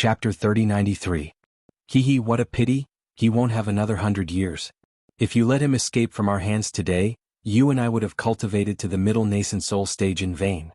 Chapter 3093. Hee, what a pity, he won't have another 100 years. If you let him escape from our hands today, you and I would have cultivated to the middle nascent soul stage in vain.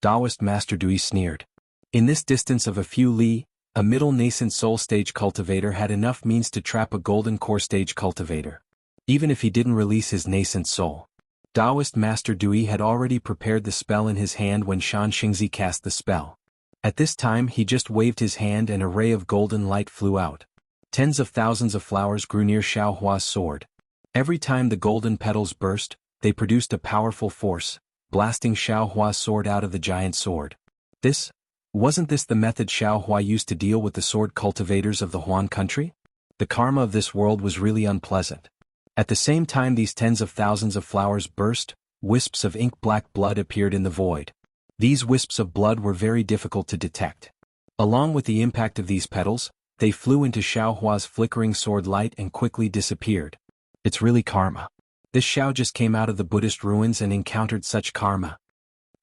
Taoist Master Dui sneered. In this distance of a few li, a middle nascent soul stage cultivator had enough means to trap a golden core stage cultivator. Even if he didn't release his nascent soul. Taoist Master Dui had already prepared the spell in his hand when Shan Xingzi cast the spell. At this time he just waved his hand and a ray of golden light flew out. Tens of thousands of flowers grew near Xiaohua's sword. Every time the golden petals burst, they produced a powerful force, blasting Xiaohua's sword out of the giant sword. Wasn't this the method Xiaohua used to deal with the sword cultivators of the Huan country? The karma of this world was really unpleasant. At the same time these tens of thousands of flowers burst, wisps of ink-black blood appeared in the void. These wisps of blood were very difficult to detect. Along with the impact of these petals, they flew into Xiaohua's flickering sword light and quickly disappeared. It's really karma. This Xiao just came out of the Buddhist ruins and encountered such karma.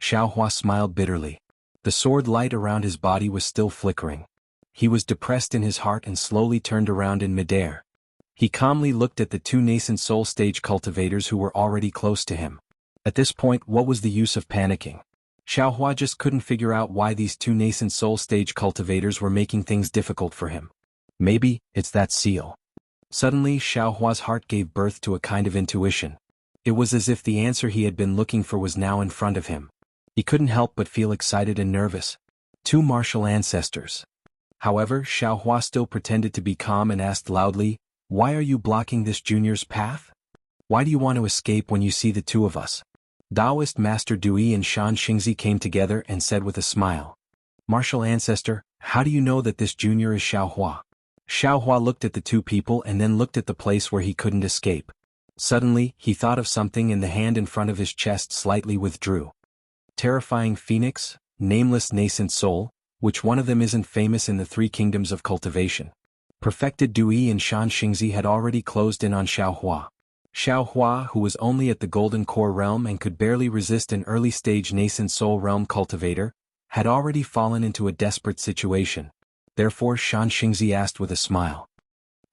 Xiaohua smiled bitterly. The sword light around his body was still flickering. He was depressed in his heart and slowly turned around in midair. He calmly looked at the two nascent soul stage cultivators who were already close to him. At this point, what was the use of panicking? Xiaohua just couldn't figure out why these two nascent soul stage cultivators were making things difficult for him. Maybe it's that seal. Suddenly Xiaohua's heart gave birth to a kind of intuition. It was as if the answer he had been looking for was now in front of him. He couldn't help but feel excited and nervous. Two martial ancestors. However, Xiaohua still pretended to be calm and asked loudly, "Why are you blocking this junior's path? Why do you want to escape when you see the two of us?" Taoist Master Dui and Shan Xingzi came together and said with a smile, "Martial ancestor, how do you know that this junior is Xiaohua?" Xiaohua looked at the two people and then looked at the place where he couldn't escape. Suddenly, he thought of something and the hand in front of his chest slightly withdrew. Terrifying Phoenix, nameless nascent soul, which one of them isn't famous in the three kingdoms of cultivation? Perfected Dui and Shan Xingzi had already closed in on Xiaohua. Xiaohua, who was only at the Golden Core realm and could barely resist an early-stage nascent soul realm cultivator, had already fallen into a desperate situation. Therefore Shan Xingzi asked with a smile.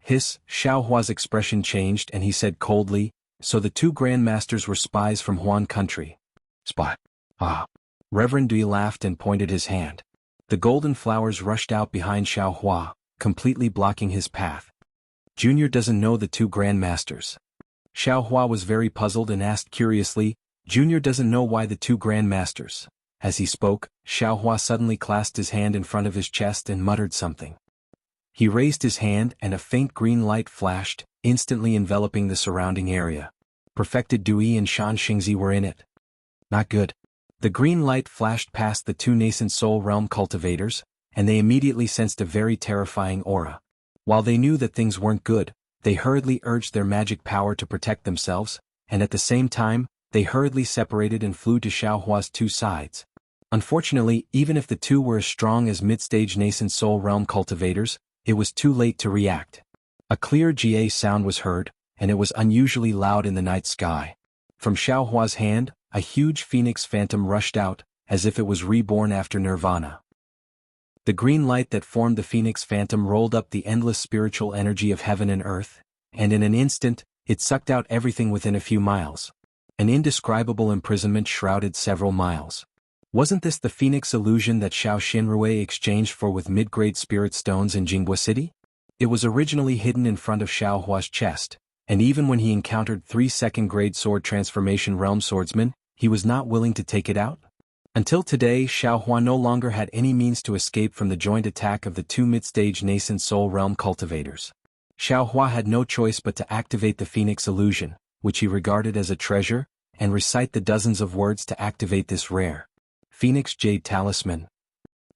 Xiaohua's expression changed and he said coldly, "So the two grandmasters were spies from Huan country." "Spy? Ah." Reverend Dui laughed and pointed his hand. The golden flowers rushed out behind Xiaohua, completely blocking his path. "Junior doesn't know the two grandmasters." Xiaohua was very puzzled and asked curiously, "Junior doesn't know why the two grandmasters?" As he spoke, Xiaohua suddenly clasped his hand in front of his chest and muttered something. He raised his hand and a faint green light flashed, instantly enveloping the surrounding area. Perfected Dui and Shan Xingzi were in it. Not good. The green light flashed past the two nascent soul realm cultivators, and they immediately sensed a very terrifying aura. While they knew that things weren't good, they hurriedly urged their magic power to protect themselves, and at the same time, they hurriedly separated and flew to Xiaohua's two sides. Unfortunately, even if the two were as strong as mid-stage nascent soul realm cultivators, it was too late to react. A clear GA sound was heard, and it was unusually loud in the night sky. From Xiaohua's hand, a huge phoenix phantom rushed out, as if it was reborn after nirvana. The green light that formed the phoenix phantom rolled up the endless spiritual energy of heaven and earth, and in an instant, it sucked out everything within a few miles. An indescribable imprisonment shrouded several miles. Wasn't this the phoenix illusion that Xiao Xinrui exchanged for with mid-grade spirit stones in Jinghua City? It was originally hidden in front of Xiaohua's chest, and even when he encountered 3 second-grade sword transformation realm swordsmen, he was not willing to take it out? Until today, Xiaohua no longer had any means to escape from the joint attack of the two mid-stage nascent soul realm cultivators. Xiaohua had no choice but to activate the phoenix illusion, which he regarded as a treasure, and recite the dozens of words to activate this rare Phoenix Jade Talisman.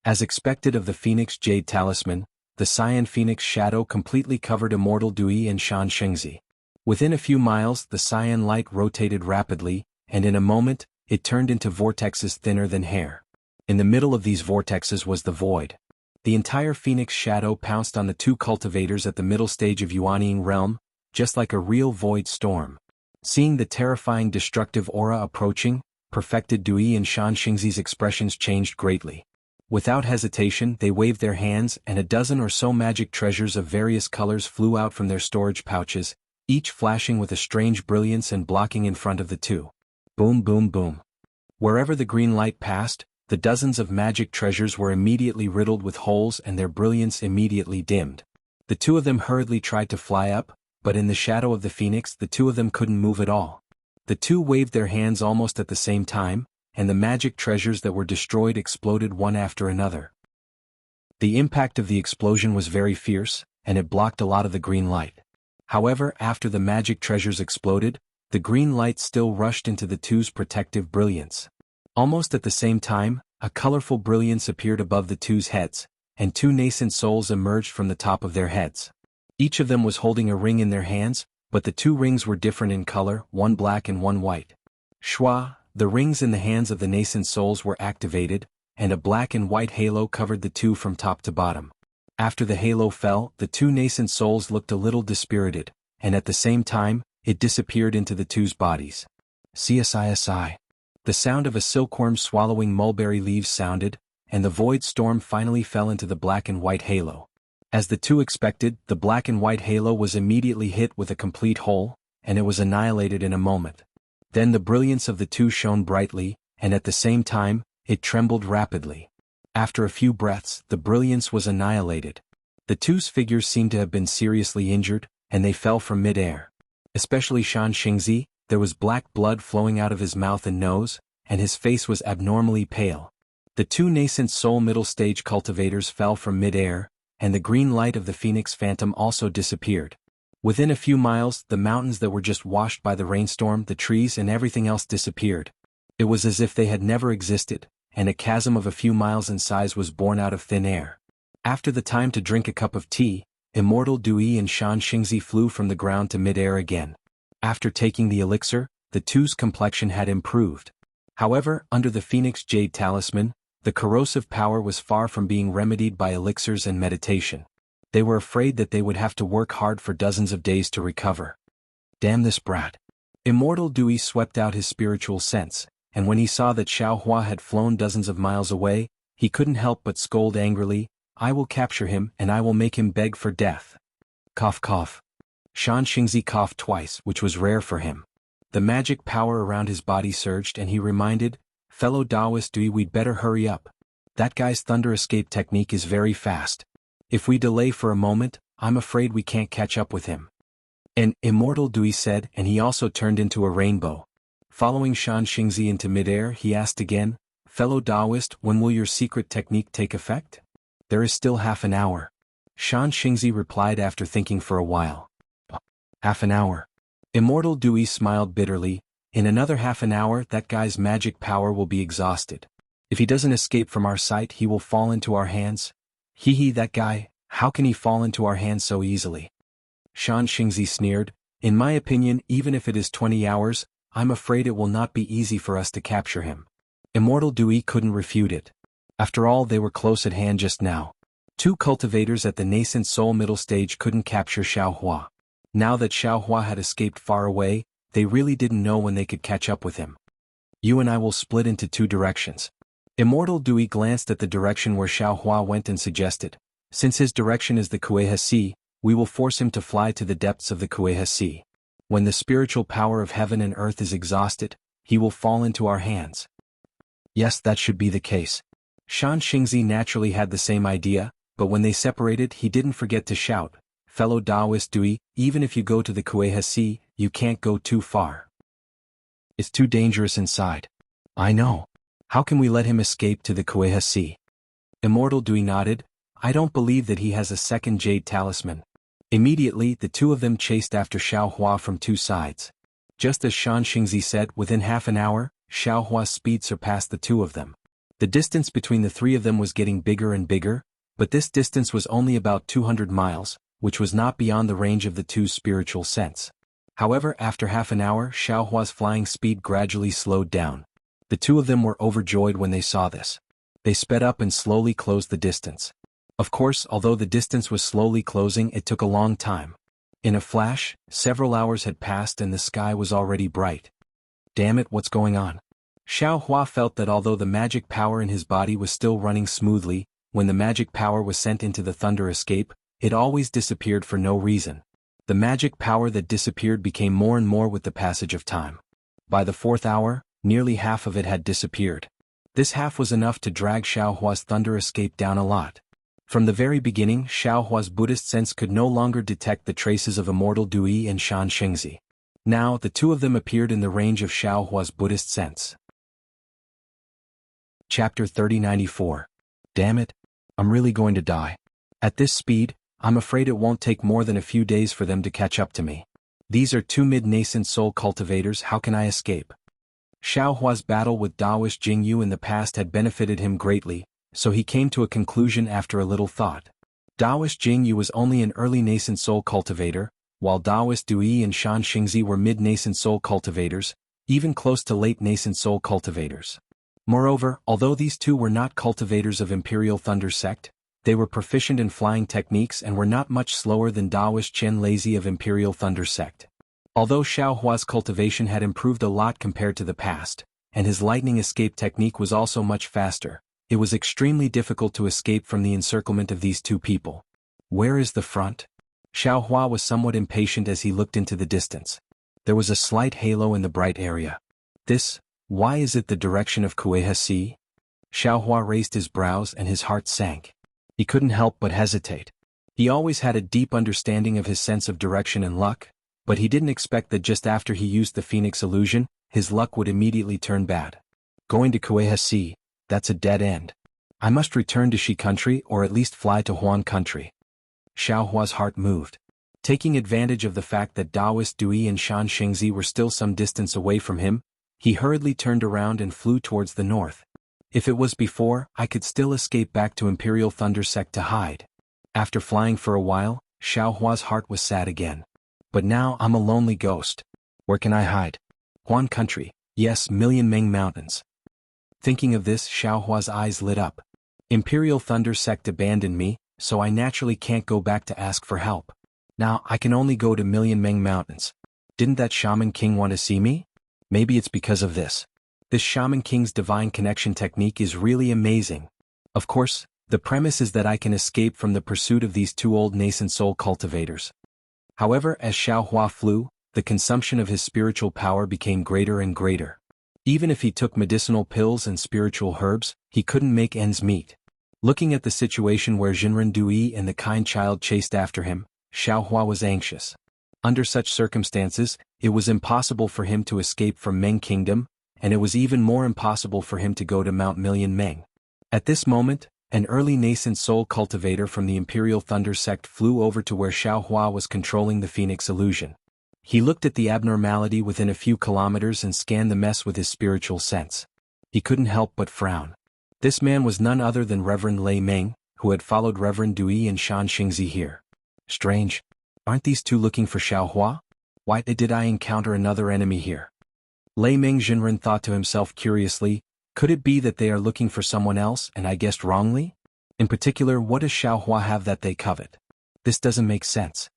As expected of the Phoenix Jade Talisman, the Cyan Phoenix shadow completely covered Immortal Dui and Shan Xingzi. Within a few miles, the cyan light rotated rapidly, and in a moment, it turned into vortexes thinner than hair. In the middle of these vortexes was the void. The entire Phoenix shadow pounced on the two cultivators at the middle stage of Yuanying realm, just like a real void storm. Seeing the terrifying destructive aura approaching, Perfected Dui and Shan Xingzi's expressions changed greatly. Without hesitation they waved their hands and a dozen or so magic treasures of various colors flew out from their storage pouches, each flashing with a strange brilliance and blocking in front of the two. Boom boom boom. Wherever the green light passed, the dozens of magic treasures were immediately riddled with holes and their brilliance immediately dimmed. The two of them hurriedly tried to fly up, but in the shadow of the phoenix the two of them couldn't move at all. The two waved their hands almost at the same time, and the magic treasures that were destroyed exploded one after another. The impact of the explosion was very fierce, and it blocked a lot of the green light. However, after the magic treasures exploded, the green light still rushed into the two's protective brilliance. Almost at the same time, a colorful brilliance appeared above the two's heads, and two nascent souls emerged from the top of their heads. Each of them was holding a ring in their hands, but the two rings were different in color, one black and one white. Shwa, the rings in the hands of the nascent souls were activated, and a black and white halo covered the two from top to bottom. After the halo fell, the two nascent souls looked a little dispirited, and at the same time, it disappeared into the two's bodies. CSISI. The sound of a silkworm swallowing mulberry leaves sounded, and the void storm finally fell into the black and white halo. As the two expected, the black and white halo was immediately hit with a complete hole, and it was annihilated in a moment. Then the brilliance of the two shone brightly, and at the same time, it trembled rapidly. After a few breaths, the brilliance was annihilated. The two's figures seemed to have been seriously injured, and they fell from mid-air. Especially Shan Xingzi, there was black blood flowing out of his mouth and nose, and his face was abnormally pale. The two nascent soul middle stage cultivators fell from mid-air, and the green light of the Phoenix Phantom also disappeared. Within a few miles, the mountains that were just washed by the rainstorm, the trees and everything else disappeared. It was as if they had never existed, and a chasm of a few miles in size was born out of thin air. After the time to drink a cup of tea, Immortal Dui and Shan Xingzi flew from the ground to mid-air again. After taking the elixir, the two's complexion had improved. However, under the Phoenix Jade Talisman, the corrosive power was far from being remedied by elixirs and meditation. They were afraid that they would have to work hard for dozens of days to recover. Damn this brat. Immortal Dewey swept out his spiritual sense, and when he saw that Xiao Hua had flown dozens of miles away, he couldn't help but scold angrily, "I will capture him and I will make him beg for death." Cough cough. Shan Xingzi coughed twice, which was rare for him. The magic power around his body surged and he reminded, "Fellow Taoist Dewey, we'd better hurry up. That guy's thunder escape technique is very fast. If we delay for a moment, I'm afraid we can't catch up with him." And Immortal Dewey said, and he also turned into a rainbow. Following Shan Xingzi into midair, he asked again, "Fellow Taoist, when will your secret technique take effect?" "There is still half an hour." Shan Xingzi replied after thinking for a while. "Half an hour." Immortal Dewey smiled bitterly. "In another half an hour that guy's magic power will be exhausted. If he doesn't escape from our sight he will fall into our hands. Hee, that guy, how can he fall into our hands so easily?" Shan Xingzi sneered, "In my opinion, even if it is 20 hours, I'm afraid it will not be easy for us to capture him." Immortal Dewey couldn't refute it. After all, they were close at hand just now. Two cultivators at the nascent soul middle stage couldn't capture Xiao Hua. Now that Xiao Hua had escaped far away, they really didn't know when they could catch up with him. "You and I will split into two directions." Immortal Dewey glanced at the direction where Xiao Hua went and suggested, "Since his direction is the Kueha Sea, we will force him to fly to the depths of the Kueha Sea. When the spiritual power of heaven and earth is exhausted, he will fall into our hands." Yes, that should be the case. Shan Xingzi naturally had the same idea, but when they separated he didn't forget to shout, "Fellow Taoist Dewey, even if you go to the Kueha Sea, you can't go too far. It's too dangerous inside." "I know. How can we let him escape to the Kueha Sea?" Immortal Dewey nodded, "I don't believe that he has a second jade talisman." Immediately the two of them chased after Xiao Hua from two sides. Just as Shan Xingzi said, within half an hour, Xiao Hua's speed surpassed the two of them. The distance between the three of them was getting bigger and bigger, but this distance was only about 200 miles, which was not beyond the range of the two's spiritual sense. However, after half an hour, Xiao Hua's flying speed gradually slowed down. The two of them were overjoyed when they saw this. They sped up and slowly closed the distance. Of course, although the distance was slowly closing, it took a long time. In a flash, several hours had passed and the sky was already bright. "Damn it, what's going on?" Xiao Hua felt that although the magic power in his body was still running smoothly, when the magic power was sent into the thunder escape, it always disappeared for no reason. The magic power that disappeared became more and more with the passage of time. By the 4th hour, nearly half of it had disappeared. This half was enough to drag Xiao Hua's thunder escape down a lot. From the very beginning, Xiao Hua's Buddhist sense could no longer detect the traces of immortal Dui and Shan Xingzi. Now, the two of them appeared in the range of Xiao Hua's Buddhist sense. Chapter 3094. Damn it. I'm really going to die. At this speed, I'm afraid it won't take more than a few days for them to catch up to me. These are two mid-nascent soul cultivators, how can I escape? Xiao Hua's battle with Taoist Jingyu in the past had benefited him greatly, so he came to a conclusion after a little thought. Taoist Jingyu was only an early nascent soul cultivator, while Taoist Dui and Shan Xingzi were mid-nascent soul cultivators, even close to late nascent soul cultivators. Moreover, although these two were not cultivators of Imperial Thunder Sect, they were proficient in flying techniques and were not much slower than Taoist Chen Lazy of Imperial Thunder Sect. Although Xiao Hua's cultivation had improved a lot compared to the past, and his lightning escape technique was also much faster, it was extremely difficult to escape from the encirclement of these two people. Where is the front? Xiao Hua was somewhat impatient as he looked into the distance. There was a slight halo in the bright area. Why is it the direction of Kueha Sea? Xiao Hua raised his brows and his heart sank. He couldn't help but hesitate. He always had a deep understanding of his sense of direction and luck, but he didn't expect that just after he used the Phoenix illusion, his luck would immediately turn bad. Going to Kueha Sea, that's a dead end. I must return to Shi country or at least fly to Huan country. Xiao Hua's heart moved. Taking advantage of the fact that Taoist Dui and Shan Xingzi were still some distance away from him, he hurriedly turned around and flew towards the north. If it was before, I could still escape back to Imperial Thunder Sect to hide. After flying for a while, Xiao Hua's heart was sad again. But now I'm a lonely ghost. Where can I hide? Huan country, yes, Million Meng Mountains. Thinking of this, Xiao Hua's eyes lit up. Imperial Thunder Sect abandoned me, so I naturally can't go back to ask for help. Now I can only go to Million Meng Mountains. Didn't that Shaman King want to see me? Maybe it's because of this. This Shaman King's divine connection technique is really amazing. Of course, the premise is that I can escape from the pursuit of these two old nascent soul cultivators. However, as Xiao Hua flew, the consumption of his spiritual power became greater and greater. Even if he took medicinal pills and spiritual herbs, he couldn't make ends meet. Looking at the situation where Jinren Dui and the kind child chased after him, Xiao Hua was anxious. Under such circumstances, it was impossible for him to escape from Meng Kingdom, and it was even more impossible for him to go to Mount Million Meng. At this moment, an early nascent soul cultivator from the Imperial Thunder Sect flew over to where Xiao Hua was controlling the Phoenix illusion. He looked at the abnormality within a few kilometers and scanned the mess with his spiritual sense. He couldn't help but frown. This man was none other than Reverend Lei Meng, who had followed Reverend Dui and Shan Xingzi here. Strange. Aren't these two looking for Xiao Hua? Why did I encounter another enemy here? Lei Meng Jinren thought to himself curiously, could it be that they are looking for someone else and I guessed wrongly? In particular, what does Xiao Hua have that they covet? This doesn't make sense.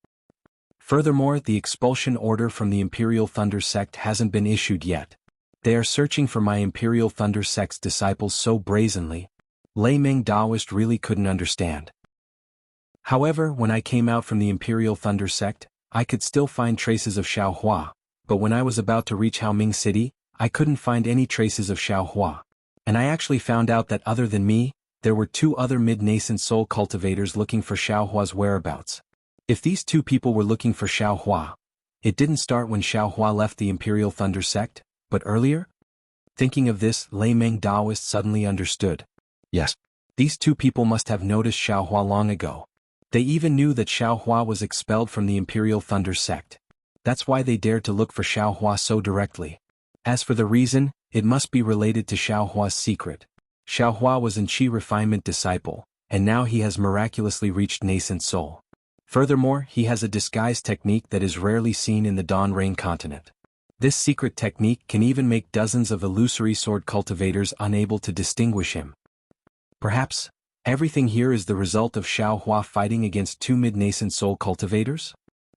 Furthermore, the expulsion order from the Imperial Thunder Sect hasn't been issued yet. They are searching for my Imperial Thunder Sect's disciples so brazenly. Lei Meng Taoist really couldn't understand. However, when I came out from the Imperial Thunder Sect, I could still find traces of Xiao Hua, but when I was about to reach Haoming City, I couldn't find any traces of Xiao Hua. And I actually found out that other than me, there were two other mid-nascent soul cultivators looking for Xiao Hua's whereabouts. If these two people were looking for Xiao Hua, it didn't start when Xiao Hua left the Imperial Thunder Sect, but earlier? Thinking of this, Lei Meng Taoist suddenly understood. Yes, these two people must have noticed Xiao Hua long ago. They even knew that Xiao Hua was expelled from the Imperial Thunder Sect. That's why they dared to look for Xiao Hua so directly. As for the reason, it must be related to Xiao Hua's secret. Xiao Hua was an Qi refinement disciple, and now he has miraculously reached nascent soul. Furthermore, he has a disguise technique that is rarely seen in the Dawn Rain continent. This secret technique can even make dozens of illusory sword cultivators unable to distinguish him. Perhaps, everything here is the result of Xiao Hua fighting against two mid-nascent soul cultivators?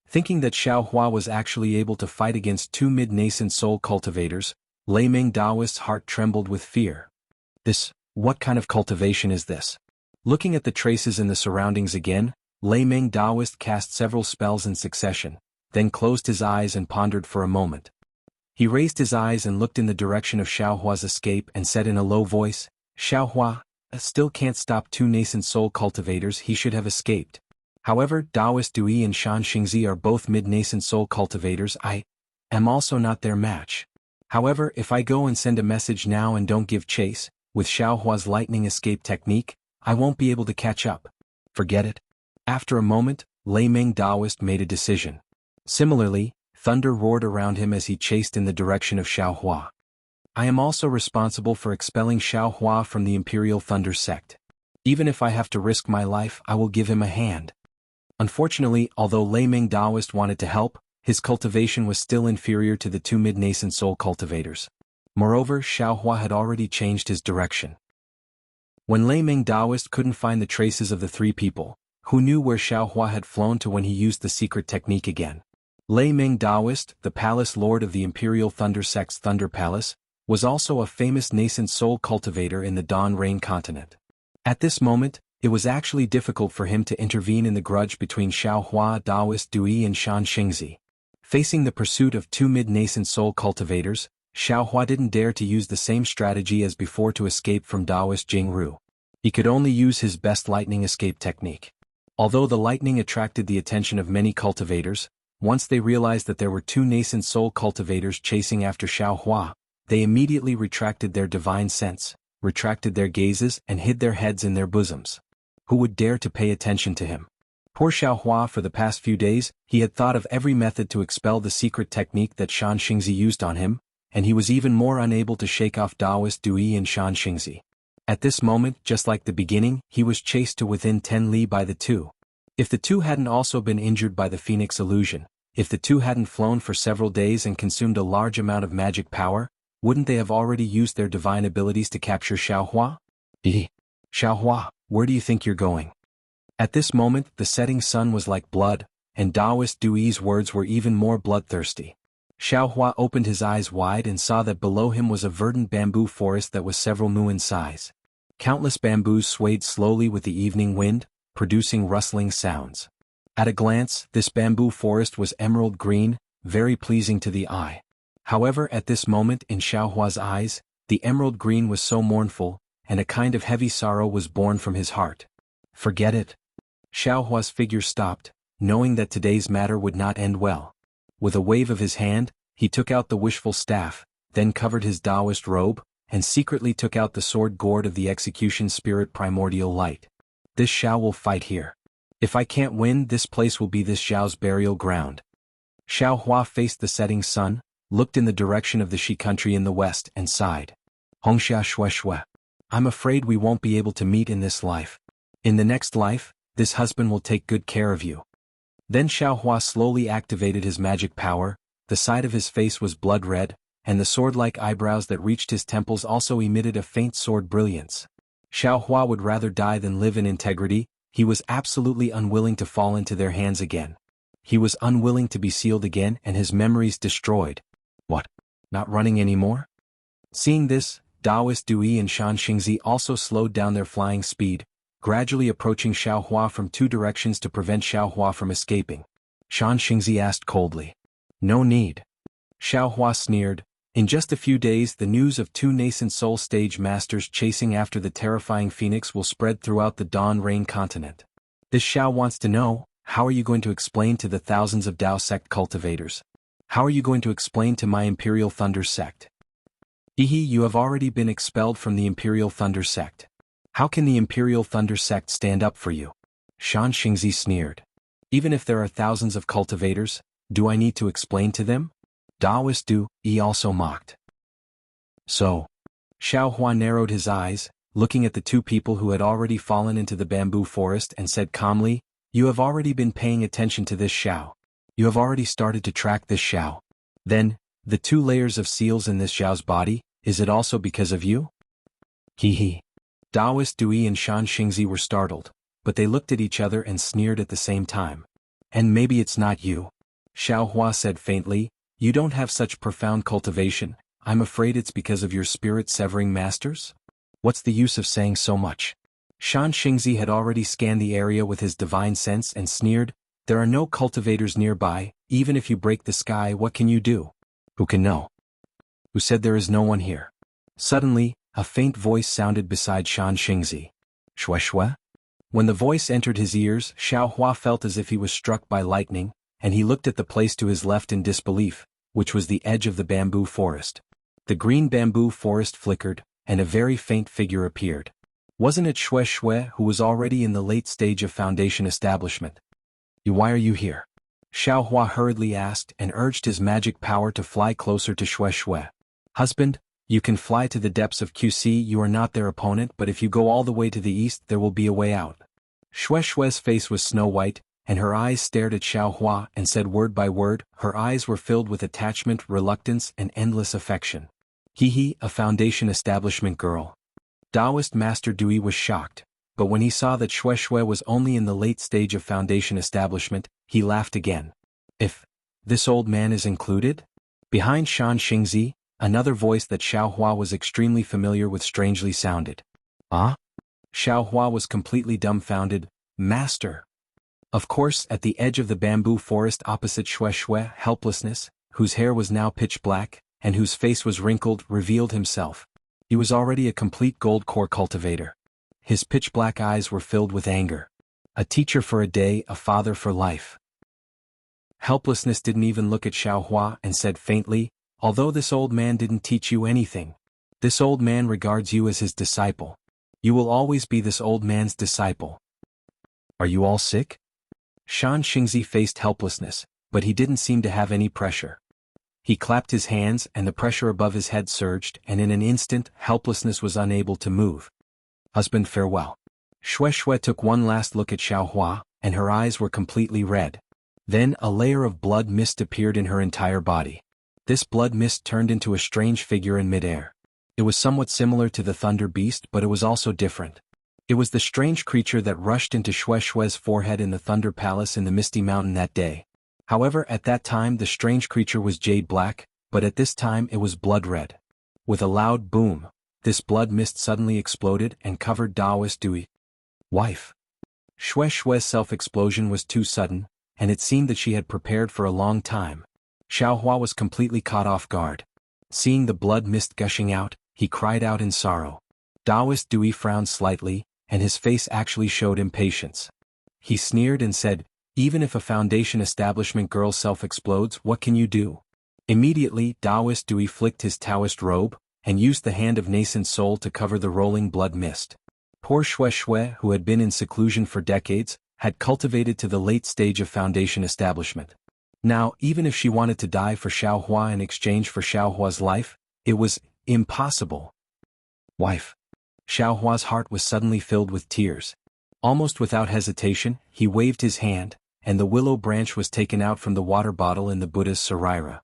Thinking that Xiao Hua was actually able to fight against two mid-nascent soul cultivators, Lei Ming Daoist's heart trembled with fear. What kind of cultivation is this? Looking at the traces in the surroundings again, Lei Ming Daoist cast several spells in succession, then closed his eyes and pondered for a moment. He raised his eyes and looked in the direction of Xiaohua's escape and said in a low voice, Xiaohua, still can't stop two nascent soul cultivators. He should have escaped. However, Daoist Dui and Shan Xingzi are both mid-nascent soul cultivators. I am also not their match. However, if I go and send a message now and don't give chase, with Xiaohua's lightning escape technique, I won't be able to catch up. Forget it. After a moment, Lei Ming Daoist made a decision. Similarly, thunder roared around him as he chased in the direction of Xiaohua. I am also responsible for expelling Xiaohua from the Imperial Thunder sect. Even if I have to risk my life, I will give him a hand. Unfortunately, although Lei Ming Daoist wanted to help, his cultivation was still inferior to the two mid-nascent soul cultivators. Moreover, Xiaohua had already changed his direction. When Lei Ming Daoist couldn't find the traces of the three people, who knew where Xiaohua had flown to when he used the secret technique again? Lei Ming Daoist, the palace lord of the Imperial Thunder sect's Thunder Palace, was also a famous nascent soul cultivator in the Dawn Rain continent. At this moment, it was actually difficult for him to intervene in the grudge between Xiaohua, Daoist Dui and Shan Xingzi. Facing the pursuit of two mid-nascent soul cultivators, Xiaohua didn't dare to use the same strategy as before to escape from Daoist Jingru. He could only use his best lightning escape technique. Although the lightning attracted the attention of many cultivators, once they realized that there were two nascent soul cultivators chasing after Xiaohua, they immediately retracted their divine sense, retracted their gazes and hid their heads in their bosoms. Who would dare to pay attention to him? Poor Xiaohua, for the past few days, he had thought of every method to expel the secret technique that Shan Xingzi used on him, and he was even more unable to shake off Daoist Dui and Shan Xingzi. At this moment, just like the beginning, he was chased to within 10 li by the two. If the two hadn't also been injured by the Phoenix illusion, if the two hadn't flown for several days and consumed a large amount of magic power, wouldn't they have already used their divine abilities to capture Xiaohua? Xiaohua, where do you think you're going? At this moment, the setting sun was like blood, and Daoist Dui's words were even more bloodthirsty. Xiaohua opened his eyes wide and saw that below him was a verdant bamboo forest that was several mu in size. Countless bamboos swayed slowly with the evening wind, producing rustling sounds. At a glance, this bamboo forest was emerald green, very pleasing to the eye. However, at this moment in Xiaohua's eyes, the emerald green was so mournful, and a kind of heavy sorrow was born from his heart. Forget it. Xiaohua's figure stopped, knowing that today's matter would not end well. With a wave of his hand, he took out the wishful staff, then covered his Taoist robe, and secretly took out the sword gourd of the execution spirit primordial light. This Xiao will fight here. If I can't win, this place will be this Xiao's burial ground. Xiaohua faced the setting sun, looked in the direction of the Shi country in the west and sighed. Hongxia Shue Shue. I'm afraid we won't be able to meet in this life. In the next life, this husband will take good care of you. Then Xiaohua slowly activated his magic power, the side of his face was blood red, and the sword-like eyebrows that reached his temples also emitted a faint sword brilliance. Xiaohua would rather die than live in integrity. He was absolutely unwilling to fall into their hands again. He was unwilling to be sealed again and his memories destroyed. What? Not running anymore? Seeing this, Daoist Dui and Shan Xingzi also slowed down their flying speed, gradually approaching Xiaohua from two directions to prevent Xiaohua from escaping. Shan Xingzi asked coldly. No need. Xiaohua sneered. In just a few days, the news of two nascent soul stage masters chasing after the terrifying phoenix will spread throughout the Dawn Rain continent. This Xiao wants to know, how are you going to explain to the thousands of Dao sect cultivators? How are you going to explain to my Imperial Thunder sect? You have already been expelled from the Imperial Thunder sect. How can the Imperial Thunder sect stand up for you? Shan Xingzi sneered. Even if there are thousands of cultivators, do I need to explain to them? Daoist Du, he also mocked. So. Xiaohua narrowed his eyes, looking at the two people who had already fallen into the bamboo forest and said calmly, you have already been paying attention to this Xiao. You have already started to track this Xiao. Then, the 2 layers of seals in this Xiao's body, is it also because of you? Daoist Dui and Shan Xingzi were startled, but they looked at each other and sneered at the same time. And maybe it's not you. Xiaohua said faintly, you don't have such profound cultivation. I'm afraid it's because of your spirit-severing masters? What's the use of saying so much? Shan Xingzi had already scanned the area with his divine sense and sneered, there are no cultivators nearby, even if you break the sky, what can you do? Who can know? Who said there is no one here? Suddenly, a faint voice sounded beside Shan Xingzi. Shue Shue? When the voice entered his ears, Xiao Hua felt as if he was struck by lightning, and he looked at the place to his left in disbelief, which was the edge of the bamboo forest. The green bamboo forest flickered, and a very faint figure appeared. Wasn't it Shue Shue who was already in the late stage of foundation establishment? Why are you here? Xiao Hua hurriedly asked and urged his magic power to fly closer to Shue Shue. Husband, you can fly to the depths of QC, you are not their opponent, but if you go all the way to the east there will be a way out. Shue Shue's face was snow-white, and her eyes stared at Xiao Hua and said word by word, her eyes were filled with attachment, reluctance, and endless affection. He, a foundation establishment girl. Taoist Master Dui was shocked, but when he saw that Shue Shue was only in the late stage of foundation establishment, he laughed again. If this old man is included? Behind Shan Xingzi, another voice that Xiao Hua was extremely familiar with strangely sounded. Ah? Xiao Hua was completely dumbfounded. Master. Of course, at the edge of the bamboo forest opposite Shue Shue, helplessness, whose hair was now pitch black, and whose face was wrinkled, revealed himself. He was already a complete gold core cultivator. His pitch-black eyes were filled with anger. A teacher for a day, a father for life. Helplessness didn't even look at Xiao Hua and said faintly, although this old man didn't teach you anything, this old man regards you as his disciple. You will always be this old man's disciple. Are you all sick? Shan Xingzi faced helplessness, but he didn't seem to have any pressure. He clapped his hands and the pressure above his head surged, and in an instant, helplessness was unable to move. Husband, farewell. Shue Shue took one last look at Xiao Hua, and her eyes were completely red. Then a layer of blood mist appeared in her entire body. This blood mist turned into a strange figure in midair. It was somewhat similar to the thunder beast, but it was also different. It was the strange creature that rushed into Shue Shue's forehead in the Thunder Palace in the Misty Mountain that day. However, at that time the strange creature was jade black, but at this time it was blood red. With a loud boom, this blood mist suddenly exploded and covered Taoist Dui. Wife. Shue Shue's self-explosion was too sudden, and it seemed that she had prepared for a long time. Xiao Hua was completely caught off guard. Seeing the blood mist gushing out, he cried out in sorrow. Taoist Dui frowned slightly, and his face actually showed impatience. He sneered and said, even if a foundation establishment girl self-explodes, what can you do? Immediately, Taoist Dui flicked his Taoist robe, and used the hand of nascent soul to cover the rolling blood mist. Poor Shue Shue, who had been in seclusion for decades, had cultivated to the late stage of foundation establishment. Now, even if she wanted to die for Xiao Hua in exchange for Xiao Hua's life, it was impossible. Wife. Xiao Hua's heart was suddenly filled with tears. Almost without hesitation, he waved his hand, and the willow branch was taken out from the water bottle in the Buddha's saraira.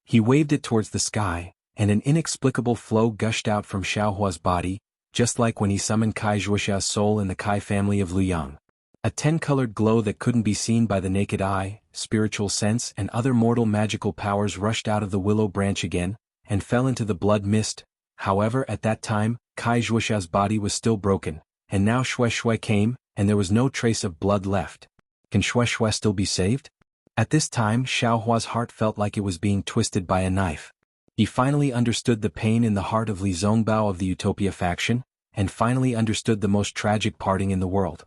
He waved it towards the sky, and an inexplicable flow gushed out from Xiao Hua's body, just like when he summoned Kai Zhuoxia's soul in the Kai family of Luyang. A 10-colored glow that couldn't be seen by the naked eye, spiritual sense, and other mortal magical powers rushed out of the willow branch again, and fell into the blood mist. However, at that time, Kai Zhuoxia's body was still broken, and now Shue Shue came, and there was no trace of blood left. Can Shue Shue still be saved? At this time, Xiao Hua's heart felt like it was being twisted by a knife. He finally understood the pain in the heart of Li Zongbao of the Utopia faction, and finally understood the most tragic parting in the world.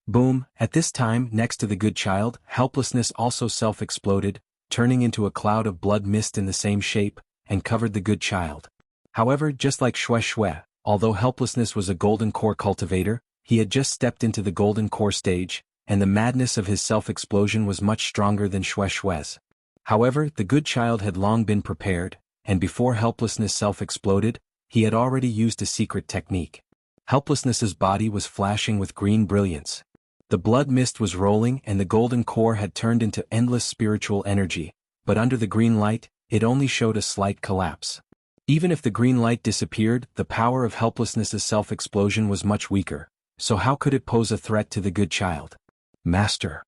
Boom, at this time, next to the good child, helplessness also self-exploded, turning into a cloud of blood mist in the same shape, and covered the good child. However, just like Shue Shue, although helplessness was a golden core cultivator, he had just stepped into the golden core stage, and the madness of his self-explosion was much stronger than Shue Shue's. However, the good child had long been prepared, and before helplessness self-exploded, he had already used a secret technique. Helplessness's body was flashing with green brilliance. The blood mist was rolling and the golden core had turned into endless spiritual energy, but under the green light, it only showed a slight collapse. Even if the green light disappeared, the power of helplessness's self-explosion was much weaker, so how could it pose a threat to the good child? Master.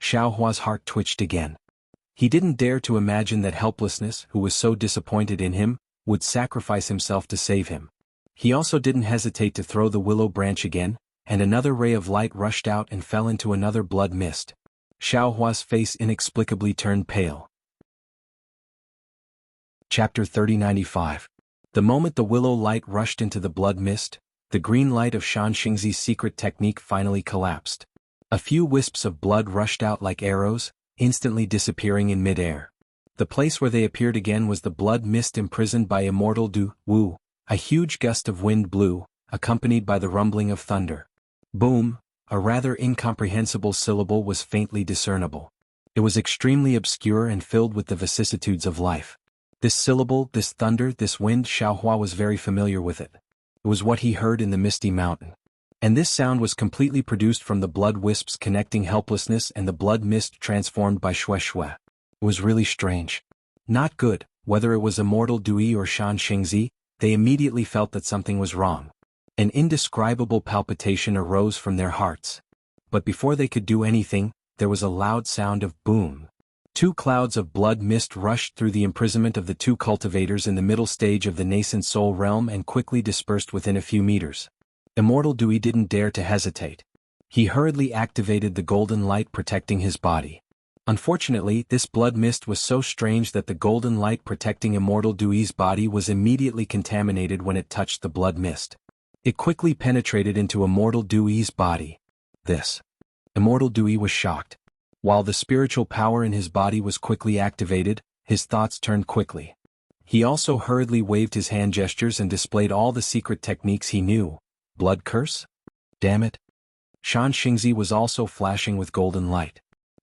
Xiao Hua's heart twitched again. He didn't dare to imagine that helplessness, who was so disappointed in him, would sacrifice himself to save him. He also didn't hesitate to throw the willow branch again, and another ray of light rushed out and fell into another blood mist. Xiaohua's face inexplicably turned pale. Chapter 3095. The moment the willow light rushed into the blood mist, the green light of Shan Xingzi's secret technique finally collapsed. A few wisps of blood rushed out like arrows, instantly disappearing in mid-air. The place where they appeared again was the blood mist imprisoned by immortal Du Wu. A huge gust of wind blew, accompanied by the rumbling of thunder. Boom, a rather incomprehensible syllable was faintly discernible. It was extremely obscure and filled with the vicissitudes of life. This syllable, this thunder, this wind, Xiaohua was very familiar with it. It was what he heard in the misty mountain. And this sound was completely produced from the blood wisps connecting helplessness and the blood mist transformed by Xue Xue. It was really strange. Not good, whether it was immortal Dui or Shan Xingzi, they immediately felt that something was wrong. An indescribable palpitation arose from their hearts. But before they could do anything, there was a loud sound of boom. Two clouds of blood mist rushed through the imprisonment of the two cultivators in the middle stage of the nascent soul realm and quickly dispersed within a few meters. Immortal Dui didn't dare to hesitate. He hurriedly activated the golden light protecting his body. Unfortunately, this blood mist was so strange that the golden light protecting Immortal Dui's body was immediately contaminated when it touched the blood mist. It quickly penetrated into Immortal Dui's body. Immortal Dui was shocked. While the spiritual power in his body was quickly activated, his thoughts turned quickly. He also hurriedly waved his hand gestures and displayed all the secret techniques he knew. Blood curse? Damn it. Shan Xingzi was also flashing with golden light.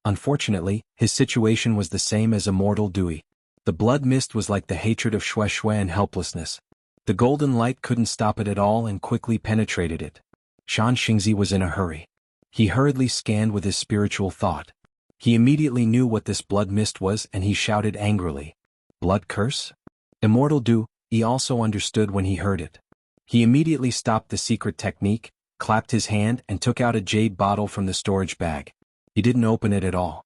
Unfortunately, his situation was the same as Immortal Dui. The blood mist was like the hatred of Xue Xue and helplessness. The golden light couldn't stop it at all and quickly penetrated it. Shan Xingzi was in a hurry. He hurriedly scanned with his spiritual thought. He immediately knew what this blood mist was and he shouted angrily. Blood curse? Immortal Du, he also understood when he heard it. He immediately stopped the secret technique, clapped his hand and took out a jade bottle from the storage bag. He didn't open it at all.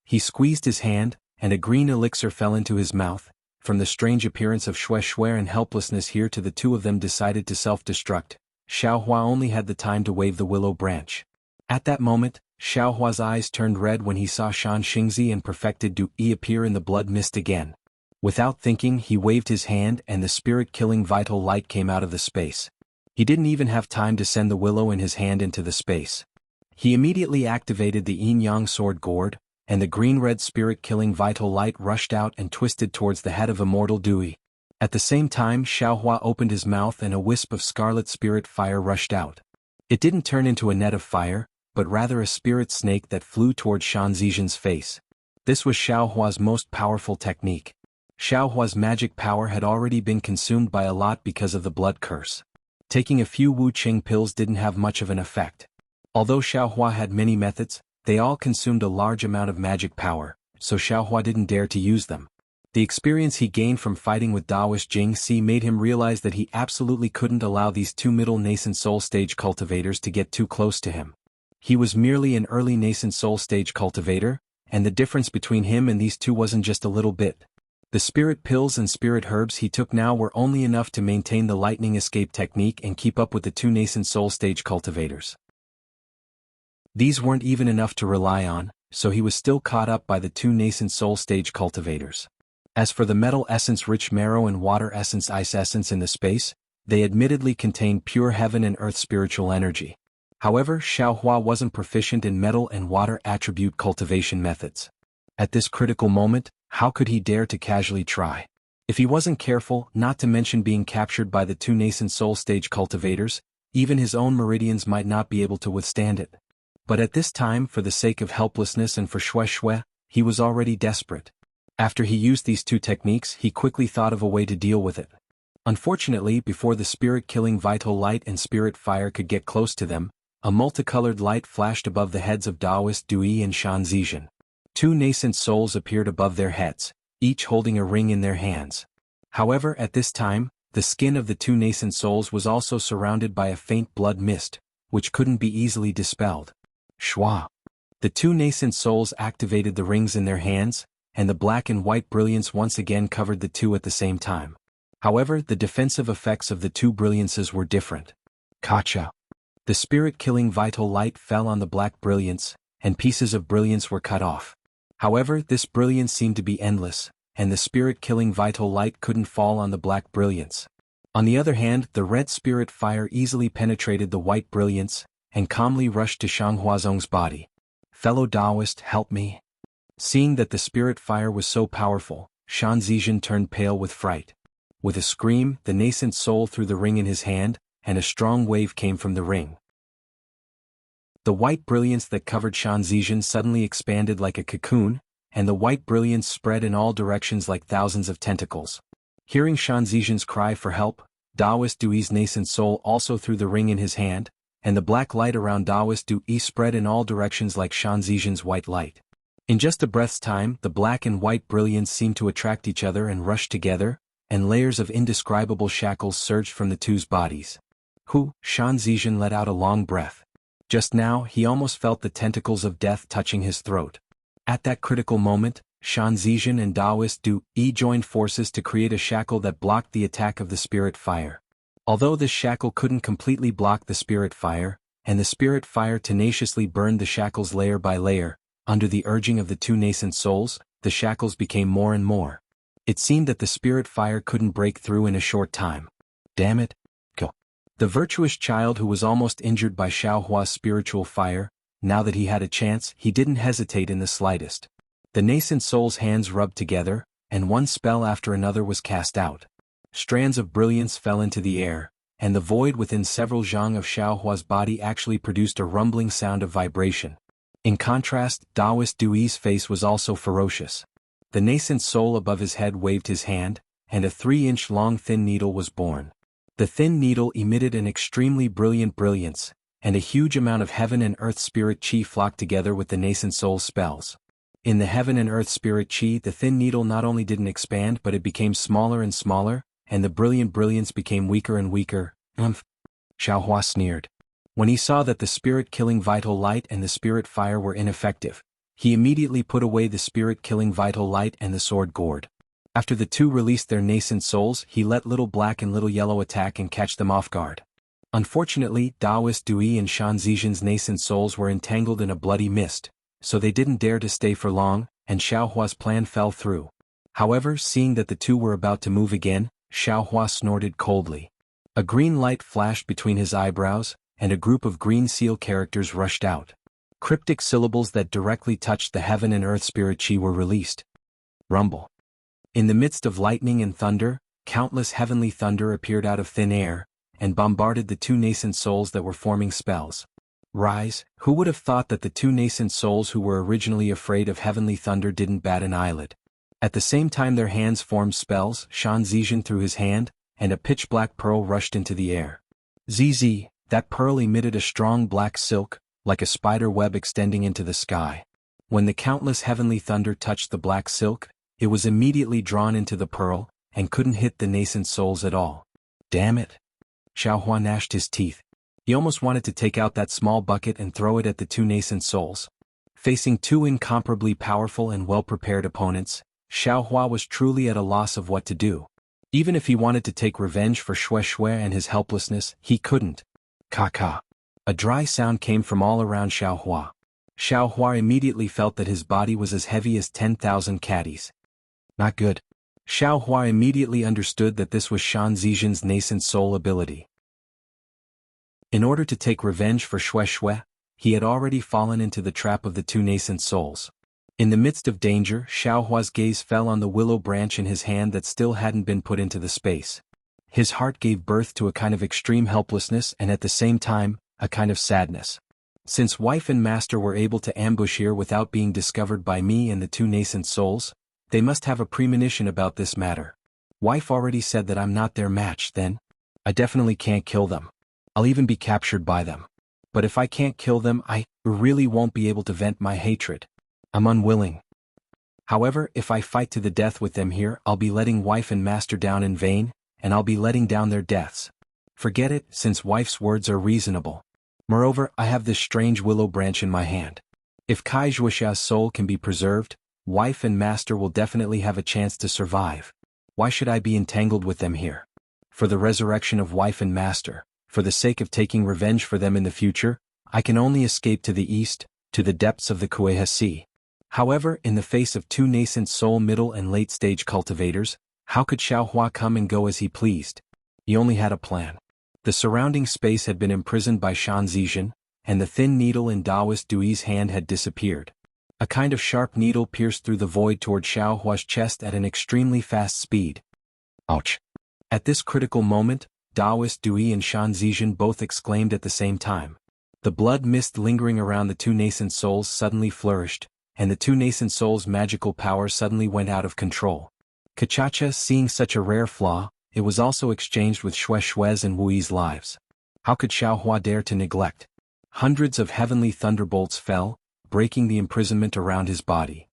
He squeezed his hand, and a green elixir fell into his mouth. From the strange appearance of Xue Xue and helplessness here to the two of them decided to self-destruct. Xiaohua only had the time to wave the willow branch. At that moment, Xiaohua's eyes turned red when he saw Shan Xingzi and perfected Du Yi appear in the blood mist again. Without thinking, he waved his hand and the spirit-killing vital light came out of the space. He didn't even have time to send the willow in his hand into the space. He immediately activated the yin-yang sword gourd, and the green-red spirit-killing vital light rushed out and twisted towards the head of Immortal Dui. At the same time, Xiaohua opened his mouth and a wisp of scarlet spirit fire rushed out. It didn't turn into a net of fire, but rather a spirit snake that flew towards Shan Zizhen's face. This was Xiaohua's most powerful technique. Xiaohua's magic power had already been consumed by a lot because of the blood curse. Taking a few Wu Qing pills didn't have much of an effect. Although Xiaohua had many methods, they all consumed a large amount of magic power, so Xiaohua didn't dare to use them. The experience he gained from fighting with Daoist Jing Si made him realize that he absolutely couldn't allow these two middle nascent soul stage cultivators to get too close to him. He was merely an early nascent soul stage cultivator, and the difference between him and these two wasn't just a little bit. The spirit pills and spirit herbs he took now were only enough to maintain the lightning escape technique and keep up with the two nascent soul stage cultivators. These weren't even enough to rely on, so he was still caught up by the two nascent soul stage cultivators. As for the metal essence rich marrow and water essence ice essence in the space, they admittedly contained pure heaven and earth spiritual energy. However, Xiaohua wasn't proficient in metal and water attribute cultivation methods. At this critical moment, how could he dare to casually try? If he wasn't careful, not to mention being captured by the two nascent soul stage cultivators, even his own meridians might not be able to withstand it. But at this time, for the sake of helplessness and for Xue Xue, he was already desperate. After he used these two techniques, he quickly thought of a way to deal with it. Unfortunately, before the spirit-killing vital light and spirit fire could get close to them, a multicolored light flashed above the heads of Daoist Dui and Shan Zizhen. Two nascent souls appeared above their heads, each holding a ring in their hands. However, at this time, the skin of the two nascent souls was also surrounded by a faint blood mist, which couldn't be easily dispelled. Shwa. The two nascent souls activated the rings in their hands, and the black and white brilliance once again covered the two at the same time. However, the defensive effects of the two brilliances were different. Kacha. The spirit-killing vital light fell on the black brilliance, and pieces of brilliance were cut off. However, this brilliance seemed to be endless, and the spirit-killing vital light couldn't fall on the black brilliance. On the other hand, the red spirit fire easily penetrated the white brilliance, and calmly rushed to Shang Huazong's body. Fellow Taoist, help me. Seeing that the spirit fire was so powerful, Shan Zizhen turned pale with fright. With a scream, the nascent soul threw the ring in his hand, and a strong wave came from the ring. The white brilliance that covered Shan Zizhen suddenly expanded like a cocoon, and the white brilliance spread in all directions like thousands of tentacles. Hearing Shan Zizhen's cry for help, Taoist Dui's nascent soul also threw the ring in his hand, and the black light around Taoist Dui spread in all directions like Shan Zizhen's white light. In just a breath's time, the black and white brilliance seemed to attract each other and rush together, and layers of indescribable shackles surged from the two's bodies. Shan Zizhen let out a long breath. Just now, he almost felt the tentacles of death touching his throat. At that critical moment, Shan Zizhen and Taoist Dui joined forces to create a shackle that blocked the attack of the spirit fire. Although this shackle couldn't completely block the spirit fire, and the spirit fire tenaciously burned the shackles layer by layer, under the urging of the two nascent souls, the shackles became more and more. It seemed that the spirit fire couldn't break through in a short time. Damn it. Go. The virtuous child who was almost injured by Xiaohua's spiritual fire, now that he had a chance, he didn't hesitate in the slightest. The nascent soul's hands rubbed together, and one spell after another was cast out. Strands of brilliance fell into the air, and the void within several zhang of Xiaohua's body actually produced a rumbling sound of vibration. In contrast, Taoist Dui's face was also ferocious. The nascent soul above his head waved his hand, and a 3-inch long thin needle was born. The thin needle emitted an extremely brilliant brilliance, and a huge amount of heaven and earth spirit chi flocked together with the nascent soul's spells. In the heaven and earth spirit chi, the thin needle not only didn't expand but it became smaller and smaller, and the brilliant brilliance became weaker and weaker. Xiaohua sneered. When he saw that the spirit-killing vital light and the spirit fire were ineffective, he immediately put away the spirit-killing vital light and the sword gourd. After the two released their nascent souls, he let Little Black and Little Yellow attack and catch them off guard. Unfortunately, Taoist Dui and Shan Zizhen's nascent souls were entangled in a bloody mist, so they didn't dare to stay for long, and Xiaohua's plan fell through. However, seeing that the two were about to move again, Xiaohua snorted coldly. A green light flashed between his eyebrows, and a group of green seal characters rushed out. Cryptic syllables that directly touched the heaven and earth spirit chi were released. Rumble. In the midst of lightning and thunder, countless heavenly thunder appeared out of thin air, and bombarded the two nascent souls that were forming spells. Rise, who would have thought that the two nascent souls who were originally afraid of heavenly thunder didn't bat an eyelid. At the same time their hands formed spells, Shan Zizhen threw his hand, and a pitch-black pearl rushed into the air. ZZ, that pearl emitted a strong black silk, like a spider web extending into the sky. When the countless heavenly thunder touched the black silk, it was immediately drawn into the pearl, and couldn't hit the nascent souls at all. Damn it. Xiaohua gnashed his teeth. He almost wanted to take out that small bucket and throw it at the two nascent souls. Facing two incomparably powerful and well-prepared opponents, Xiaohua was truly at a loss of what to do. Even if he wanted to take revenge for Xue and his helplessness, he couldn't. Ka. A dry sound came from all around Xiaohua. Xiaohua immediately felt that his body was as heavy as 10,000 caddies. Not good. Xiaohua immediately understood that this was Shan Zizhen's nascent soul ability. In order to take revenge for Xue, he had already fallen into the trap of the two nascent souls. In the midst of danger, Xiaohua's gaze fell on the willow branch in his hand that still hadn't been put into the space. His heart gave birth to a kind of extreme helplessness and at the same time, a kind of sadness. Since wife and master were able to ambush here without being discovered by me and the two nascent souls, they must have a premonition about this matter. Wife already said that I'm not their match, then. I definitely can't kill them. I'll even be captured by them. But if I can't kill them, I really won't be able to vent my hatred. I'm unwilling. However, if I fight to the death with them here, I'll be letting wife and master down in vain, and I'll be letting down their deaths. Forget it, since wife's words are reasonable. Moreover, I have this strange willow branch in my hand. If Kai Zhuoxia's soul can be preserved, wife and master will definitely have a chance to survive. Why should I be entangled with them here? For the resurrection of wife and master, for the sake of taking revenge for them in the future, I can only escape to the east, to the depths of the Kueha Sea. However, in the face of two nascent soul middle and late-stage cultivators, how could Xiaohua come and go as he pleased? He only had a plan. The surrounding space had been imprisoned by Shan Zizhen, and the thin needle in Taoist Dui's hand had disappeared. A kind of sharp needle pierced through the void toward Xiaohua's chest at an extremely fast speed. Ouch! At this critical moment, Taoist Dui and Shan Zizhen both exclaimed at the same time. The blood mist lingering around the two nascent souls suddenly flourished, and the two nascent souls' magical power suddenly went out of control. Kachacha, seeing such a rare flaw, it was also exchanged with Xue Xue's and Wuyi's lives. How could Xiaohua dare to neglect? Hundreds of heavenly thunderbolts fell, breaking the imprisonment around his body.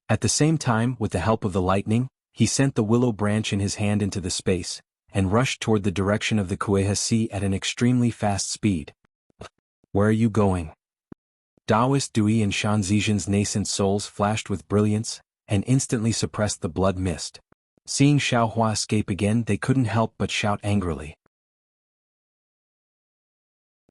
At the same time, with the help of the lightning, he sent the willow branch in his hand into the space, and rushed toward the direction of the Kueha Sea at an extremely fast speed. Where are you going? Taoist Dui and Shan Zizhen's nascent souls flashed with brilliance, and instantly suppressed the blood mist. Seeing Xiaohua escape again, they couldn't help but shout angrily.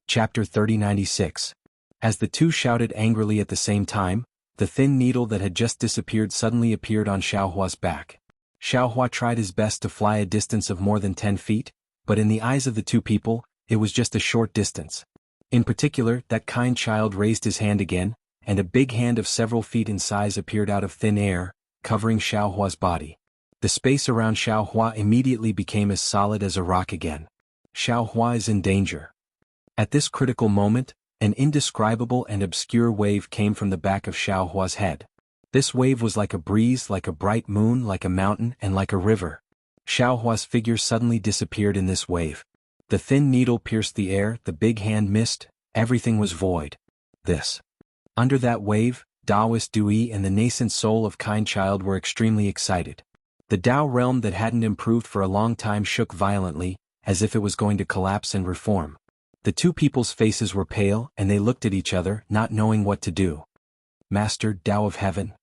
Chapter 3096. As the two shouted angrily at the same time, the thin needle that had just disappeared suddenly appeared on Xiaohua's back. Xiaohua tried his best to fly a distance of more than 10 feet, but in the eyes of the two people, it was just a short distance. In particular, that kind child raised his hand again, and a big hand of several feet in size appeared out of thin air, covering Xiaohua's body. The space around Xiaohua immediately became as solid as a rock again. Xiaohua is in danger. At this critical moment, an indescribable and obscure wave came from the back of Xiaohua's head. This wave was like a breeze, like a bright moon, like a mountain, and like a river. Xiaohua's figure suddenly disappeared in this wave. The thin needle pierced the air, the big hand missed, everything was void. Under that wave, Taoist Dui and the nascent soul of kind child were extremely excited. The Tao realm that hadn't improved for a long time shook violently, as if it was going to collapse and reform. The two people's faces were pale, and they looked at each other, not knowing what to do. Master Tao of Heaven.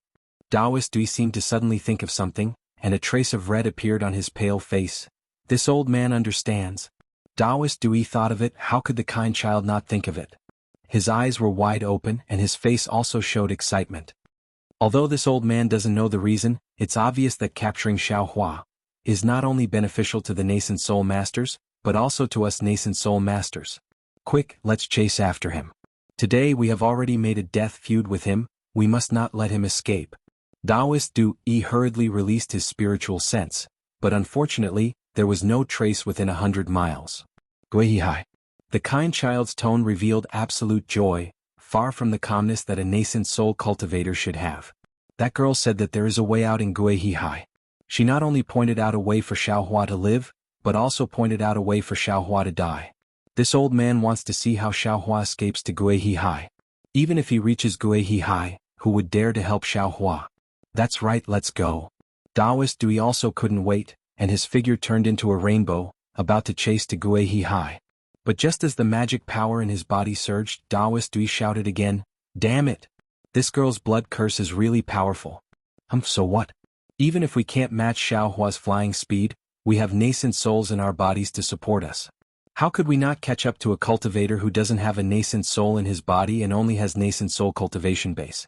Taoist Dui seemed to suddenly think of something, and a trace of red appeared on his pale face. This old man understands. Taoist Dui thought of it, how could the kind child not think of it? His eyes were wide open, and his face also showed excitement. Although this old man doesn't know the reason, it's obvious that capturing Xiaohua is not only beneficial to the nascent soul masters, but also to us nascent soul masters. Quick, let's chase after him. Today we have already made a death feud with him, we must not let him escape. Taoist Dui hurriedly released his spiritual sense, but unfortunately, there was no trace within 100 miles. Guihihai. The kind child's tone revealed absolute joy, far from the calmness that a nascent soul cultivator should have. That girl said that there is a way out in Guihihai. She not only pointed out a way for Xiaohua to live, but also pointed out a way for Xiaohua to die. This old man wants to see how Xiaohua escapes to Guihihai. Even if he reaches Guihihai, who would dare to help Xiaohua? That's right, let's go. Taoist Dui also couldn't wait, and his figure turned into a rainbow, about to chase to Guihihai. But just as the magic power in his body surged, Taoist Dui shouted again, "Damn it! This girl's blood curse is really powerful." So what? Even if we can't match Xiaohua's flying speed, we have nascent souls in our bodies to support us. How could we not catch up to a cultivator who doesn't have a nascent soul in his body and only has nascent soul cultivation base?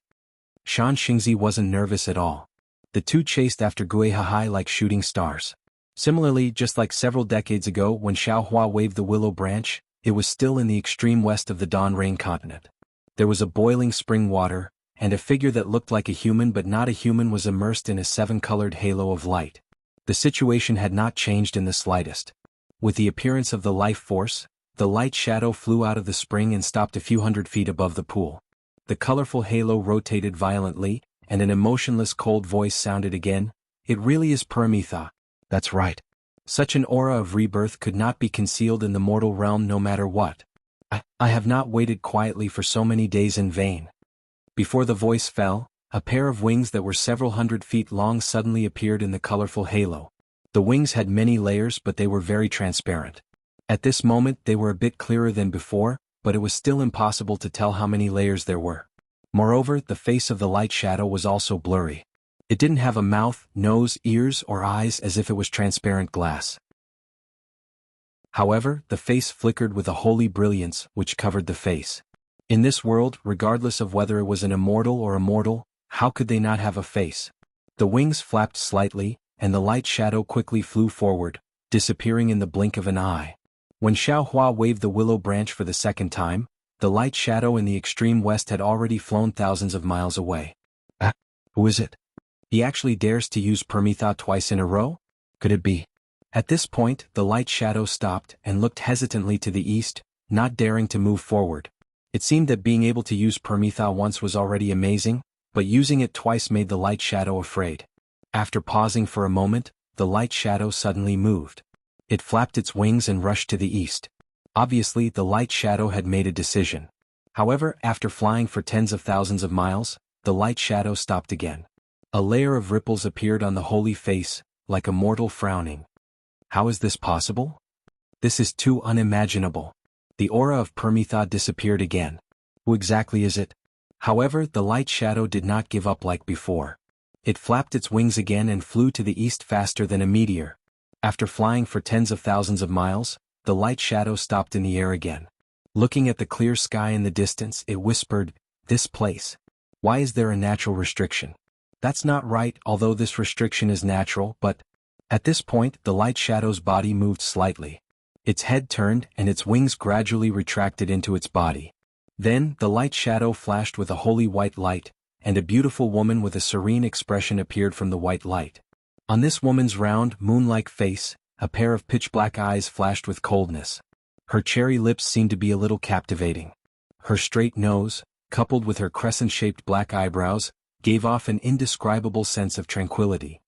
Shan Xingzi wasn't nervous at all. The two chased after Guihihai like shooting stars. Similarly, just like several decades ago when Xiaohua waved the willow branch, it was still in the extreme west of the Dawn Rain continent. There was a boiling spring water, and a figure that looked like a human but not a human was immersed in a seven-colored halo of light. The situation had not changed in the slightest. With the appearance of the life force, the light shadow flew out of the spring and stopped a few hundred feet above the pool. The colorful halo rotated violently, and an emotionless cold voice sounded again, "It really is Paramitha." That's right. Such an aura of rebirth could not be concealed in the mortal realm no matter what. I have not waited quietly for so many days in vain. Before the voice fell, a pair of wings that were several hundred feet long suddenly appeared in the colorful halo. The wings had many layers, but they were very transparent. At this moment they were a bit clearer than before, but it was still impossible to tell how many layers there were. Moreover, the face of the light shadow was also blurry. It didn't have a mouth, nose, ears, or eyes, as if it was transparent glass. However, the face flickered with a holy brilliance which covered the face. In this world, regardless of whether it was an immortal or a mortal, how could they not have a face? The wings flapped slightly, and the light shadow quickly flew forward, disappearing in the blink of an eye. When Xiao Hua waved the willow branch for the second time, the light shadow in the extreme west had already flown thousands of miles away. Who is it? He actually dares to use Permitha twice in a row? Could it be? At this point, the light shadow stopped and looked hesitantly to the east, not daring to move forward. It seemed that being able to use Permitha once was already amazing, but using it twice made the light shadow afraid. After pausing for a moment, the light shadow suddenly moved. It flapped its wings and rushed to the east. Obviously, the light shadow had made a decision. However, after flying for tens of thousands of miles, the light shadow stopped again. A layer of ripples appeared on the holy face, like a mortal frowning. How is this possible? This is too unimaginable. The aura of Permitha disappeared again. Who exactly is it? However, the light shadow did not give up like before. It flapped its wings again and flew to the east faster than a meteor. After flying for tens of thousands of miles, the light shadow stopped in the air again. Looking at the clear sky in the distance, it whispered, "This place. Why is there a natural restriction? That's not right, although this restriction is natural, but..." At this point, the light shadow's body moved slightly. Its head turned and its wings gradually retracted into its body. Then, the light shadow flashed with a holy white light, and a beautiful woman with a serene expression appeared from the white light. On this woman's round, moon-like face, a pair of pitch-black eyes flashed with coldness. Her cherry lips seemed to be a little captivating. Her straight nose, coupled with her crescent-shaped black eyebrows, gave off an indescribable sense of tranquility.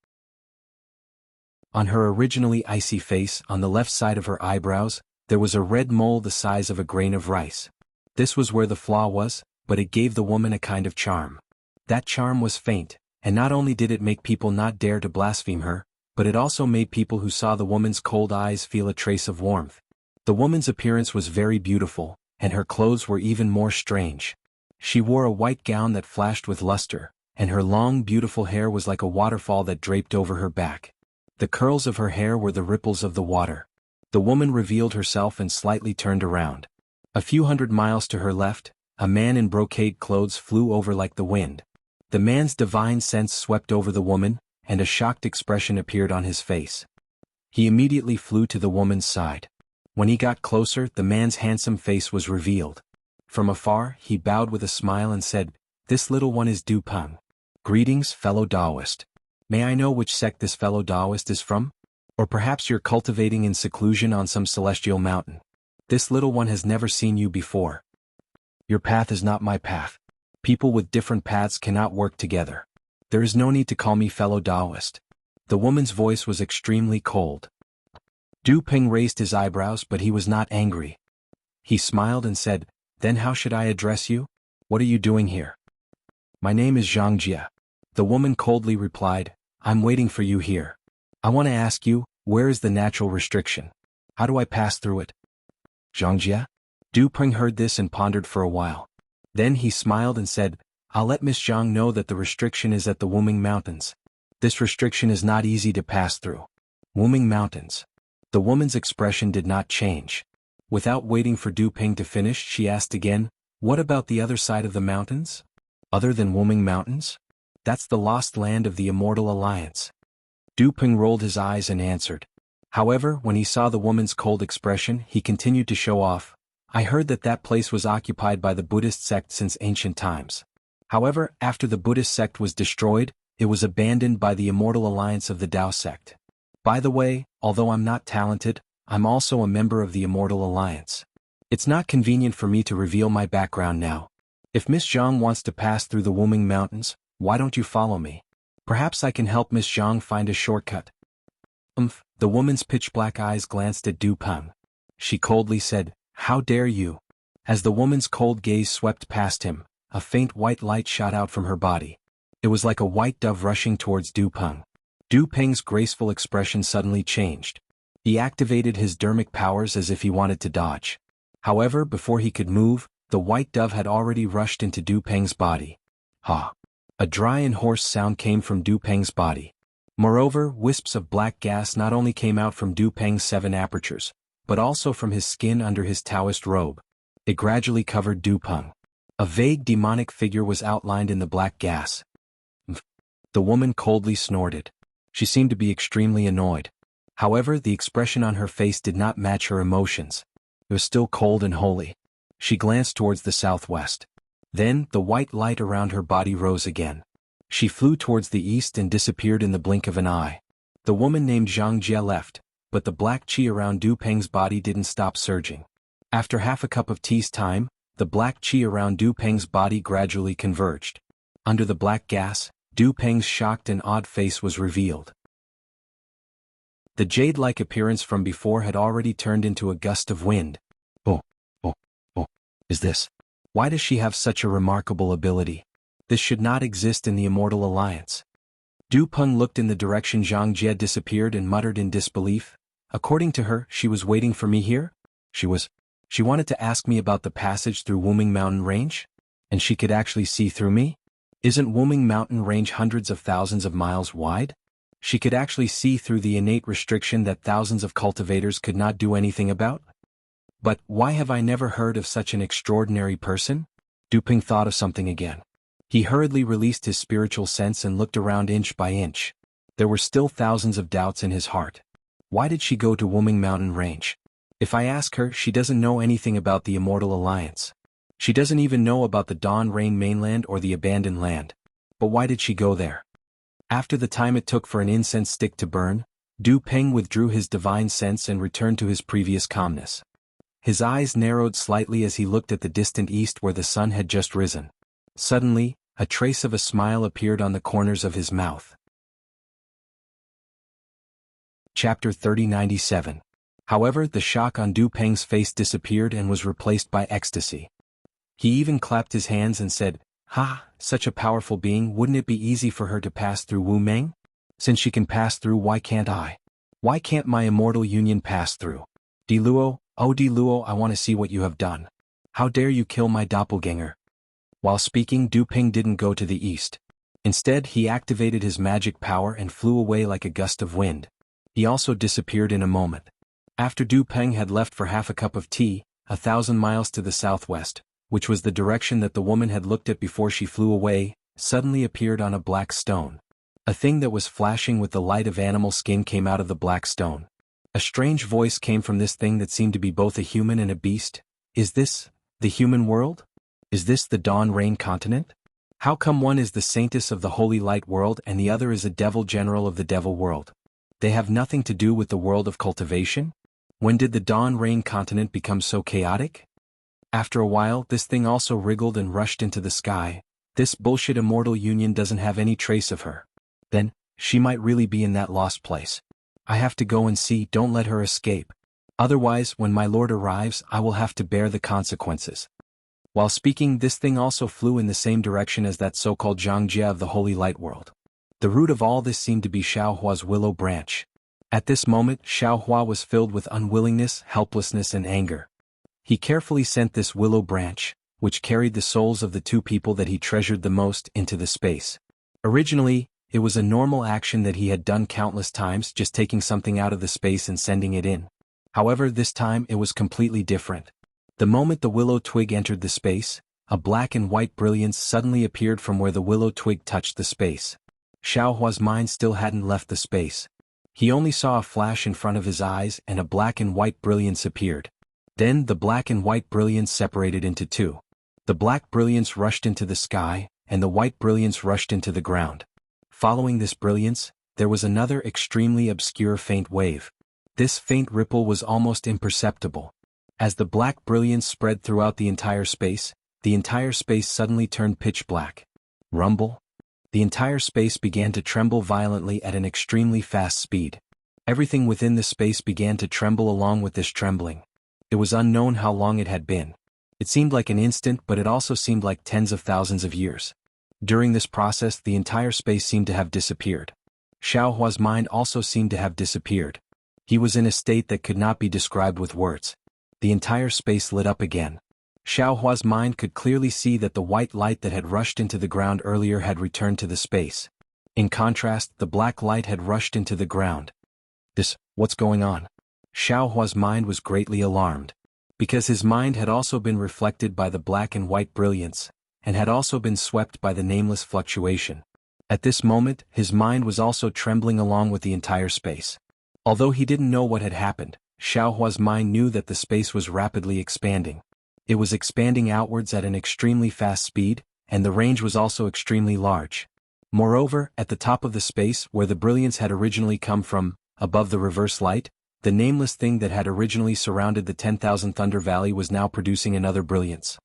On her originally icy face, on the left side of her eyebrows, there was a red mole the size of a grain of rice. This was where the flaw was, but it gave the woman a kind of charm. That charm was faint, and not only did it make people not dare to blaspheme her, but it also made people who saw the woman's cold eyes feel a trace of warmth. The woman's appearance was very beautiful, and her clothes were even more strange. She wore a white gown that flashed with luster, and her long beautiful hair was like a waterfall that draped over her back. The curls of her hair were the ripples of the water. The woman revealed herself and slightly turned around. A few hundred miles to her left, a man in brocade clothes flew over like the wind. The man's divine sense swept over the woman, and a shocked expression appeared on his face. He immediately flew to the woman's side. When he got closer, the man's handsome face was revealed. From afar, he bowed with a smile and said, "This little one is Du Peng. Greetings, fellow Taoist. May I know which sect this fellow Taoist is from? Or perhaps you're cultivating in seclusion on some celestial mountain. This little one has never seen you before. Your path is not my path. People with different paths cannot work together. There is no need to call me fellow Taoist." The woman's voice was extremely cold. Du Peng raised his eyebrows, but he was not angry. He smiled and said, "Then how should I address you? What are you doing here?" "My name is Zhang Jia." The woman coldly replied, "I'm waiting for you here. I want to ask you, where is the natural restriction? How do I pass through it?" "Zhang Jia?" Du Peng heard this and pondered for a while. Then he smiled and said, "I'll let Miss Zhang know that the restriction is at the Wuming Mountains. This restriction is not easy to pass through." Wuming Mountains. The woman's expression did not change. Without waiting for Du Peng to finish, she asked again, "What about the other side of the mountains? Other than Wuming Mountains? That's the lost land of the Immortal Alliance." Du Peng rolled his eyes and answered. However, when he saw the woman's cold expression, he continued to show off. "I heard that that place was occupied by the Buddhist sect since ancient times. However, after the Buddhist sect was destroyed, it was abandoned by the Immortal Alliance of the Tao sect. By the way, although I'm not talented, I'm also a member of the Immortal Alliance. It's not convenient for me to reveal my background now. If Miss Zhang wants to pass through the Wuming Mountains, why don't you follow me? Perhaps I can help Miss Zhang find a shortcut." The woman's pitch-black eyes glanced at Du Peng. She coldly said, "How dare you?" As the woman's cold gaze swept past him, a faint white light shot out from her body. It was like a white dove rushing towards Du Peng. Du Peng's graceful expression suddenly changed. He activated his dermic powers as if he wanted to dodge. However, before he could move, the white dove had already rushed into Du Peng's body. "Ha! A dry and hoarse sound came from Du Peng's body. Moreover, wisps of black gas not only came out from Du Peng's 7 apertures, but also from his skin under his Taoist robe. It gradually covered Du Peng. A vague demonic figure was outlined in the black gas. The woman coldly snorted. She seemed to be extremely annoyed. However, the expression on her face did not match her emotions. It was still cold and holy. She glanced towards the southwest. Then, the white light around her body rose again. She flew towards the east and disappeared in the blink of an eye. The woman named Zhang Jie left, but the black qi around Du Peng's body didn't stop surging. After half a cup of tea's time, the black qi around Du Peng's body gradually converged. Under the black gas, Du Peng's shocked and odd face was revealed. The jade-like appearance from before had already turned into a gust of wind. Oh, is this? Why does she have such a remarkable ability? This should not exist in the Immortal Alliance. Du Peng looked in the direction Zhang Jie disappeared and muttered in disbelief. According to her, she was waiting for me here? She wanted to ask me about the passage through Wuming Mountain Range? And she could actually see through me? Isn't Wuming Mountain Range hundreds of thousands of miles wide? She could actually see through the innate restriction that thousands of cultivators could not do anything about? But why have I never heard of such an extraordinary person? Du Peng thought of something again. He hurriedly released his spiritual sense and looked around inch by inch. There were still thousands of doubts in his heart. Why did she go to Wuming Mountain Range? If I ask her, she doesn't know anything about the Immortal Alliance. She doesn't even know about the Dawn Rain mainland or the abandoned land. But why did she go there? After the time it took for an incense stick to burn, Du Peng withdrew his divine sense and returned to his previous calmness. His eyes narrowed slightly as he looked at the distant east where the sun had just risen. Suddenly, a trace of a smile appeared on the corners of his mouth. Chapter 3097. However, the shock on Du Peng's face disappeared and was replaced by ecstasy. He even clapped his hands and said, "Ha, such a powerful being, wouldn't it be easy for her to pass through Wu Meng? Since she can pass through, why can't I? Why can't my immortal union pass through? Di Luo, oh Di Luo, I want to see what you have done. How dare you kill my doppelganger?" While speaking, Du Peng didn't go to the east. Instead, he activated his magic power and flew away like a gust of wind. He also disappeared in a moment. After Du Peng had left for half a cup of tea, 1,000 miles to the southwest, which was the direction that the woman had looked at before she flew away, suddenly appeared on a black stone. A thing that was flashing with the light of animal skin came out of the black stone. A strange voice came from this thing that seemed to be both a human and a beast. Is this the human world? Is this the Dawn Rain continent? How come one is the saintess of the holy light world and the other is a devil general of the devil world? They have nothing to do with the world of cultivation? When did the Dawn Rain continent become so chaotic? After a while, this thing also wriggled and rushed into the sky. This bullshit immortal union doesn't have any trace of her. Then, she might really be in that lost place. I have to go and see, don't let her escape. Otherwise, when my lord arrives, I will have to bear the consequences. While speaking, this thing also flew in the same direction as that so-called Zhang Jie of the holy light world. The root of all this seemed to be Xiao Hua's willow branch. At this moment, Xiao Hua was filled with unwillingness, helplessness and anger. He carefully sent this willow branch, which carried the souls of the two people that he treasured the most, into the space. Originally, it was a normal action that he had done countless times, just taking something out of the space and sending it in. However, this time it was completely different. The moment the willow twig entered the space, a black and white brilliance suddenly appeared from where the willow twig touched the space. Xiao Hua's mind still hadn't left the space. He only saw a flash in front of his eyes and a black and white brilliance appeared. Then the black and white brilliance separated into two. The black brilliance rushed into the sky, and the white brilliance rushed into the ground. Following this brilliance, there was another extremely obscure faint wave. This faint ripple was almost imperceptible. As the black brilliance spread throughout the entire space suddenly turned pitch black. Rumble? The entire space began to tremble violently at an extremely fast speed. Everything within the space began to tremble along with this trembling. It was unknown how long it had been. It seemed like an instant, but it also seemed like tens of thousands of years. During this process, the entire space seemed to have disappeared. Xiao Hua's mind also seemed to have disappeared. He was in a state that could not be described with words. The entire space lit up again. Xiaohua's mind could clearly see that the white light that had rushed into the ground earlier had returned to the space. In contrast, the black light had rushed into the ground. What's going on? Xiaohua's mind was greatly alarmed. Because his mind had also been reflected by the black and white brilliance, and had also been swept by the nameless fluctuation. At this moment, his mind was also trembling along with the entire space. Although he didn't know what had happened, Xiaohua's mind knew that the space was rapidly expanding. It was expanding outwards at an extremely fast speed, and the range was also extremely large. Moreover, at the top of the space where the brilliance had originally come from, above the reverse light, the nameless thing that had originally surrounded the 10,000 Thunder Valley was now producing another brilliance.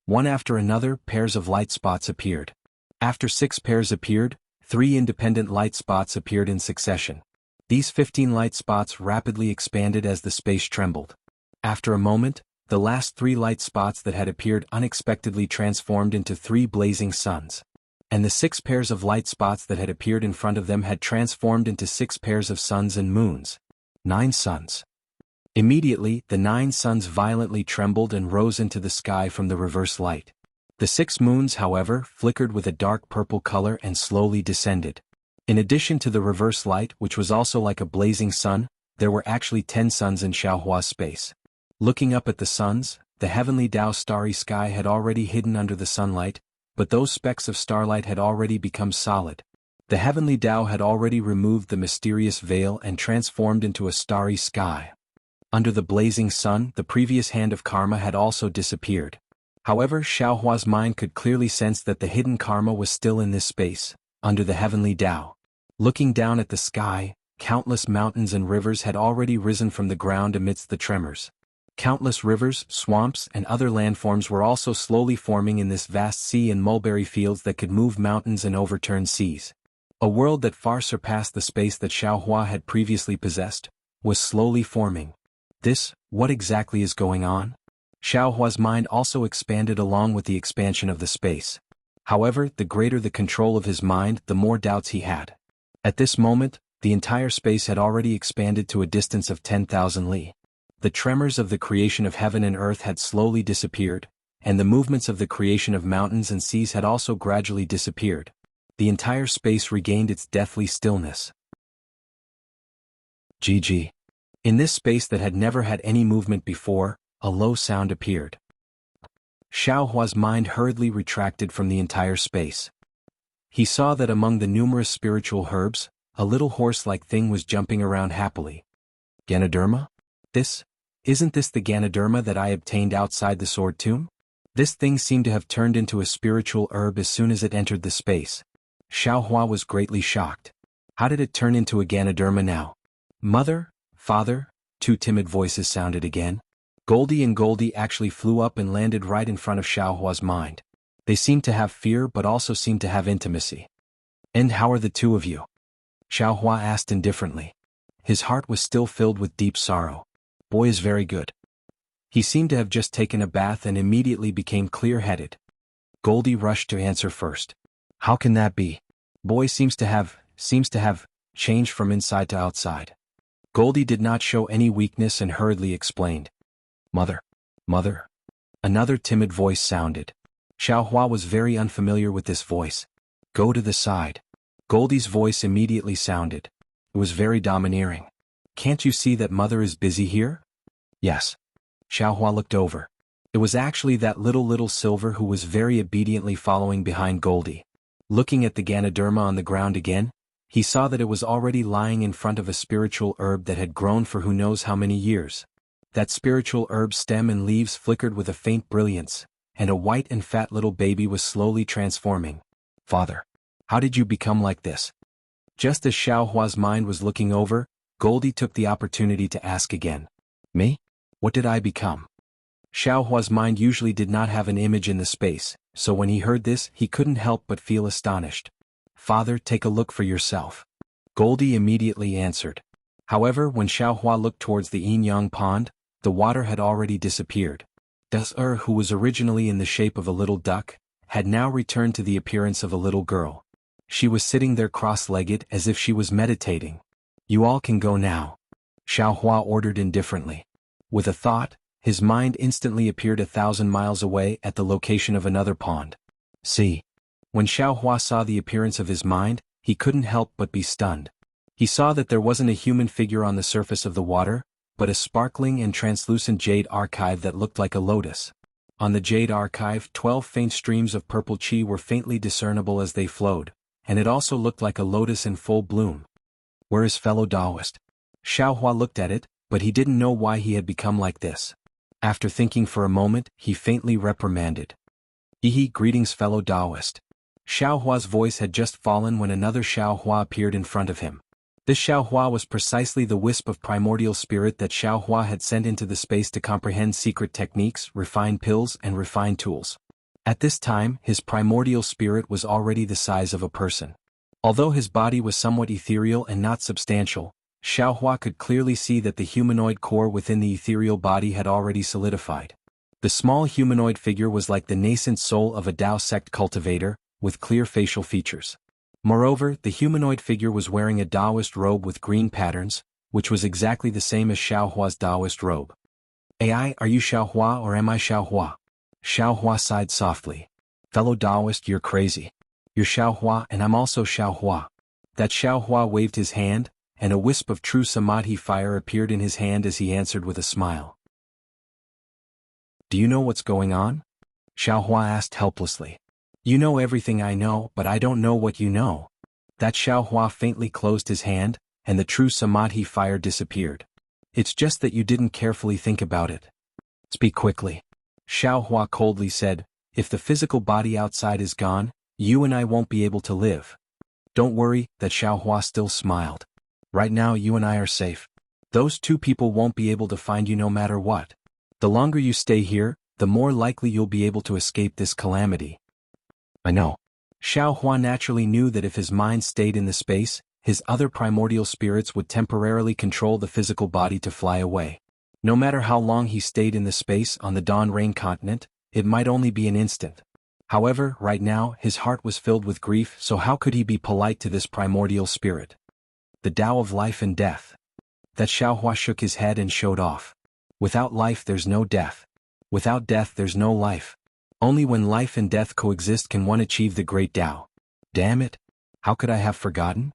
One after another, pairs of light spots appeared. After 6 pairs appeared, 3 independent light spots appeared in succession. These 15 light spots rapidly expanded as the space trembled. After a moment, the last 3 light spots that had appeared unexpectedly transformed into 3 blazing suns. And the 6 pairs of light spots that had appeared in front of them had transformed into 6 pairs of suns and moons. 9 suns. Immediately, the 9 suns violently trembled and rose into the sky from the reverse light. The 6 moons, however, flickered with a dark purple color and slowly descended. In addition to the reverse light, which was also like a blazing sun, there were actually 10 suns in Xiaohua's space. Looking up at the suns, the heavenly Tao starry sky had already hidden under the sunlight, but those specks of starlight had already become solid. The heavenly Tao had already removed the mysterious veil and transformed into a starry sky. Under the blazing sun, the previous hand of karma had also disappeared. However, Xiaohua's mind could clearly sense that the hidden karma was still in this space, under the heavenly Tao. Looking down at the sky, countless mountains and rivers had already risen from the ground amidst the tremors. Countless rivers, swamps, and other landforms were also slowly forming in this vast sea and mulberry fields that could move mountains and overturn seas. A world that far surpassed the space that Xiaohua had previously possessed, was slowly forming. What exactly is going on? Xiaohua's mind also expanded along with the expansion of the space. However, the greater the control of his mind, the more doubts he had. At this moment, the entire space had already expanded to a distance of 10,000 li. The tremors of the creation of heaven and earth had slowly disappeared, and the movements of the creation of mountains and seas had also gradually disappeared. The entire space regained its deathly stillness. GG. In this space that had never had any movement before, a low sound appeared. Xiaohua's mind hurriedly retracted from the entire space. He saw that among the numerous spiritual herbs, a little horse-like thing was jumping around happily. Ganoderma? Isn't this the Ganoderma that I obtained outside the sword tomb? This thing seemed to have turned into a spiritual herb as soon as it entered the space. Xiaohua was greatly shocked. How did it turn into a Ganoderma now? Mother? Father? 2 timid voices sounded again. Goldie and Goldie actually flew up and landed right in front of Xiaohua's mind. They seemed to have fear but also seemed to have intimacy. And how are the 2 of you? Xiaohua asked indifferently. His heart was still filled with deep sorrow. Boy is very good. He seemed to have just taken a bath and immediately became clear-headed. Goldie rushed to answer first. How can that be? Boy seems to have changed from inside to outside. Goldie did not show any weakness and hurriedly explained. Mother. Another timid voice sounded. Xiaohua was very unfamiliar with this voice. Go to the side. Goldie's voice immediately sounded. It was very domineering. Can't you see that mother is busy here? Yes. Xiaohua looked over. It was actually that little Silver who was very obediently following behind Goldie. Looking at the Ganoderma on the ground again, he saw that it was already lying in front of a spiritual herb that had grown for who knows how many years. That spiritual herb's stem and leaves flickered with a faint brilliance, and a white and fat little baby was slowly transforming. Father, how did you become like this? Just as Xiaohua's mind was looking over, Goldie took the opportunity to ask again. Me? What did I become? Xiaohua's mind usually did not have an image in the space, so when he heard this, he couldn't help but feel astonished. Father, take a look for yourself. Goldie immediately answered. However, when Xiaohua looked towards the yin-yang pond, the water had already disappeared. Who was originally in the shape of a little duck, had now returned to the appearance of a little girl. She was sitting there cross-legged as if she was meditating. You all can go now. Xiaohua ordered indifferently. With a thought, his mind instantly appeared 1,000 miles away at the location of another pond. See. When Xiao Hua saw the appearance of his mind, he couldn't help but be stunned. He saw that there wasn't a human figure on the surface of the water, but a sparkling and translucent jade archive that looked like a lotus. On the jade archive, 12 faint streams of purple qi were faintly discernible as they flowed, and it also looked like a lotus in full bloom. Where is fellow Taoist? Xiao Hua looked at it, but he didn't know why he had become like this. After thinking for a moment, he faintly reprimanded. Greetings fellow Taoist. Xiao Hua's voice had just fallen when another Xiao Hua appeared in front of him. This Xiao Hua was precisely the wisp of primordial spirit that Xiao Hua had sent into the space to comprehend secret techniques, refine pills, and refine tools. At this time, his primordial spirit was already the size of a person. Although his body was somewhat ethereal and not substantial, Xiao Hua could clearly see that the humanoid core within the ethereal body had already solidified. The small humanoid figure was like the nascent soul of a Tao sect cultivator, with clear facial features. Moreover, the humanoid figure was wearing a Taoist robe with green patterns, which was exactly the same as Xiao Hua's Taoist robe. Ai, are you Xiao Hua or am I Xiao Hua? Xiao Hua sighed softly. Fellow Taoist, you're crazy. You're Xiao Hua and I'm also Xiao Hua. That Xiao Hua waved his hand, and a wisp of true samadhi fire appeared in his hand as he answered with a smile. Do you know what's going on? Xiao Hua asked helplessly. You know everything I know, but I don't know what you know. That Xiao Hua faintly closed his hand, and the true samadhi fire disappeared. It's just that you didn't carefully think about it. Speak quickly. Xiao Hua coldly said, if the physical body outside is gone, you and I won't be able to live. Don't worry, that Xiao Hua still smiled. Right now you and I are safe. Those two people won't be able to find you no matter what. The longer you stay here, the more likely you'll be able to escape this calamity. I know. Xiao Hua naturally knew that if his mind stayed in the space, his other primordial spirits would temporarily control the physical body to fly away. No matter how long he stayed in the space on the Dawn Rain continent, it might only be an instant. However, right now, his heart was filled with grief, so how could he be polite to this primordial spirit? The Tao of life and death. That Xiao Hua shook his head and showed off. Without life there's no death. Without death there's no life. Only when life and death coexist can one achieve the great Tao. Damn it! How could I have forgotten?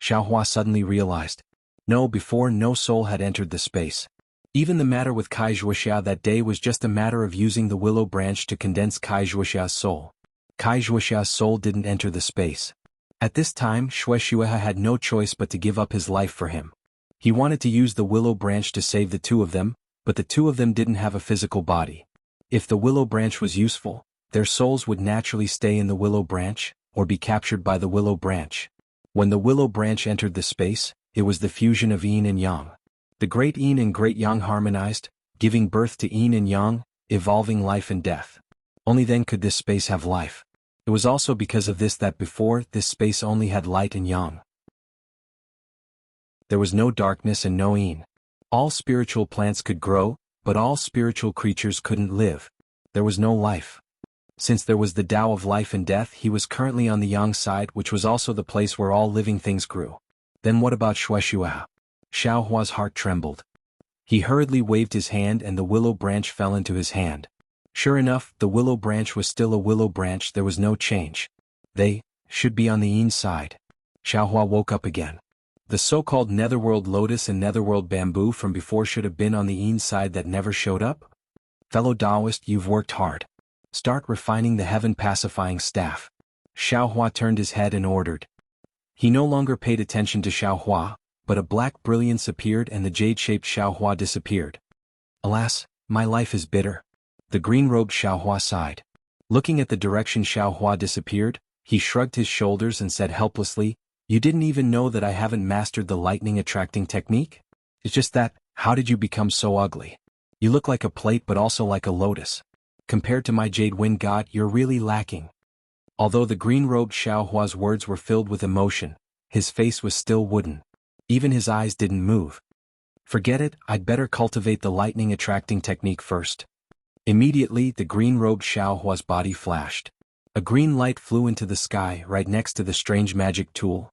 Xiao Hua suddenly realized. No, before no soul had entered the space. Even the matter with Kai Zhuoxia that day was just a matter of using the willow branch to condense Kai Zhuoxia's soul. Kai Zhuoxia's soul didn't enter the space. At this time, Zhuoxia had no choice but to give up his life for him. He wanted to use the willow branch to save the two of them, but the two of them didn't have a physical body. If the willow branch was useful, their souls would naturally stay in the willow branch, or be captured by the willow branch. When the willow branch entered the space, it was the fusion of yin and yang. The great yin and great yang harmonized, giving birth to yin and yang, evolving life and death. Only then could this space have life. It was also because of this that before, this space only had light and yang. There was no darkness and no yin. All spiritual plants could grow, but all spiritual creatures couldn't live. There was no life. Since there was the Tao of life and death, he was currently on the yang side, which was also the place where all living things grew. Then what about Zhuoxia? Xiao Hua's heart trembled. He hurriedly waved his hand and the willow branch fell into his hand. Sure enough, the willow branch was still a willow branch, there was no change. They should be on the yin side. Xiao Hua woke up again. The so-called netherworld lotus and netherworld bamboo from before should have been on the yin side that never showed up? Fellow Taoist, you've worked hard. Start refining the heaven-pacifying staff. Xiao Hua turned his head and ordered. He no longer paid attention to Xiao Hua, but a black brilliance appeared and the jade-shaped Xiao Hua disappeared. Alas, my life is bitter. The green-robed Xiao Hua sighed. Looking at the direction Xiao Hua disappeared, he shrugged his shoulders and said helplessly, You didn't even know that I haven't mastered the lightning-attracting technique? It's just that, how did you become so ugly? You look like a plate but also like a lotus. Compared to my jade wind god, you're really lacking. Although the green-robed Xiao Hua's words were filled with emotion, his face was still wooden. Even his eyes didn't move. Forget it, I'd better cultivate the lightning-attracting technique first. Immediately, the green-robed Xiao Hua's body flashed. A green light flew into the sky right next to the strange magic tool.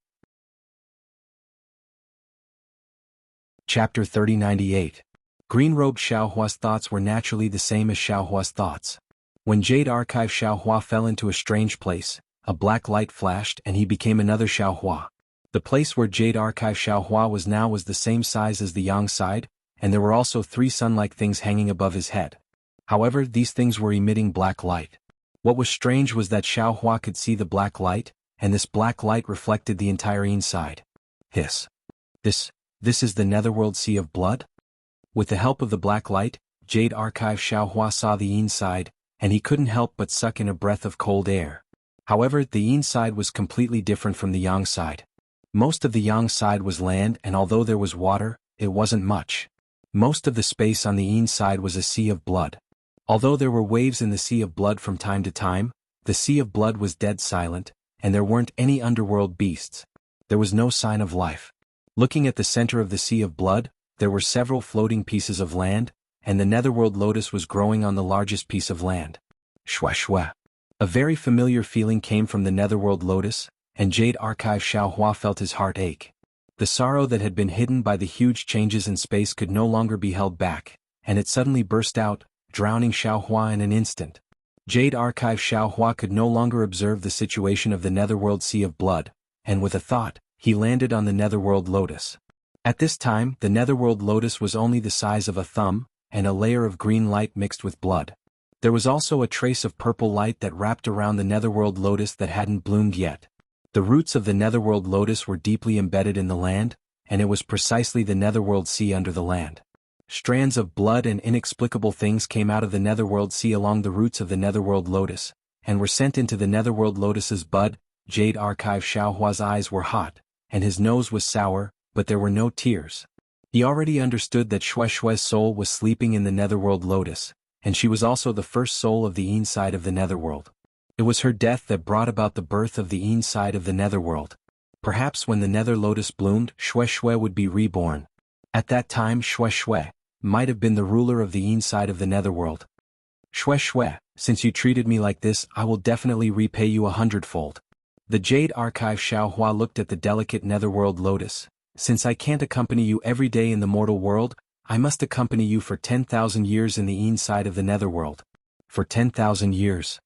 Chapter 3098. Green-robed Xiaohua's thoughts were naturally the same as Xiaohua's thoughts. When Jade Archive Xiaohua fell into a strange place, a black light flashed and he became another Xiaohua. The place where Jade Archive Xiaohua was now was the same size as the yang side, and there were also 3 sun-like things hanging above his head. However, these things were emitting black light. What was strange was that Xiaohua could see the black light, and this black light reflected the entire inside. Hiss. This is the Netherworld Sea of Blood? With the help of the black light, Jade Archive Xiaohua saw the inside, and he couldn't help but suck in a breath of cold air. However, the inside was completely different from the yang side. Most of the yang side was land, and although there was water, it wasn't much. Most of the space on the inside was a sea of blood. Although there were waves in the sea of blood from time to time, the sea of blood was dead silent, and there weren't any underworld beasts. There was no sign of life. Looking at the center of the sea of blood, there were several floating pieces of land, and the Netherworld lotus was growing on the largest piece of land. Shwa shwa. A very familiar feeling came from the Netherworld lotus, and Jade Archive Xiaohua felt his heart ache. The sorrow that had been hidden by the huge changes in space could no longer be held back, and it suddenly burst out, drowning Xiaohua in an instant. Jade Archive Xiaohua could no longer observe the situation of the Netherworld Sea of Blood, and with a thought, he landed on the Netherworld lotus. At this time, the Netherworld lotus was only the size of a thumb, and a layer of green light mixed with blood. There was also a trace of purple light that wrapped around the Netherworld lotus that hadn't bloomed yet. The roots of the Netherworld lotus were deeply embedded in the land, and it was precisely the Netherworld Sea under the land. Strands of blood and inexplicable things came out of the Netherworld Sea along the roots of the Netherworld lotus, and were sent into the Netherworld lotus's bud. Jade Archive Xiaohua's eyes were hot, and his nose was sour, but there were no tears. He already understood that Shue Shue's soul was sleeping in the Netherworld lotus, and she was also the first soul of the inside of the Netherworld. It was her death that brought about the birth of the inside of the Netherworld. Perhaps when the Nether lotus bloomed, Shue Shue would be reborn. At that time Shue Shue might have been the ruler of the inside of the Netherworld. Shue Shue, since you treated me like this, I will definitely repay you 100-fold. The Jade Archive Xiaohua looked at the delicate Netherworld lotus. Since I can't accompany you every day in the mortal world, I must accompany you for 10,000 years in the inside of the Netherworld. For 10,000 years.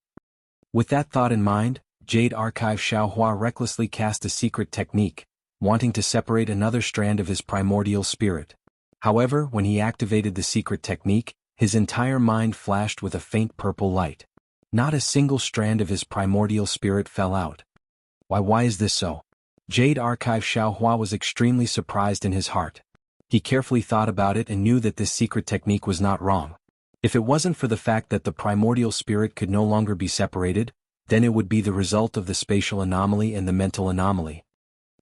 With that thought in mind, Jade Archive Xiaohua recklessly cast a secret technique, wanting to separate another strand of his primordial spirit. However, when he activated the secret technique, his entire mind flashed with a faint purple light. Not a single strand of his primordial spirit fell out. Why is this so? Jade Archive Xiaohua was extremely surprised in his heart. He carefully thought about it and knew that this secret technique was not wrong. If it wasn't for the fact that the primordial spirit could no longer be separated, then it would be the result of the spatial anomaly and the mental anomaly.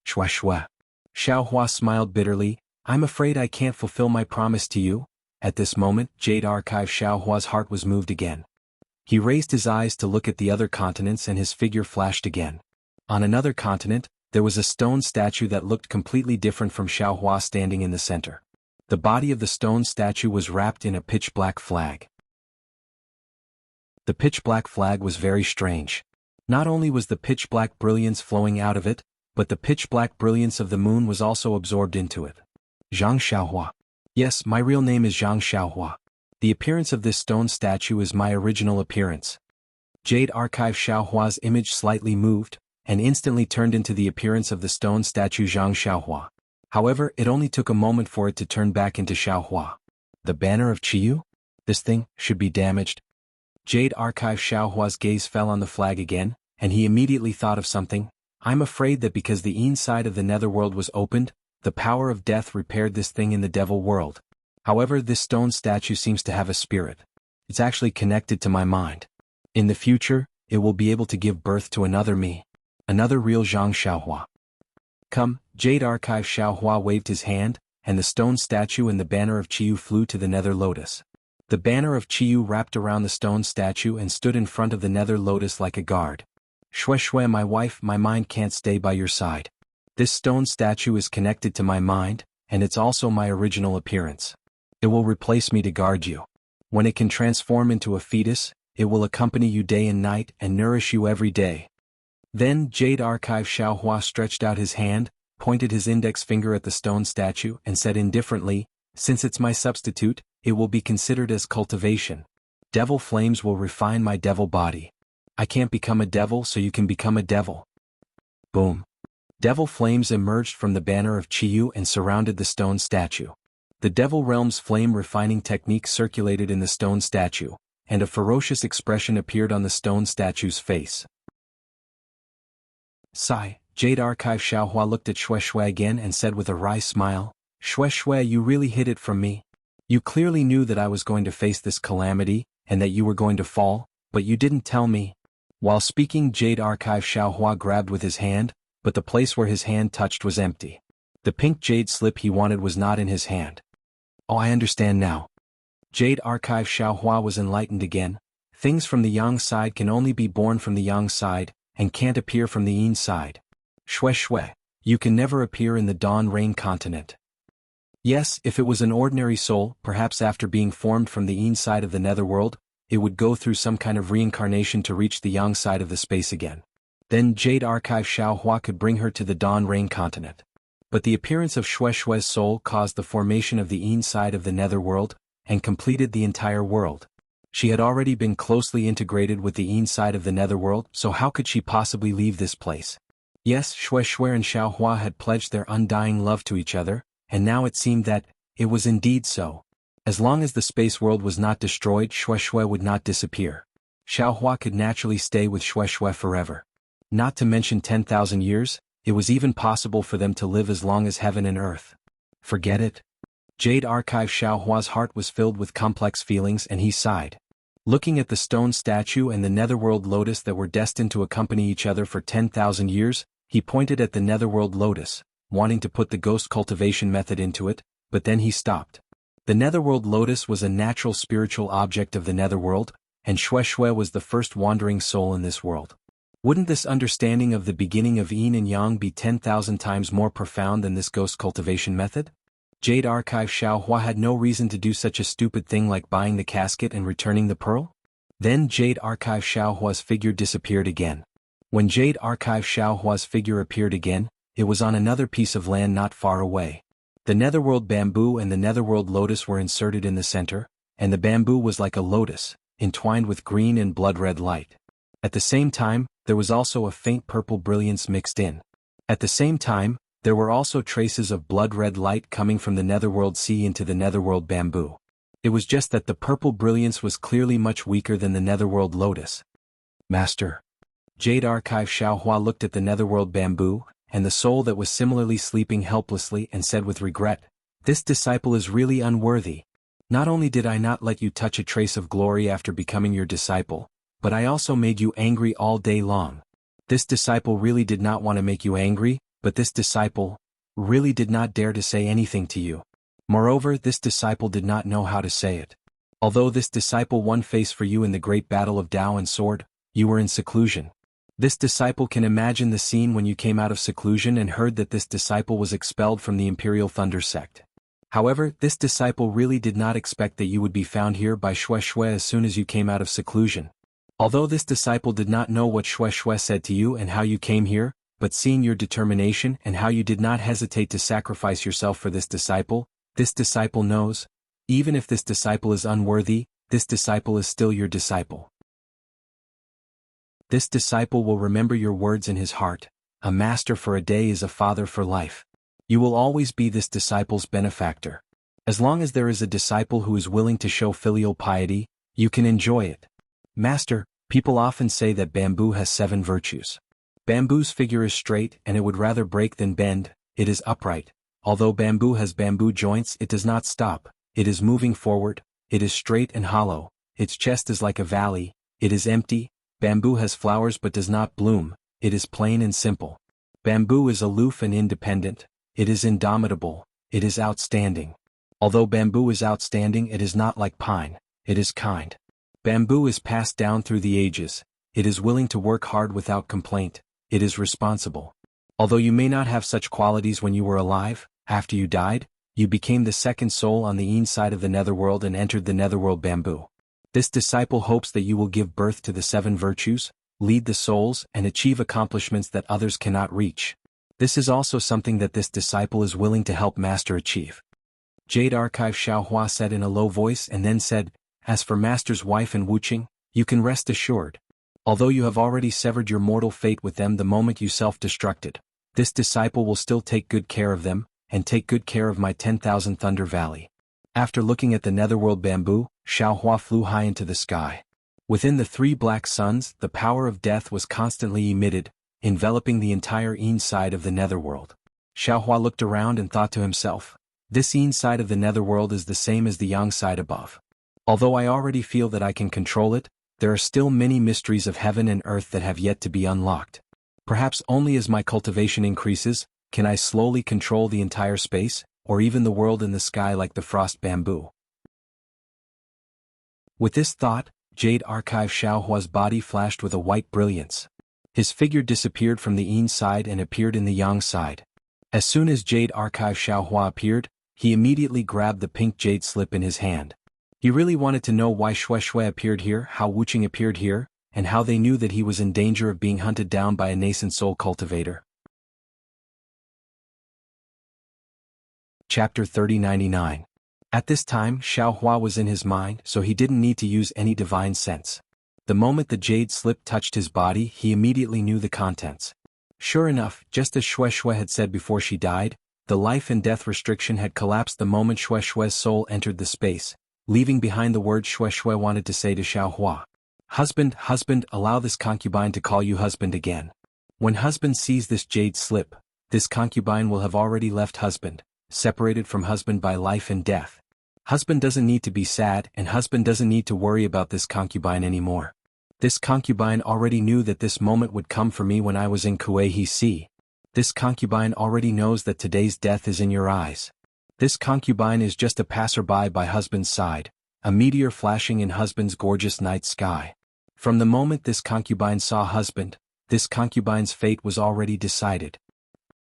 Shua shua. Xiaohua smiled bitterly. I'm afraid I can't fulfill my promise to you. At this moment, Jade Archive Xiaohua's heart was moved again. He raised his eyes to look at the other continents and his figure flashed again. On another continent, there was a stone statue that looked completely different from Xiaohua standing in the center. The body of the stone statue was wrapped in a pitch-black flag. The pitch-black flag was very strange. Not only was the pitch-black brilliance flowing out of it, but the pitch-black brilliance of the moon was also absorbed into it. Zhang Xiaohua. Yes, my real name is Zhang Xiaohua. The appearance of this stone statue is my original appearance. Jade Archive Xiaohua's image slightly moved, and instantly turned into the appearance of the stone statue Zhang Xiaohua. However, it only took a moment for it to turn back into Xiaohua. The banner of Qiyu? This thing should be damaged. Jade Archive Xiaohua's gaze fell on the flag again, and he immediately thought of something. I'm afraid that because the inside of the Netherworld was opened, the power of death repaired this thing in the Devil World. However, this stone statue seems to have a spirit. It's actually connected to my mind. In the future, it will be able to give birth to another me. Another real Zhang Xiaohua. Come, Jade Archive Xiaohua waved his hand, and the stone statue and the banner of Qiyu flew to the Nether Lotus. The banner of Qiyu wrapped around the stone statue and stood in front of the Nether Lotus like a guard. Shue Shue, my wife, my mind can't stay by your side. This stone statue is connected to my mind, and it's also my original appearance. It will replace me to guard you. When it can transform into a fetus, it will accompany you day and night and nourish you every day. Then Jade Archive Xiaohua stretched out his hand, pointed his index finger at the stone statue and said indifferently, since it's my substitute, it will be considered as cultivation. Devil flames will refine my devil body. I can't become a devil, so you can become a devil. Boom. Devil flames emerged from the banner of Chiyu and surrounded the stone statue. The Devil Realm's flame refining technique circulated in the stone statue, and a ferocious expression appeared on the stone statue's face. Sigh. Jade Archive Xiaohua looked at Xue Xue again and said with a wry smile, Xue Xue, you really hid it from me. You clearly knew that I was going to face this calamity, and that you were going to fall, but you didn't tell me. While speaking, Jade Archive Xiaohua grabbed with his hand, but the place where his hand touched was empty. The pink jade slip he wanted was not in his hand. Oh, I understand now. Jade Archive Xiaohua was enlightened again. Things from the yang side can only be born from the yang side, and can't appear from the yin side. Xue Xue, you can never appear in the Dawn Rain continent. Yes, if it was an ordinary soul, perhaps after being formed from the yin side of the netherworld, it would go through some kind of reincarnation to reach the yang side of the space again. Then Jade Archive Xiaohua could bring her to the Dawn Rain continent. But the appearance of Xue Xue's soul caused the formation of the yin side of the netherworld, and completed the entire world. She had already been closely integrated with the yin side of the netherworld, so how could she possibly leave this place? Yes, Xue Xue and Xiaohua had pledged their undying love to each other, and now it seemed that it was indeed so. As long as the space world was not destroyed, Xue Xue would not disappear. Xiaohua could naturally stay with Xue Xue forever. Not to mention 10,000 years, it was even possible for them to live as long as heaven and earth. Forget it? Jade Archive Xiaohua's heart was filled with complex feelings and he sighed. Looking at the stone statue and the netherworld lotus that were destined to accompany each other for 10,000 years, he pointed at the netherworld lotus, wanting to put the ghost cultivation method into it, but then he stopped. The netherworld lotus was a natural spiritual object of the netherworld, and Xue Xue was the first wandering soul in this world. Wouldn't this understanding of the beginning of yin and yang be 10,000 times more profound than this ghost cultivation method? Jade Archive Xiaohua had no reason to do such a stupid thing like buying the casket and returning the pearl. Then Jade Archive Xiaohua's figure disappeared again. When Jade Archive Xiaohua's figure appeared again, it was on another piece of land not far away. The netherworld bamboo and the netherworld lotus were inserted in the center, and the bamboo was like a lotus, entwined with green and blood-red light. At the same time, there was also a faint purple brilliance mixed in. At the same time, there were also traces of blood-red light coming from the netherworld sea into the netherworld bamboo. It was just that the purple brilliance was clearly much weaker than the netherworld lotus. Master. Jade Archive Xiaohua looked at the netherworld bamboo, and the soul that was similarly sleeping helplessly and said with regret, This disciple is really unworthy. Not only did I not let you touch a trace of glory after becoming your disciple, but I also made you angry all day long. This disciple really did not want to make you angry, but this disciple really did not dare to say anything to you. Moreover, this disciple did not know how to say it. Although this disciple won face for you in the great battle of Tao and Sword, you were in seclusion. This disciple can imagine the scene when you came out of seclusion and heard that this disciple was expelled from the Imperial Thunder sect. However, this disciple really did not expect that you would be found here by Xue Xue as soon as you came out of seclusion. Although this disciple did not know what Xue Xue said to you and how you came here, but seeing your determination and how you did not hesitate to sacrifice yourself for this disciple knows, even if this disciple is unworthy, this disciple is still your disciple. This disciple will remember your words in his heart, a master for a day is a father for life. You will always be this disciple's benefactor. As long as there is a disciple who is willing to show filial piety, you can enjoy it. Master, people often say that bamboo has 7 virtues. Bamboo's figure is straight and it would rather break than bend, it is upright. Although bamboo has bamboo joints, it does not stop, it is moving forward, it is straight and hollow, its chest is like a valley, it is empty. Bamboo has flowers but does not bloom, it is plain and simple. Bamboo is aloof and independent, it is indomitable, it is outstanding. Although bamboo is outstanding, it is not like pine, it is kind. Bamboo is passed down through the ages, it is willing to work hard without complaint, it is responsible. Although you may not have such qualities when you were alive, after you died, you became the second soul on the yin side of the netherworld and entered the netherworld bamboo. This disciple hopes that you will give birth to the 7 virtues, lead the souls, and achieve accomplishments that others cannot reach. This is also something that this disciple is willing to help Master achieve. Jade Archive Xiaohua said in a low voice and then said, "As for Master's wife and Wuqing, you can rest assured. Although you have already severed your mortal fate with them the moment you self-destructed, this disciple will still take good care of them, and take good care of my 10,000 Thunder Valley." After looking at the netherworld bamboo, Xiaohua flew high into the sky. Within the 3 black suns, the power of death was constantly emitted, enveloping the entire inside of the netherworld. Xiaohua looked around and thought to himself, this inside of the netherworld is the same as the yang side above. Although I already feel that I can control it, there are still many mysteries of heaven and earth that have yet to be unlocked. Perhaps only as my cultivation increases, can I slowly control the entire space, or even the world in the sky like the frost bamboo. With this thought, Jade Archive Xiaohua's body flashed with a white brilliance. His figure disappeared from the yin side and appeared in the yang side. As soon as Jade Archive Xiaohua appeared, he immediately grabbed the pink jade slip in his hand. He really wanted to know why Shui appeared here, how Wuqing appeared here, and how they knew that he was in danger of being hunted down by a nascent soul cultivator. Chapter 3099. At this time Xiaohua was in his mind, so he didn't need to use any divine sense. The moment the jade slip touched his body, he immediately knew the contents. Sure enough, just as Shui had said before she died, the life and death restriction had collapsed the moment Shui's soul entered the space, leaving behind the words Shui wanted to say to Xiaohua. "Husband, husband, allow this concubine to call you husband again." When husband sees this jade slip, this concubine will have already left husband, separated from husband by life and death. Husband doesn't need to be sad, and husband doesn't need to worry about this concubine anymore. This concubine already knew that this moment would come for me when I was in Kuei Sea. This concubine already knows that today's death is in your eyes. This concubine is just a passerby by husband's side, a meteor flashing in husband's gorgeous night sky. From the moment this concubine saw husband, this concubine's fate was already decided.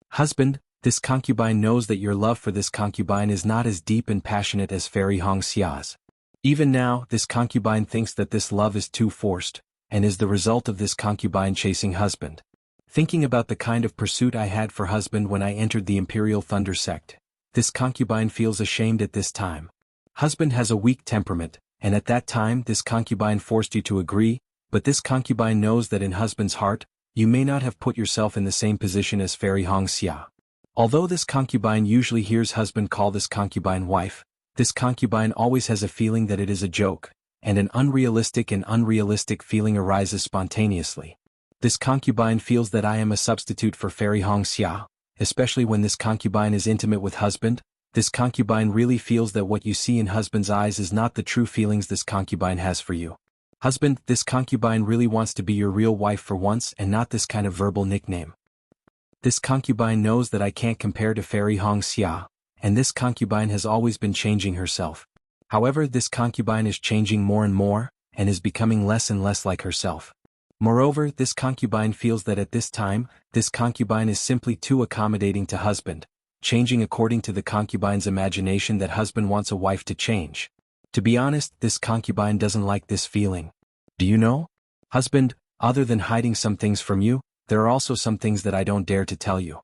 Husband, this concubine knows that your love for this concubine is not as deep and passionate as Fairy Hongxia's. Even now, this concubine thinks that this love is too forced, and is the result of this concubine chasing husband. Thinking about the kind of pursuit I had for husband when I entered the Imperial Thunder sect, this concubine feels ashamed at this time. Husband has a weak temperament, and at that time this concubine forced you to agree, but this concubine knows that in husband's heart, you may not have put yourself in the same position as Fairy Hongxia. Although this concubine usually hears husband call this concubine wife, this concubine always has a feeling that it is a joke, and an unrealistic feeling arises spontaneously. This concubine feels that I am a substitute for Fairy Hongxia, especially when this concubine is intimate with husband. This concubine really feels that what you see in husband's eyes is not the true feelings this concubine has for you. Husband, this concubine really wants to be your real wife for once and not this kind of verbal nickname. This concubine knows that I can't compare to Fairy Hongxia, and this concubine has always been changing herself. However, this concubine is changing more and more, and is becoming less and less like herself. Moreover, this concubine feels that at this time, this concubine is simply too accommodating to husband, changing according to the concubine's imagination that husband wants a wife to change. To be honest, this concubine doesn't like this feeling. Do you know? Husband, other than hiding some things from you, there are also some things that I don't dare to tell you.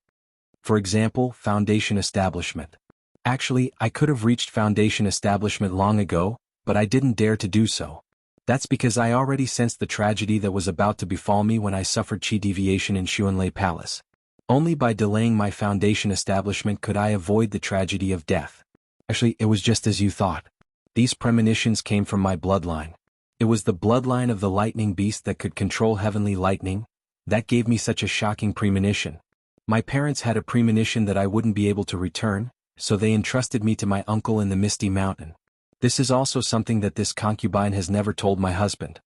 For example, foundation establishment. Actually, I could have reached foundation establishment long ago, but I didn't dare to do so. That's because I already sensed the tragedy that was about to befall me when I suffered chi deviation in Xuanlei Palace. Only by delaying my foundation establishment could I avoid the tragedy of death. Actually, it was just as you thought. These premonitions came from my bloodline. It was the bloodline of the lightning beast that could control heavenly lightning. That gave me such a shocking premonition. My parents had a premonition that I wouldn't be able to return, so they entrusted me to my uncle in the Misty Mountain. This is also something that this concubine has never told my husband.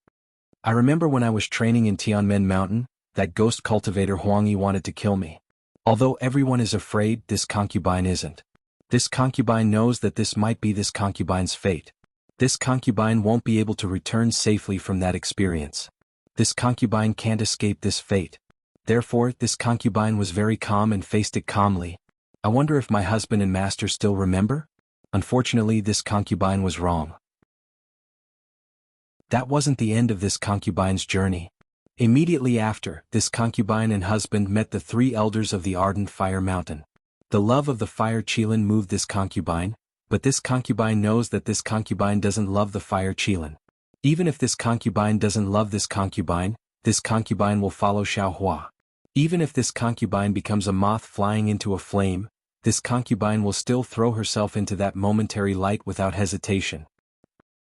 I remember when I was training in Tianmen Mountain, that ghost cultivator Huangyi wanted to kill me. Although everyone is afraid, this concubine isn't. This concubine knows that this might be this concubine's fate. This concubine won't be able to return safely from that experience. This concubine can't escape this fate. Therefore, this concubine was very calm and faced it calmly. I wonder if my husband and master still remember? Unfortunately, this concubine was wrong. That wasn't the end of this concubine's journey. Immediately after, this concubine and husband met the 3 elders of the ardent fire mountain. The love of the fire Qilin moved this concubine, but this concubine knows that this concubine doesn't love the fire Qilin. Even if this concubine doesn't love this concubine will follow Xiaohua. Even if this concubine becomes a moth flying into a flame, this concubine will still throw herself into that momentary light without hesitation.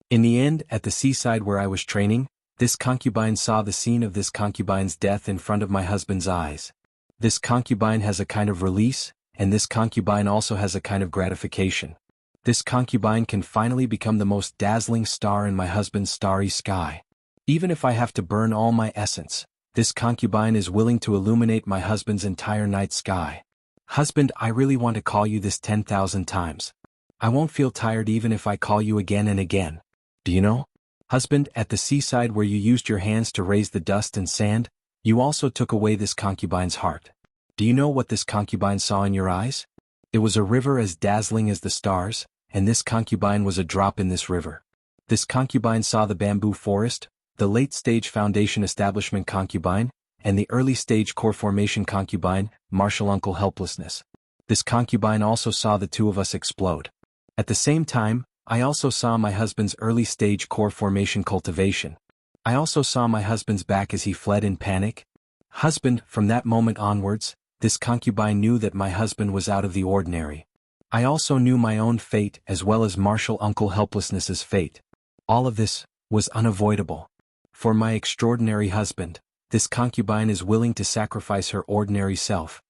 In the end, at the seaside where I was training, this concubine saw the scene of this concubine's death in front of my husband's eyes. This concubine has a kind of release, and this concubine also has a kind of gratification. This concubine can finally become the most dazzling star in my husband's starry sky. Even if I have to burn all my essence, this concubine is willing to illuminate my husband's entire night sky. Husband, I really want to call you this 10,000 times. I won't feel tired even if I call you again and again. Do you know? Husband, at the seaside where you used your hands to raise the dust and sand, you also took away this concubine's heart. Do you know what this concubine saw in your eyes? It was a river as dazzling as the stars, and this concubine was a drop in this river. This concubine saw the bamboo forest, the late-stage foundation establishment concubine, and the early-stage core formation concubine, martial uncle helplessness. This concubine also saw the two of us explode. At the same time, I also saw my husband's early-stage core formation cultivation. I also saw my husband's back as he fled in panic. Husband, from that moment onwards, this concubine knew that my husband was out of the ordinary. I also knew my own fate as well as martial uncle helplessness's fate. All of this was unavoidable. For my extraordinary husband, this concubine is willing to sacrifice her ordinary self.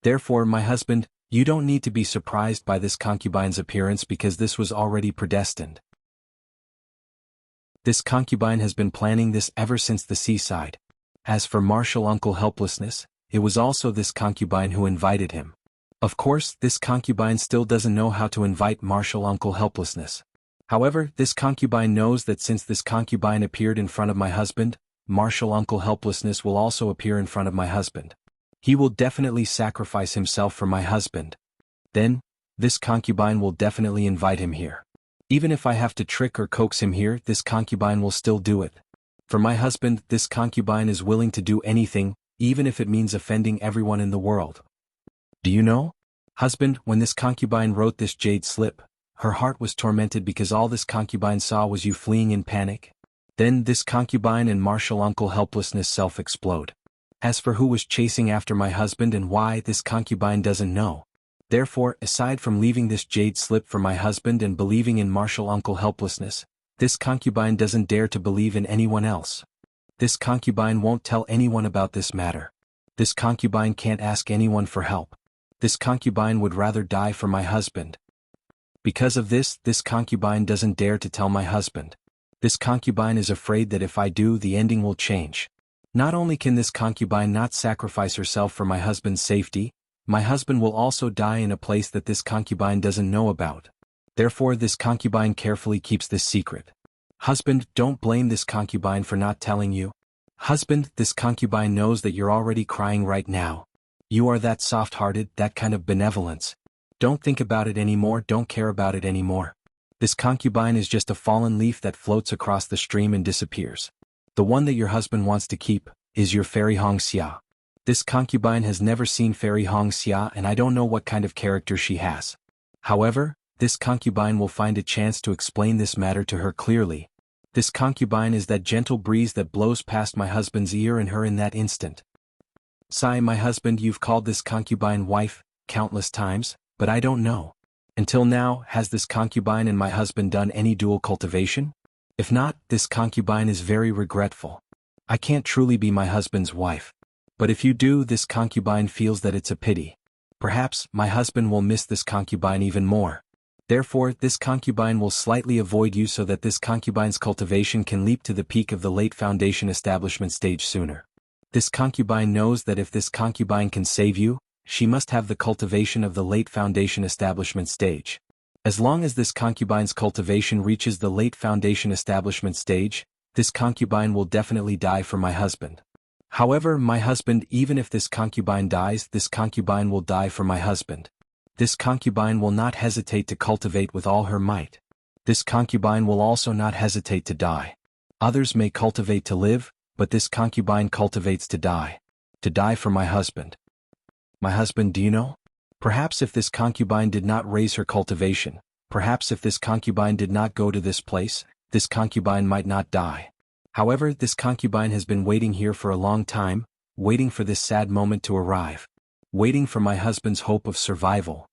Therefore, my husband, you don't need to be surprised by this concubine's appearance because this was already predestined. This concubine has been planning this ever since the seaside. As for martial uncle helplessness, it was also this concubine who invited him. Of course, this concubine still doesn't know how to invite martial uncle helplessness. However, this concubine knows that since this concubine appeared in front of my husband, martial uncle helplessness will also appear in front of my husband. He will definitely sacrifice himself for my husband. Then, this concubine will definitely invite him here. Even if I have to trick or coax him here, this concubine will still do it. For my husband, this concubine is willing to do anything, even if it means offending everyone in the world. Do you know? Husband, when this concubine wrote this jade slip, her heart was tormented because all this concubine saw was you fleeing in panic. Then this concubine and martial uncle helplessness self-explode. As for who was chasing after my husband and why, this concubine doesn't know. Therefore, aside from leaving this jade slip for my husband and believing in martial uncle helplessness, this concubine doesn't dare to believe in anyone else. This concubine won't tell anyone about this matter. This concubine can't ask anyone for help. This concubine would rather die for my husband. Because of this, this concubine doesn't dare to tell my husband. This concubine is afraid that if I do, the ending will change. Not only can this concubine not sacrifice herself for my husband's safety, my husband will also die in a place that this concubine doesn't know about. Therefore, this concubine carefully keeps this secret. Husband, don't blame this concubine for not telling you. Husband, this concubine knows that you're already crying right now. You are that soft-hearted, that kind of benevolence. Don't think about it anymore, don't care about it anymore. This concubine is just a fallen leaf that floats across the stream and disappears. The one that your husband wants to keep is your fairy Hong Xia. This concubine has never seen fairy Hong Xia and I don't know what kind of character she has. However, this concubine will find a chance to explain this matter to her clearly. This concubine is that gentle breeze that blows past my husband's ear and her in that instant. Sigh, my husband, you've called this concubine wife countless times, but I don't know. Until now, has this concubine and my husband done any dual cultivation? If not, this concubine is very regretful. I can't truly be my husband's wife. But if you do, this concubine feels that it's a pity. Perhaps, my husband will miss this concubine even more. Therefore, this concubine will slightly avoid you so that this concubine's cultivation can leap to the peak of the late foundation establishment stage sooner. This concubine knows that if this concubine can save you, she must have the cultivation of the late foundation establishment stage. As long as this concubine's cultivation reaches the late foundation establishment stage, this concubine will definitely die for my husband. However, my husband, even if this concubine dies, this concubine will die for my husband. This concubine will not hesitate to cultivate with all her might. This concubine will also not hesitate to die. Others may cultivate to live, but this concubine cultivates to die. To die for my husband. My husband, do you know? Perhaps if this concubine did not raise her cultivation, Perhaps if this concubine did not go to this place, this concubine might not die. However, this concubine has been waiting here for a long time, waiting for this sad moment to arrive. Waiting for my husband's hope of survival.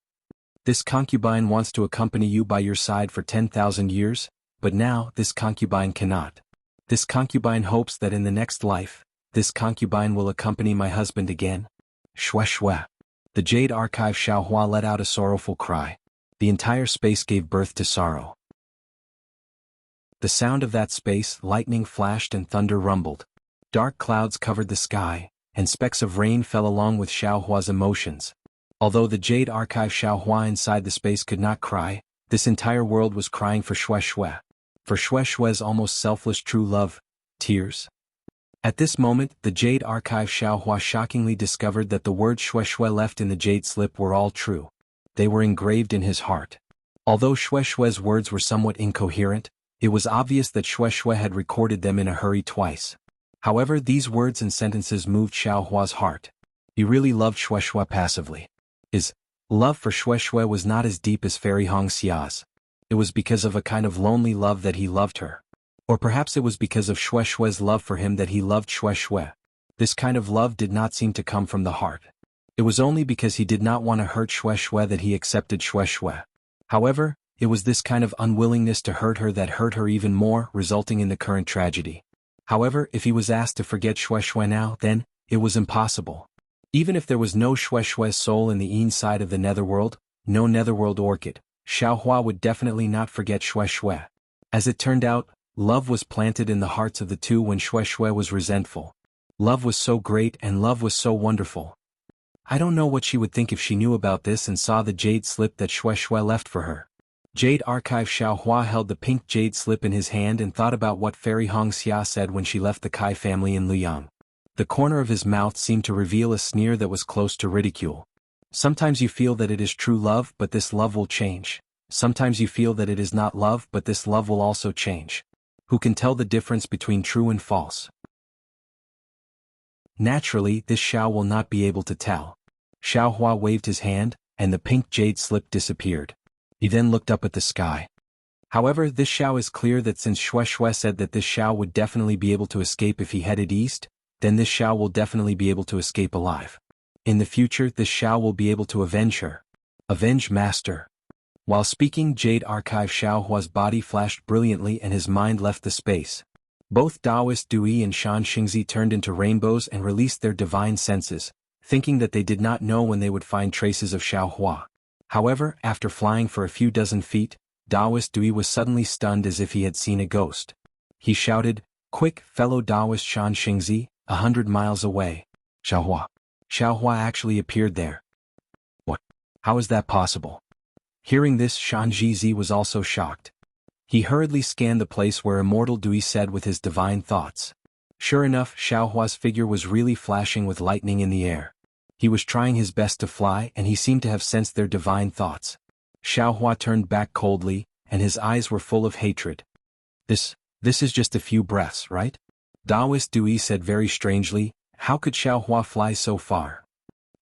This concubine wants to accompany you by your side for 10,000 years, but now this concubine cannot. This concubine hopes that in the next life, this concubine will accompany my husband again. Shwe shwe. The Jade Archive Xiaohua let out a sorrowful cry. The entire space gave birth to sorrow. The sound of that space, lightning flashed and thunder rumbled. Dark clouds covered the sky, and specks of rain fell along with Xiaohua's emotions. Although the Jade Archive Xiaohua inside the space could not cry, this entire world was crying for Shwe shwe. For Shwe shwe's almost selfless true love, tears. At this moment, the Jade Archive Xiaohua shockingly discovered that the words Shwe shwe left in the jade slip were all true. They were engraved in his heart. Although Shwe shwe's words were somewhat incoherent, it was obvious that Shwe shwe had recorded them in a hurry twice. However, these words and sentences moved Xiaohua's heart. He really loved Shwe shwe passively. His love for Shwe shwe was not as deep as Fairy Hongxia's. It was because of a kind of lonely love that he loved her. Or perhaps it was because of Shwe shwe's love for him that he loved Shwe shwe. This kind of love did not seem to come from the heart. It was only because he did not want to hurt Shwe shwe that he accepted Shwe shwe. However, it was this kind of unwillingness to hurt her that hurt her even more, resulting in the current tragedy. However, if he was asked to forget Shwe shwe now, then, it was impossible. Even if there was no Shwe shwe's soul in the inside of the netherworld, no netherworld orchid, Xiaohua would definitely not forget Shwe shwe. As it turned out, love was planted in the hearts of the two when Shwe shwe was resentful. Love was so great and love was so wonderful. I don't know what she would think if she knew about this and saw the jade slip that Shwe shwe left for her. Jade Archive Xiaohua held the pink jade slip in his hand and thought about what Fairy Hongxia said when she left the Kai family in Luyang. The corner of his mouth seemed to reveal a sneer that was close to ridicule. Sometimes you feel that it is true love, but this love will change. Sometimes you feel that it is not love, but this love will also change. Who can tell the difference between true and false? Naturally, this Xiao will not be able to tell. Xiaohua waved his hand, and the pink jade slip disappeared. He then looked up at the sky. However, this Xiao is clear that since Shwe shwe said that this Xiao would definitely be able to escape if he headed east, then this Xiao will definitely be able to escape alive. In the future, this Xiao will be able to avenge her. Avenge Master. While speaking, Jade Archive Xiaohua's body flashed brilliantly and his mind left the space. Both Taoist Dui and Shan Xingzi turned into rainbows and released their divine senses, thinking that they did not know when they would find traces of Xiaohua. However, after flying for a few dozen feet, Taoist Dui was suddenly stunned as if he had seen a ghost. He shouted, "Quick, fellow Taoist Shan Xingzi, 100 miles away. Xiaohua." Xiaohua actually appeared there. What? How is that possible? Hearing this, Shan Xingzi was also shocked. He hurriedly scanned the place where Immortal Dui said with his divine thoughts. Sure enough, Xiaohua's figure was really flashing with lightning in the air. He was trying his best to fly and he seemed to have sensed their divine thoughts. Xiaohua turned back coldly, and his eyes were full of hatred. This is just a few breaths, right? Taoist Dui said very strangely, how could Xiaohua fly so far?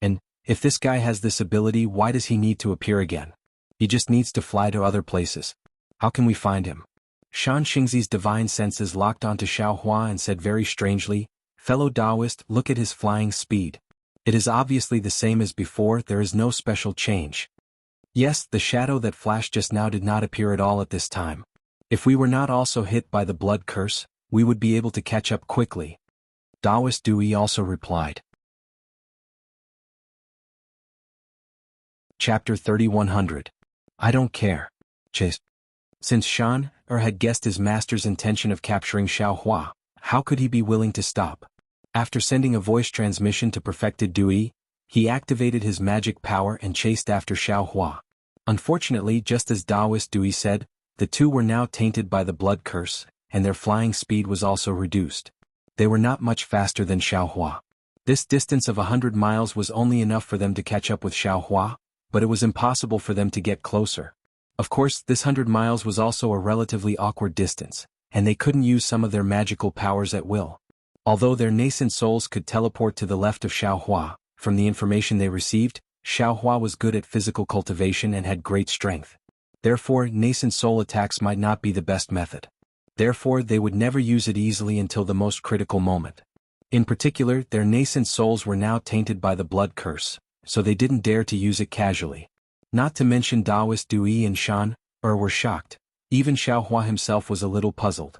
And, if this guy has this ability, why does he need to appear again? He just needs to fly to other places. How can we find him? Shan Xingzi's divine senses locked onto Xiaohua and said very strangely, fellow Taoist, look at his flying speed. It is obviously the same as before, there is no special change. Yes, the shadow that flashed just now did not appear at all at this time. If we were not also hit by the blood curse, we would be able to catch up quickly. Taoist Dui also replied. Chapter 3100. I don't care. Chase. Since Shan had guessed his master's intention of capturing Xiaohua, how could he be willing to stop? After sending a voice transmission to perfected Dui, he activated his magic power and chased after Xiaohua. Unfortunately, just as Taoist Dui said, the two were now tainted by the blood curse, and their flying speed was also reduced. They were not much faster than Xiaohua. This distance of 100 miles was only enough for them to catch up with Xiaohua, but it was impossible for them to get closer. Of course, this 100 miles was also a relatively awkward distance, and they couldn't use some of their magical powers at will. Although their nascent souls could teleport to the left of Xiaohua, from the information they received, Xiaohua was good at physical cultivation and had great strength. Therefore, nascent soul attacks might not be the best method. Therefore, they would never use it easily until the most critical moment. In particular, their nascent souls were now tainted by the blood curse, so they didn't dare to use it casually. Not to mention Taoist Dui and Shan were shocked. Even Xiaohua himself was a little puzzled.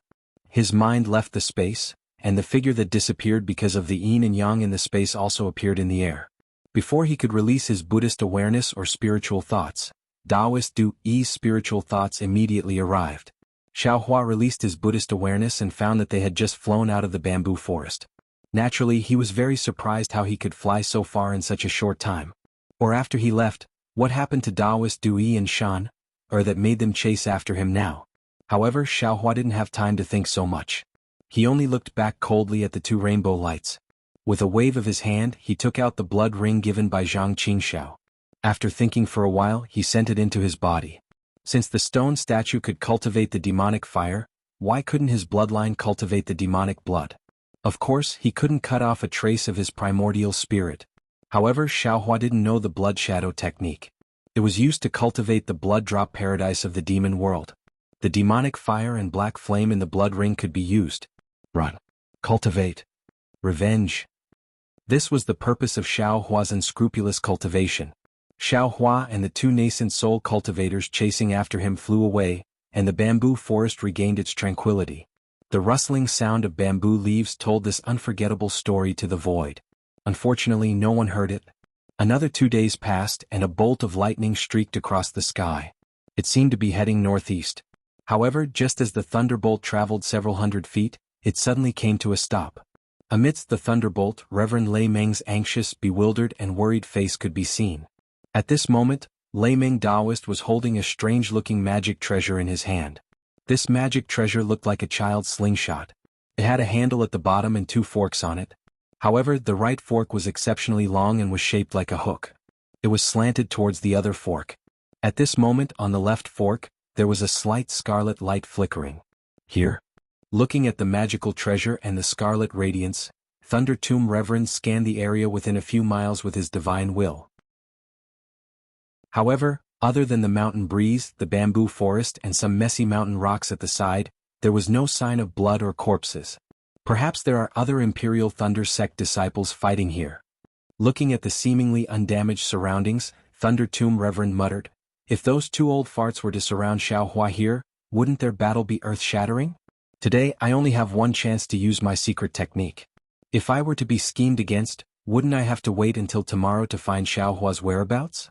His mind left the space, and the figure that disappeared because of the yin and yang in the space also appeared in the air. Before he could release his Buddhist awareness or spiritual thoughts, Taoist Dui's spiritual thoughts immediately arrived. Xiaohua released his Buddhist awareness and found that they had just flown out of the bamboo forest. Naturally, he was very surprised how he could fly so far in such a short time. Or after he left, what happened to Taoist Dui and Shan, or that made them chase after him now? However, Xiaohua didn't have time to think so much. He only looked back coldly at the two rainbow lights. With a wave of his hand, he took out the blood ring given by Zhang Qingxiao. After thinking for a while, he sent it into his body. Since the stone statue could cultivate the demonic fire, why couldn't his bloodline cultivate the demonic blood? Of course, he couldn't cut off a trace of his primordial spirit. However, Xiaohua didn't know the blood shadow technique. It was used to cultivate the blood drop paradise of the demon world. The demonic fire and black flame in the blood ring could be used. Run. Cultivate. Revenge. This was the purpose of Xiaohua's unscrupulous cultivation. Xiaohua and the two nascent soul cultivators chasing after him flew away, and the bamboo forest regained its tranquility. The rustling sound of bamboo leaves told this unforgettable story to the void. Unfortunately, no one heard it. Another 2 days passed and a bolt of lightning streaked across the sky. It seemed to be heading northeast. However, just as the thunderbolt traveled several hundred feet, it suddenly came to a stop. Amidst the thunderbolt, Reverend Lei Meng's anxious, bewildered and worried face could be seen. At this moment, Lei Meng Taoist was holding a strange-looking magic treasure in his hand. This magic treasure looked like a child's slingshot. It had a handle at the bottom and 2 forks on it. However, the right fork was exceptionally long and was shaped like a hook. It was slanted towards the other fork. At this moment, on the left fork, there was a slight scarlet light flickering. Here? Looking at the magical treasure and the scarlet radiance, Thunder Tomb Reverend scanned the area within a few miles with his divine will. However, other than the mountain breeze, the bamboo forest and some messy mountain rocks at the side, there was no sign of blood or corpses. Perhaps there are other Imperial Thunder Sect disciples fighting here. Looking at the seemingly undamaged surroundings, Thunder Tomb Reverend muttered, "If those 2 old farts were to surround Xiaohua here, wouldn't their battle be earth-shattering? Today I only have one chance to use my secret technique. If I were to be schemed against, wouldn't I have to wait until tomorrow to find Xiaohua's whereabouts?"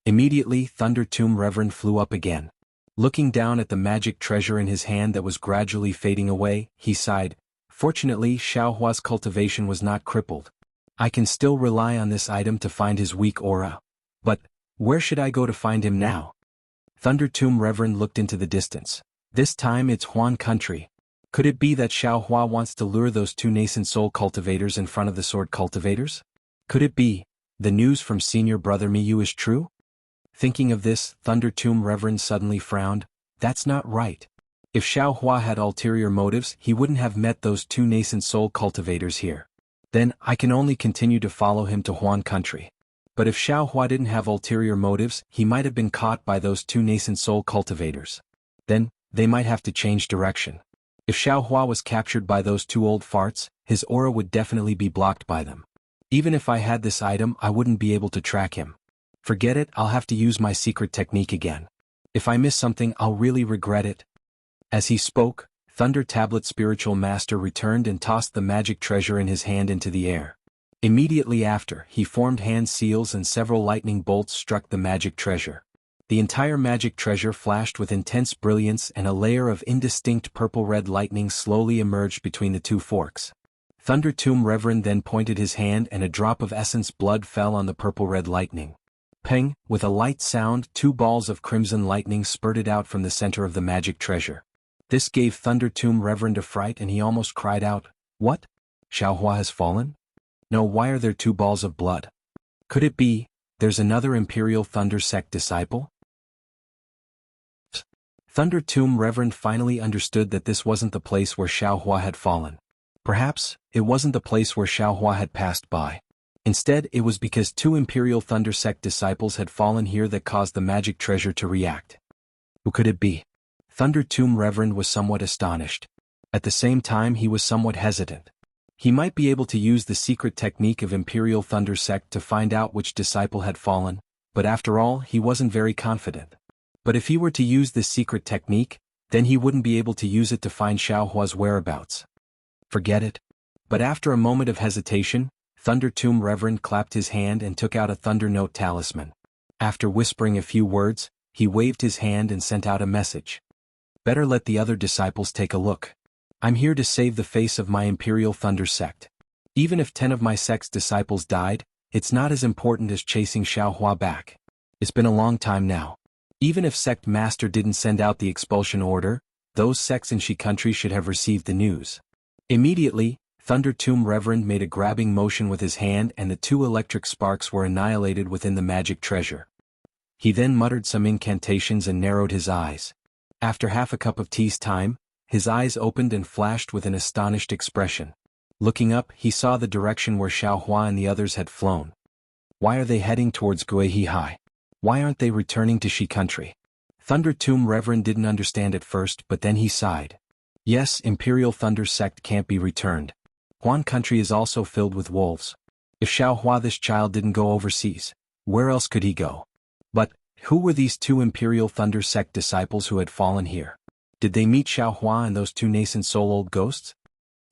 Immediately, Thunder Tomb Reverend flew up again. Looking down at the magic treasure in his hand that was gradually fading away, he sighed. Fortunately, Xiaohua's cultivation was not crippled. I can still rely on this item to find his weak aura. But, where should I go to find him now? Thunder Tomb Reverend looked into the distance. This time it's Huan country. Could it be that Xiaohua wants to lure those 2 nascent soul cultivators in front of the sword cultivators? Could it be the news from senior brother Miyu is true? Thinking of this, Thunder Tomb Reverend suddenly frowned. That's not right. If Xiaohua had ulterior motives, he wouldn't have met those 2 nascent soul cultivators here. Then, I can only continue to follow him to Huan country. But if Xiaohua didn't have ulterior motives, he might have been caught by those 2 nascent soul cultivators. Then, they might have to change direction. If Xiaohua was captured by those 2 old farts, his aura would definitely be blocked by them. Even if I had this item, I wouldn't be able to track him. Forget it, I'll have to use my secret technique again. If I miss something, I'll really regret it. As he spoke, Thunder Tablet Spiritual Master returned and tossed the magic treasure in his hand into the air. Immediately after, he formed hand seals and several lightning bolts struck the magic treasure. The entire magic treasure flashed with intense brilliance and a layer of indistinct purple-red lightning slowly emerged between the 2 forks. Thunder Tomb Reverend then pointed his hand and a drop of essence blood fell on the purple-red lightning. Peng, with a light sound, 2 balls of crimson lightning spurted out from the center of the magic treasure. This gave Thunder Tomb Reverend a fright and he almost cried out, "What? Xiaohua has fallen? No, why are there 2 balls of blood? Could it be, there's another Imperial Thunder Sect disciple?" Thunder Tomb Reverend finally understood that this wasn't the place where Xiaohua had fallen. Perhaps, it wasn't the place where Xiaohua had passed by. Instead, it was because 2 Imperial Thunder Sect disciples had fallen here that caused the magic treasure to react. Who could it be? Thunder Tomb Reverend was somewhat astonished. At the same time he was somewhat hesitant. He might be able to use the secret technique of Imperial Thunder Sect to find out which disciple had fallen, but after all he wasn't very confident. But if he were to use this secret technique, then he wouldn't be able to use it to find Xiaohua's whereabouts. Forget it. But after a moment of hesitation, Thunder Tomb Reverend clapped his hand and took out a Thunder Note talisman. After whispering a few words, he waved his hand and sent out a message. Better let the other disciples take a look. I'm here to save the face of my Imperial Thunder Sect. Even if 10 of my sect's disciples died, it's not as important as chasing Xiaohua back. It's been a long time now. Even if Sect Master didn't send out the expulsion order, those sects in Shi country should have received the news. Immediately, Thunder Tomb Reverend made a grabbing motion with his hand and the 2 electric sparks were annihilated within the magic treasure. He then muttered some incantations and narrowed his eyes. After half a cup of tea's time, his eyes opened and flashed with an astonished expression. Looking up, he saw the direction where Xiaohua and the others had flown. Why are they heading towards Guihai? Why aren't they returning to Shi country? Thunder Tomb Reverend didn't understand at first, but then he sighed. Yes, Imperial Thunder Sect can't be returned. Huan country is also filled with wolves. If Xiaohua, this child, didn't go overseas, where else could he go? But who were these 2 Imperial Thunder Sect disciples who had fallen here? Did they meet Xiaohua and those 2 nascent soul-old ghosts?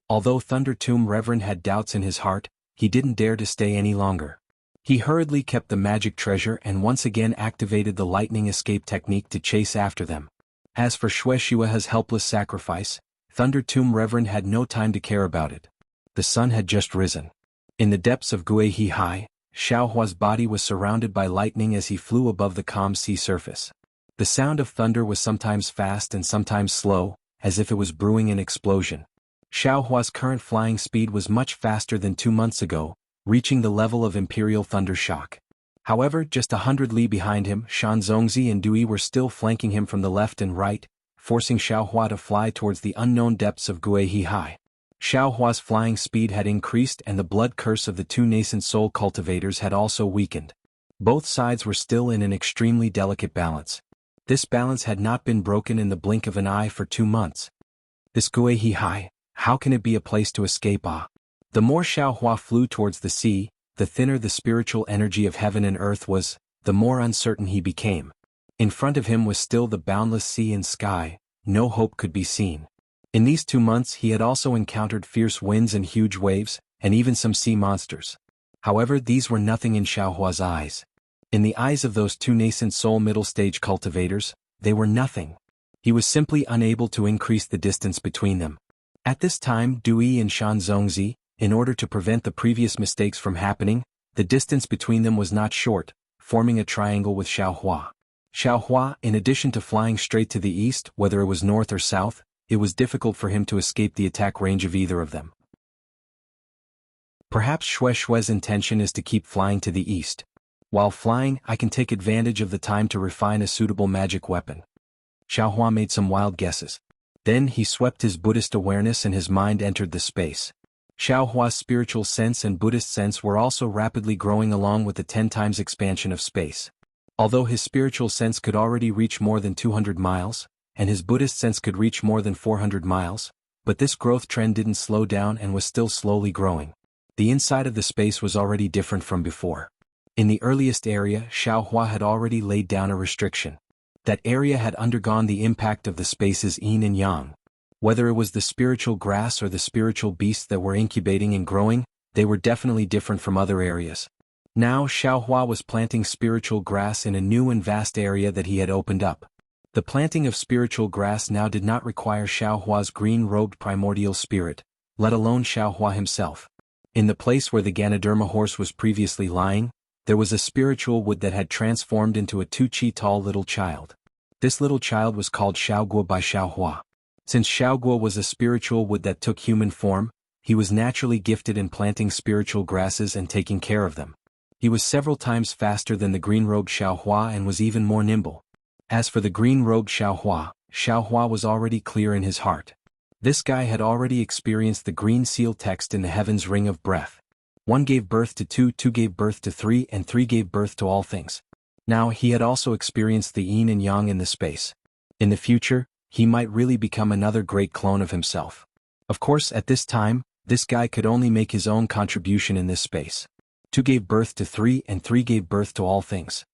Although Thunder Tomb Reverend had doubts in his heart, he didn't dare to stay any longer. He hurriedly kept the magic treasure and once again activated the lightning escape technique to chase after them. As for Shueishua's helpless sacrifice, Thunder Tomb Reverend had no time to care about it. The sun had just risen. In the depths of Guihai, Xiaohua's body was surrounded by lightning as he flew above the calm sea surface. The sound of thunder was sometimes fast and sometimes slow, as if it was brewing an explosion. Xiaohua's current flying speed was much faster than 2 months ago, reaching the level of Imperial Thunder Shock. However, just 100 li behind him, Shan Zongzi and Dui were still flanking him from the left and right, forcing Xiaohua to fly towards the unknown depths of Guihai. Xiaohua's flying speed had increased and the blood curse of the 2 nascent soul cultivators had also weakened. Both sides were still in an extremely delicate balance. This balance had not been broken in the blink of an eye for 2 months. This Guihai, how can it be a place to escape? The more Xiaohua flew towards the sea, the thinner the spiritual energy of heaven and earth was, the more uncertain he became. In front of him was still the boundless sea and sky, no hope could be seen. In these 2 months he had also encountered fierce winds and huge waves, and even some sea monsters. However, these were nothing in Xiaohua's eyes. In the eyes of those 2 nascent soul middle-stage cultivators, they were nothing. He was simply unable to increase the distance between them. At this time, Dui and Shan Zongzi, in order to prevent the previous mistakes from happening, the distance between them was not short, forming a triangle with Xiaohua. Xiaohua, in addition to flying straight to the east, whether it was north or south, it was difficult for him to escape the attack range of either of them. Perhaps Shueishua's intention is to keep flying to the east. While flying, I can take advantage of the time to refine a suitable magic weapon. Xiaohua made some wild guesses. Then he swept his Buddhist awareness and his mind entered the space. Xiaohua's spiritual sense and Buddhist sense were also rapidly growing along with the 10 times expansion of space. Although his spiritual sense could already reach more than 200 miles, and his Buddhist sense could reach more than 400 miles, but this growth trend didn't slow down and was still slowly growing. The inside of the space was already different from before. In the earliest area, Xiaohua had already laid down a restriction. That area had undergone the impact of the space's yin and yang. Whether it was the spiritual grass or the spiritual beasts that were incubating and growing, they were definitely different from other areas. Now Xiaohua was planting spiritual grass in a new and vast area that he had opened up. The planting of spiritual grass now did not require Xiaohua's green-robed primordial spirit, let alone Xiaohua himself. In the place where the Ganoderma horse was previously lying, there was a spiritual wood that had transformed into a 2 chi tall little child. This little child was called Xiaoguo by Xiaohua. Since Xiaoguo was a spiritual wood that took human form, he was naturally gifted in planting spiritual grasses and taking care of them. He was several times faster than the green-robed Xiaohua and was even more nimble. As for the green-robed Xiaohua, Xiaohua was already clear in his heart. This guy had already experienced the green seal text in the heaven's ring of breath. 1 gave birth to 2, 2 gave birth to 3, and 3 gave birth to all things. Now he had also experienced the yin and yang in the space. In the future, he might really become another great clone of himself. Of course, at this time, this guy could only make his own contribution in this space. 2 gave birth to 3 and 3 gave birth to all things.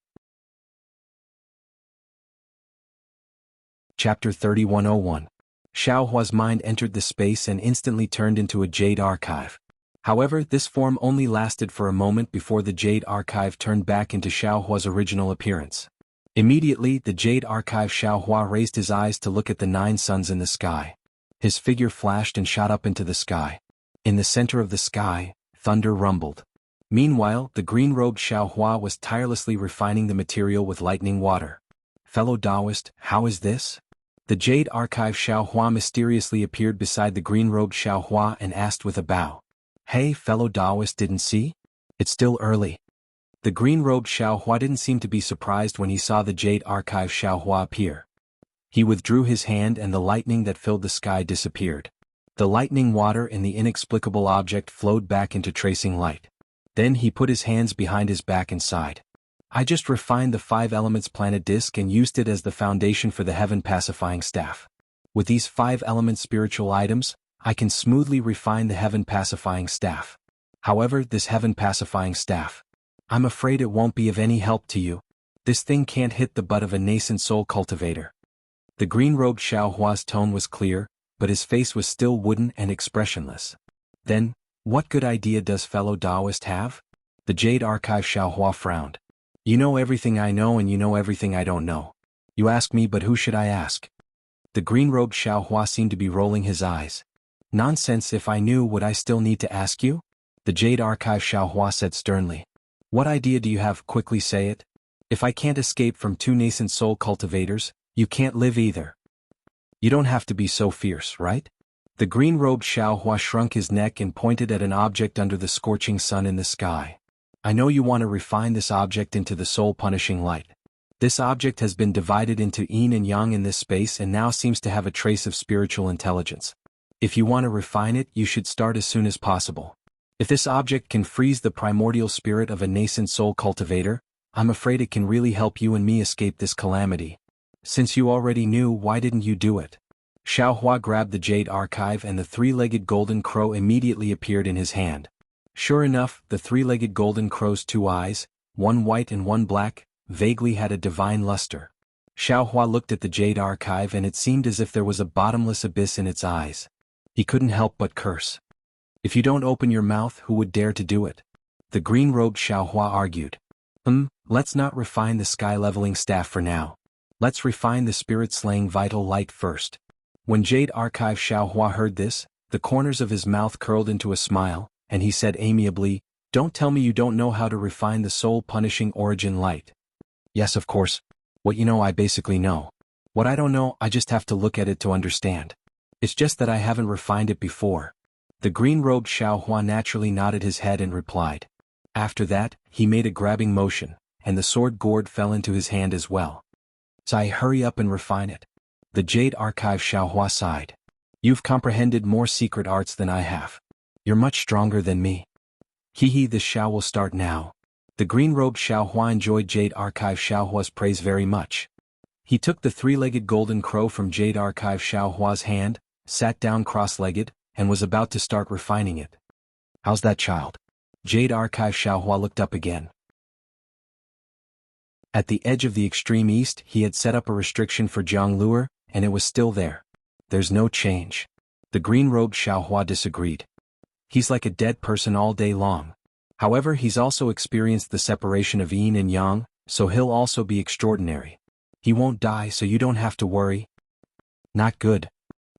Chapter 3101. Xiao Hua's mind entered the space and instantly turned into a jade archive. However, this form only lasted for a moment before the jade archive turned back into Xiao Hua's original appearance. Immediately, the jade archive Xiao Hua raised his eyes to look at the 9 suns in the sky. His figure flashed and shot up into the sky. In the center of the sky, thunder rumbled. Meanwhile, the green-robed Xiao Hua was tirelessly refining the material with lightning water. Fellow Taoist, how is this? The jade archive Xiao Hua mysteriously appeared beside the green-robed Xiao Hua and asked with a bow. Hey, fellow Taoist, didn't see? It's still early. The green-robed Xiao Hua didn't seem to be surprised when he saw the jade archive Xiao Hua appear. He withdrew his hand and the lightning that filled the sky disappeared. The lightning water in the inexplicable object flowed back into tracing light. Then he put his hands behind his back and sighed. I just refined the 5 elements planet disk and used it as the foundation for the heaven pacifying staff. With these 5 element spiritual items, I can smoothly refine the heaven pacifying staff. However, this heaven pacifying staff, I'm afraid it won't be of any help to you. This thing can't hit the butt of a nascent soul cultivator. The green-robed Xiao Hua's tone was clear, but his face was still wooden and expressionless. Then, what good idea does fellow Taoist have? The jade archive Xiao Hua frowned. You know everything I know and you know everything I don't know. You ask me, but who should I ask? The green-robed Xiao Hua seemed to be rolling his eyes. Nonsense, if I knew, would I still need to ask you? The jade archive Xiao Hua said sternly. What idea do you have? Quickly say it. If I can't escape from 2 nascent soul cultivators, you can't live either. You don't have to be so fierce, right? The green-robed Xiao Hua shrunk his neck and pointed at an object under the scorching sun in the sky. I know you want to refine this object into the soul-punishing light. This object has been divided into yin and yang in this space and now seems to have a trace of spiritual intelligence. If you want to refine it, you should start as soon as possible. If this object can freeze the primordial spirit of a nascent soul cultivator, I'm afraid it can really help you and me escape this calamity. Since you already knew, why didn't you do it? Xiao Hua grabbed the jade archive and the 3-legged golden crow immediately appeared in his hand. Sure enough, the 3-legged golden crow's 2 eyes, one white and one black, vaguely had a divine luster. Xiao Hua looked at the jade archive and it seemed as if there was a bottomless abyss in its eyes. He couldn't help but curse. If you don't open your mouth, who would dare to do it? The green-robed Xiao Hua argued. Let's not refine the sky-leveling staff for now. Let's refine the spirit-slaying vital light first. When jade archive Xiao Hua heard this, the corners of his mouth curled into a smile, and he said amiably, Don't tell me you don't know how to refine the soul-punishing origin light. Yes, of course. What you know I basically know. What I don't know, I just have to look at it to understand. It's just that I haven't refined it before. The green-robed Xiao Hua naturally nodded his head and replied. After that, he made a grabbing motion, and the sword gourd fell into his hand as well. So I hurry up and refine it. The jade archive Xiao Hua sighed. You've comprehended more secret arts than I have. You're much stronger than me. Hehe, the Xiao will start now. The green-robed Xiao Hua enjoyed jade archive Xiao Hua's praise very much. He took the 3-legged golden crow from jade archive Xiao Hua's hand, sat down cross-legged, and was about to start refining it. How's that, child? Jade archive Xiao Hua looked up again. At the edge of the extreme east, he had set up a restriction for Jiang Lure, and it was still there. There's no change. The green-robed Xiao Hua disagreed. He's like a dead person all day long. However, he's also experienced the separation of yin and yang, so he'll also be extraordinary. He won't die, so you don't have to worry. Not good.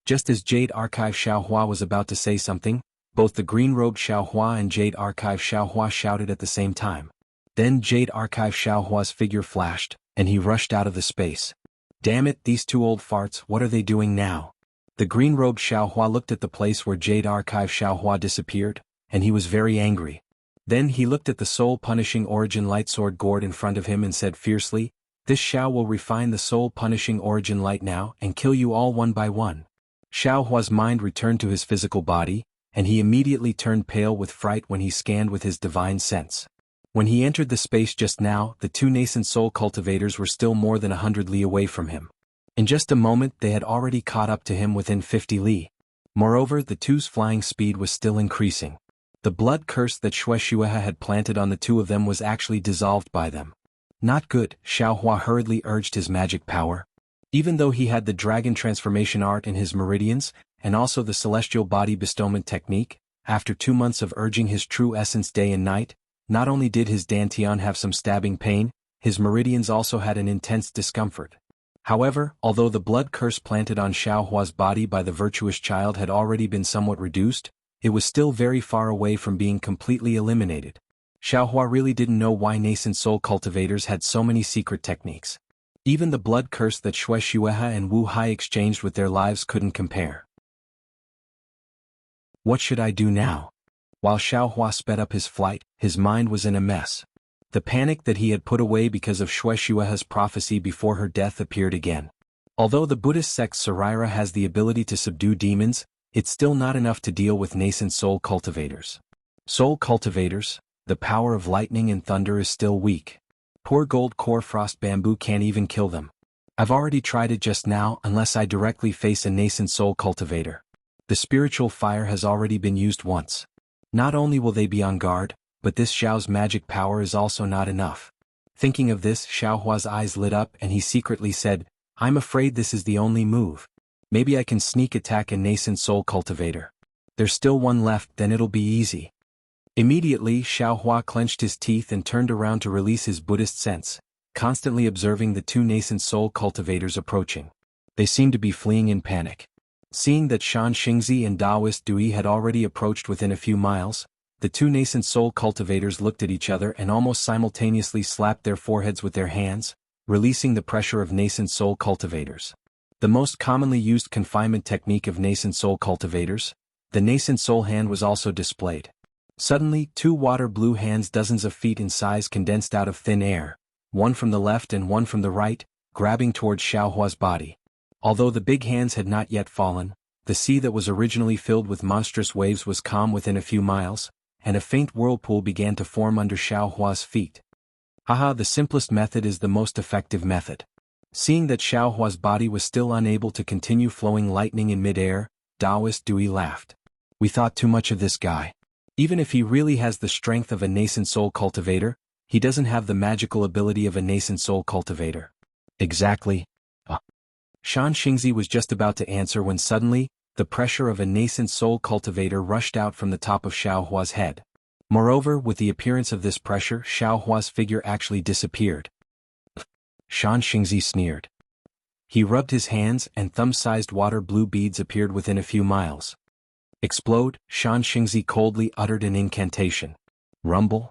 Just as Jade Archive Xiao Hua was about to say something, both the green-robed Xiao Hua and Jade Archive Xiao Hua shouted at the same time. Then Jade Archive Xiao Hua's figure flashed, and he rushed out of the space. Damn it, these 2 old farts, what are they doing now? The green-robed Xiao Hua looked at the place where Jade Archive Xiao Hua disappeared, and he was very angry. Then he looked at the soul-punishing origin light sword gourd in front of him and said fiercely, This Xiao will refine the soul-punishing origin light now and kill you all one by one. Xiao Hua's mind returned to his physical body, and he immediately turned pale with fright when he scanned with his divine sense. When he entered the space just now, the 2 nascent soul cultivators were still more than 100 li away from him. In just a moment they had already caught up to him within 50 li. Moreover, the two's flying speed was still increasing. The blood curse that Shueishueha had planted on the two of them was actually dissolved by them. Not good, Xiaohua hurriedly urged his magic power. Even though he had the dragon transformation art in his meridians, and also the celestial body bestowment technique, after 2 months of urging his true essence day and night, not only did his dantian have some stabbing pain, his meridians also had an intense discomfort. However, although the blood curse planted on Xiaohua's body by the virtuous child had already been somewhat reduced, it was still very far away from being completely eliminated. Xiaohua really didn't know why nascent soul cultivators had so many secret techniques. Even the blood curse that Shueishueha and Wu Hai exchanged with their lives couldn't compare. What should I do now? While Xiaohua sped up his flight, his mind was in a mess. The panic that he had put away because of Shueishueha's prophecy before her death appeared again. Although the Buddhist sect Saraira has the ability to subdue demons, it's still not enough to deal with nascent soul cultivators. Soul cultivators, the power of lightning and thunder is still weak. Poor gold core frost bamboo can't even kill them. I've already tried it just now unless I directly face a nascent soul cultivator. The spiritual fire has already been used once. Not only will they be on guard, but this Xiao's magic power is also not enough. Thinking of this, Xiaohua's eyes lit up and he secretly said, I'm afraid this is the only move. Maybe I can sneak attack a nascent soul cultivator. There's still one left, then it'll be easy. Immediately, Xiaohua clenched his teeth and turned around to release his Buddhist sense, constantly observing the two nascent soul cultivators approaching. They seemed to be fleeing in panic. Seeing that Shan Xingzi and Taoist Dui had already approached within a few miles, the two nascent soul cultivators looked at each other and almost simultaneously slapped their foreheads with their hands, releasing the pressure of nascent soul cultivators. The most commonly used confinement technique of nascent soul cultivators, the nascent soul hand was also displayed. Suddenly, two water blue hands dozens of feet in size condensed out of thin air, one from the left and one from the right, grabbing towards Xiaohua's body. Although the big hands had not yet fallen, the sea that was originally filled with monstrous waves was calm within a few miles, and a faint whirlpool began to form under Xiaohua's feet. Haha, the simplest method is the most effective method. Seeing that Xiaohua's body was still unable to continue flowing lightning in mid-air, Taoist Dui laughed. We thought too much of this guy. Even if he really has the strength of a nascent soul cultivator, he doesn't have the magical ability of a nascent soul cultivator. Exactly. Shan Xingzi was just about to answer when suddenly, the pressure of a nascent soul cultivator rushed out from the top of Xiaohua's head. Moreover, with the appearance of this pressure, Xiaohua's figure actually disappeared. Shan Xingzi sneered. He rubbed his hands and thumb-sized water blue beads appeared within a few miles. Explode, Shan Xingzi coldly uttered an incantation. Rumble.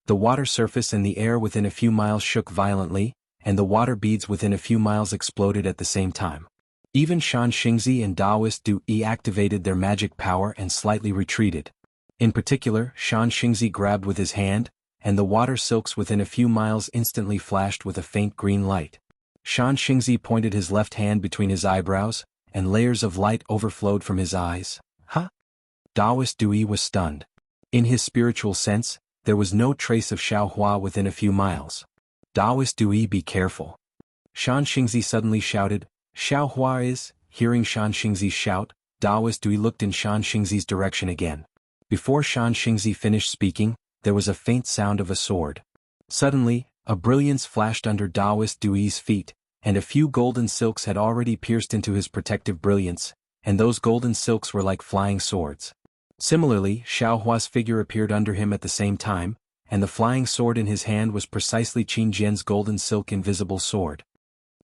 The water surface and the air within a few miles shook violently, and the water beads within a few miles exploded at the same time. Even Shan Xingzi and Taoist Dui activated their magic power and slightly retreated. In particular, Shan Xingzi grabbed with his hand, and the water silks within a few miles instantly flashed with a faint green light. Shan Xingzi pointed his left hand between his eyebrows, and layers of light overflowed from his eyes. Huh? Taoist Dui was stunned. In his spiritual sense, there was no trace of Xiaohua within a few miles. Taoist Dui, be careful. Shan Xingzi suddenly shouted, Xiaohua is. Hearing Shan Xingzi's shout, Taoist Dui looked in Shan Xingzi's direction again. Before Shan Xingzi finished speaking, there was a faint sound of a sword. Suddenly, a brilliance flashed under Taoist Dui's feet, and a few golden silks had already pierced into his protective brilliance, and those golden silks were like flying swords. Similarly, Xiaohua's figure appeared under him at the same time, and the flying sword in his hand was precisely Qin Jian's golden silk invisible sword.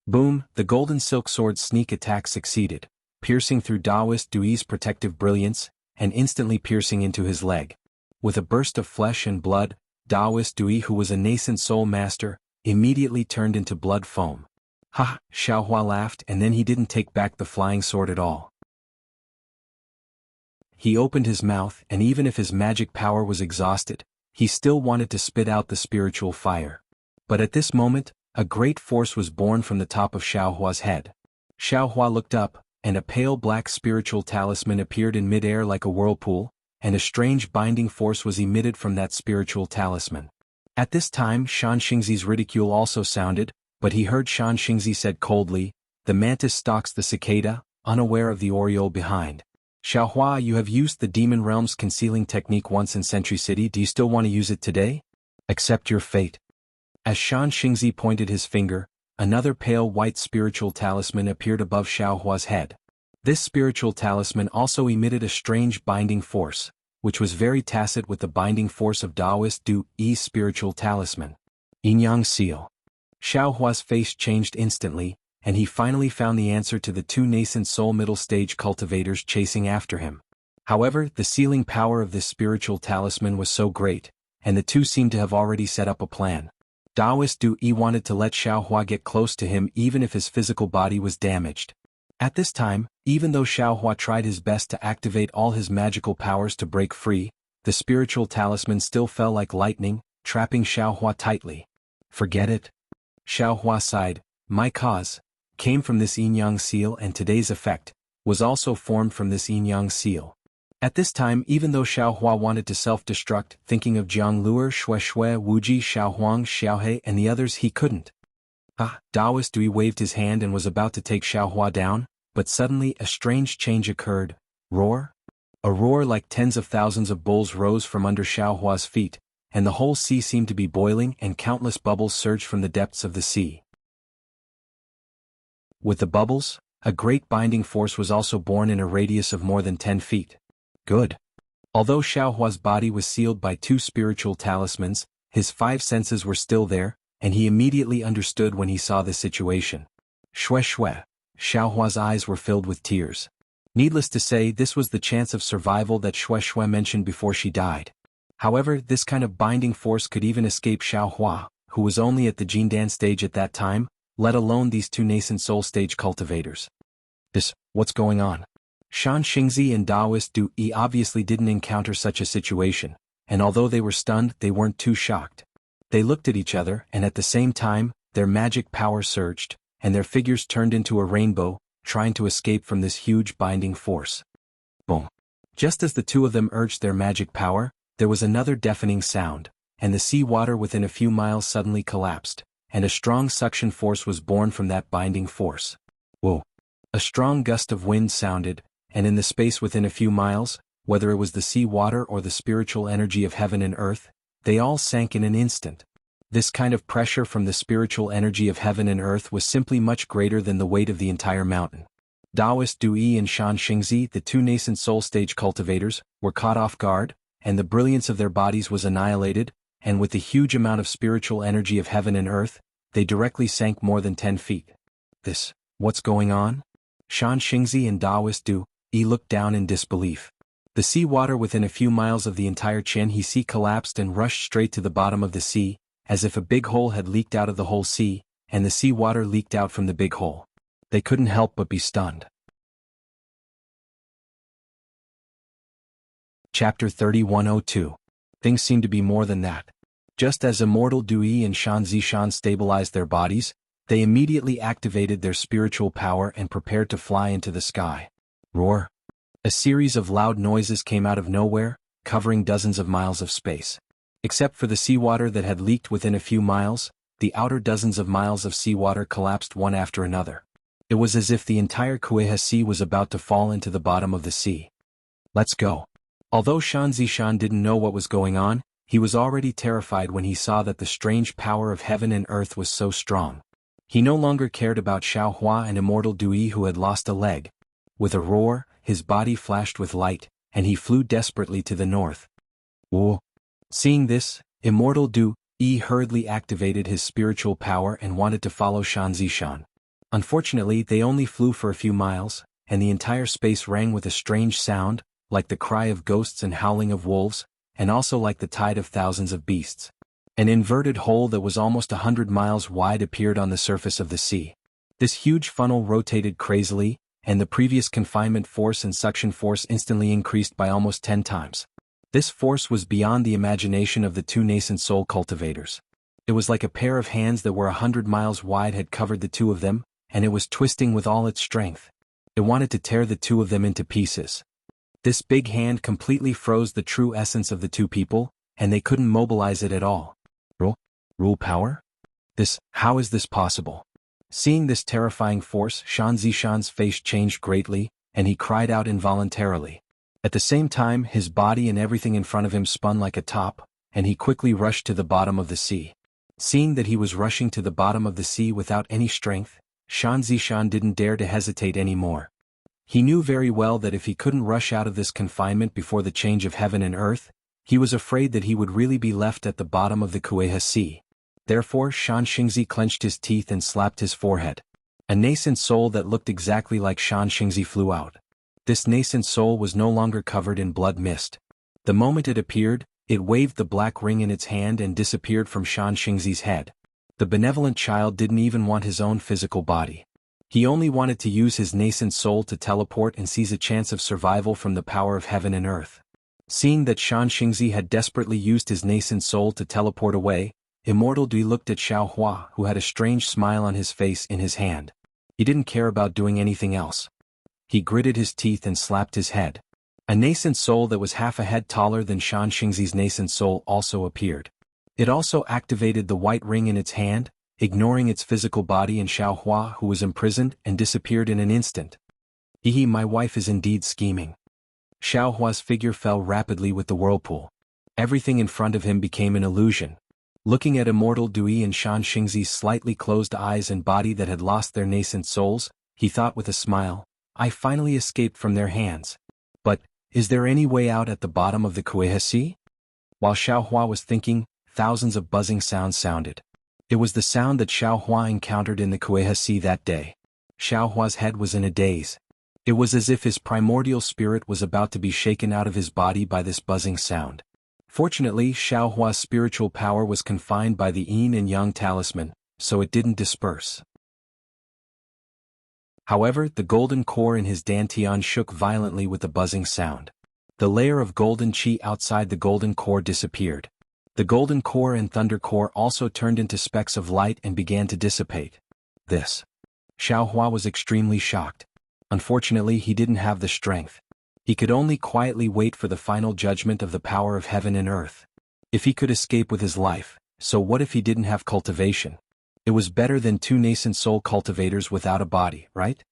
Boom, the golden silk sword's sneak attack succeeded, piercing through Taoist Dui's protective brilliance, and instantly piercing into his leg. With a burst of flesh and blood, Taoist Dui, who was a nascent soul master, immediately turned into blood foam. Ha! Xiaohua laughed, and then he didn't take back the flying sword at all. He opened his mouth, and even if his magic power was exhausted, he still wanted to spit out the spiritual fire. But at this moment, a great force was born from the top of Xiaohua's head. Xiaohua looked up, and a pale black spiritual talisman appeared in mid-air like a whirlpool, and a strange binding force was emitted from that spiritual talisman. At this time Shan Xingzi's ridicule also sounded, but he heard Shan Xingzi said coldly, the mantis stalks the cicada, unaware of the oriole behind. Xiaohua, you have used the demon realm's concealing technique once in Sentry City. Do you still want to use it today? Accept your fate. As Shan Xingzi pointed his finger, another pale white spiritual talisman appeared above Xiaohua's head. This spiritual talisman also emitted a strange binding force, which was very tacit with the binding force of Taoist Du Yi's spiritual talisman. Yin-Yang Seal. Xiaohua's face changed instantly, and he finally found the answer to the two nascent soul middle stage cultivators chasing after him. However, the sealing power of this spiritual talisman was so great, and the two seemed to have already set up a plan. Taoist Du Yi wanted to let Xiaohua get close to him even if his physical body was damaged. At this time, even though Xiaohua tried his best to activate all his magical powers to break free, the spiritual talisman still fell like lightning, trapping Xiaohua tightly. Forget it. Xiaohua sighed. My cause came from this yin-yang seal, and today's effect was also formed from this yin-yang seal. At this time, even though Xiaohua wanted to self-destruct, thinking of Jiang Luer, Xue Xue, Wuji, Xiaohuang, Xiaohe, and the others, he couldn't. Taoist Dui waved his hand and was about to take Xiaohua down, but suddenly a strange change occurred. Roar? A roar like tens of thousands of bulls rose from under Xiaohua's feet, and the whole sea seemed to be boiling, and countless bubbles surged from the depths of the sea. With the bubbles, a great binding force was also born in a radius of more than 10 feet. Good. Although Xiaohua's body was sealed by two spiritual talismans, his five senses were still there, and he immediately understood when he saw the situation. Xue Xue. Xiaohua's eyes were filled with tears. Needless to say, this was the chance of survival that Xue Xue mentioned before she died. However, this kind of binding force could even escape Xiaohua, who was only at the Jindan stage at that time, let alone these two nascent soul stage cultivators. What's going on? Shan Xingzi and Taoist Du Yi obviously didn't encounter such a situation, and although they were stunned, they weren't too shocked. They looked at each other, and at the same time, their magic power surged, and their figures turned into a rainbow, trying to escape from this huge binding force. Boom. Just as the two of them urged their magic power, there was another deafening sound, and the sea water within a few miles suddenly collapsed, and a strong suction force was born from that binding force. Whoa. A strong gust of wind sounded, and in the space within a few miles, whether it was the sea water or the spiritual energy of heaven and earth, they all sank in an instant. This kind of pressure from the spiritual energy of heaven and earth was simply much greater than the weight of the entire mountain. Taoist Du Yi and Shan Xingzi, the two nascent soul stage cultivators, were caught off guard, and the brilliance of their bodies was annihilated, and with the huge amount of spiritual energy of heaven and earth, they directly sank more than 10 feet. What's going on? Shan Xingzi and Taoist Du Yi looked down in disbelief. The sea water within a few miles of the entire Qianhe Sea collapsed and rushed straight to the bottom of the sea, as if a big hole had leaked out of the whole sea, and the sea water leaked out from the big hole. They couldn't help but be stunned. Chapter 3102. Things seem to be more than that. Just as Immortal Du Yi and Shan Zishan stabilized their bodies, they immediately activated their spiritual power and prepared to fly into the sky. Roar. A series of loud noises came out of nowhere, covering dozens of miles of space. Except for the seawater that had leaked within a few miles, the outer dozens of miles of seawater collapsed one after another. It was as if the entire Qianhe Sea was about to fall into the bottom of the sea. Let's go. Although Shan Zishan didn't know what was going on, he was already terrified when he saw that the strange power of heaven and earth was so strong. He no longer cared about Xiaohua and Immortal Du Yi who had lost a leg. With a roar, his body flashed with light, and he flew desperately to the north. Whoa. Seeing this, Immortal Du Yi hurriedly activated his spiritual power and wanted to follow Shan Zishan. Unfortunately, they only flew for a few miles, and the entire space rang with a strange sound, like the cry of ghosts and howling of wolves, and also like the tide of thousands of beasts. An inverted hole that was almost 100 miles wide appeared on the surface of the sea. This huge funnel rotated crazily, and the previous confinement force and suction force instantly increased by almost 10 times. This force was beyond the imagination of the two nascent soul cultivators. It was like a pair of hands that were 100 miles wide had covered the two of them, and it was twisting with all its strength. It wanted to tear the two of them into pieces. This big hand completely froze the true essence of the two people, and they couldn't mobilize it at all. Rule power? How is this possible? Seeing this terrifying force, Shan Zishan's face changed greatly, and he cried out involuntarily. At the same time, his body and everything in front of him spun like a top, and he quickly rushed to the bottom of the sea. Seeing that he was rushing to the bottom of the sea without any strength, Shan Zishan didn't dare to hesitate anymore. He knew very well that if he couldn't rush out of this confinement before the change of heaven and earth, he was afraid that he would really be left at the bottom of the Kueha Sea. Therefore Shan Xingzi clenched his teeth and slapped his forehead. A nascent soul that looked exactly like Shan Xingzi flew out. This nascent soul was no longer covered in blood mist. The moment it appeared, it waved the black ring in its hand and disappeared from Shan Xingzi's head. The benevolent child didn't even want his own physical body. He only wanted to use his nascent soul to teleport and seize a chance of survival from the power of heaven and earth. Seeing that Shan Xingzi had desperately used his nascent soul to teleport away, Immortal Dui looked at Xiao Hua, who had a strange smile on his face, in his hand. He didn't care about doing anything else. He gritted his teeth and slapped his head. A nascent soul that was half a head taller than Shan Xingzi's nascent soul also appeared. It also activated the white ring in its hand, ignoring its physical body and Xiao Hua, who was imprisoned, and disappeared in an instant. Hehe, my wife is indeed scheming. Xiao Hua's figure fell rapidly with the whirlpool. Everything in front of him became an illusion. Looking at Immortal Dui and Shan Xingzi's slightly closed eyes and body that had lost their nascent souls, he thought with a smile, I finally escaped from their hands. But, is there any way out at the bottom of the Kueha Sea? While Xiao Hua was thinking, thousands of buzzing sounds sounded. It was the sound that Xiao Hua encountered in the Kueha Sea that day. Xiao Hua's head was in a daze. It was as if his primordial spirit was about to be shaken out of his body by this buzzing sound. Fortunately, Xiao Hua's spiritual power was confined by the Yin and Yang talisman, so it didn't disperse. However, the golden core in his dantian shook violently with the buzzing sound. The layer of golden qi outside the golden core disappeared. The golden core and thunder core also turned into specks of light and began to dissipate. Xiao Hua was extremely shocked. Unfortunately, he didn't have the strength. He could only quietly wait for the final judgment of the power of heaven and earth. If he could escape with his life, so what if he didn't have cultivation? It was better than two nascent soul cultivators without a body, right?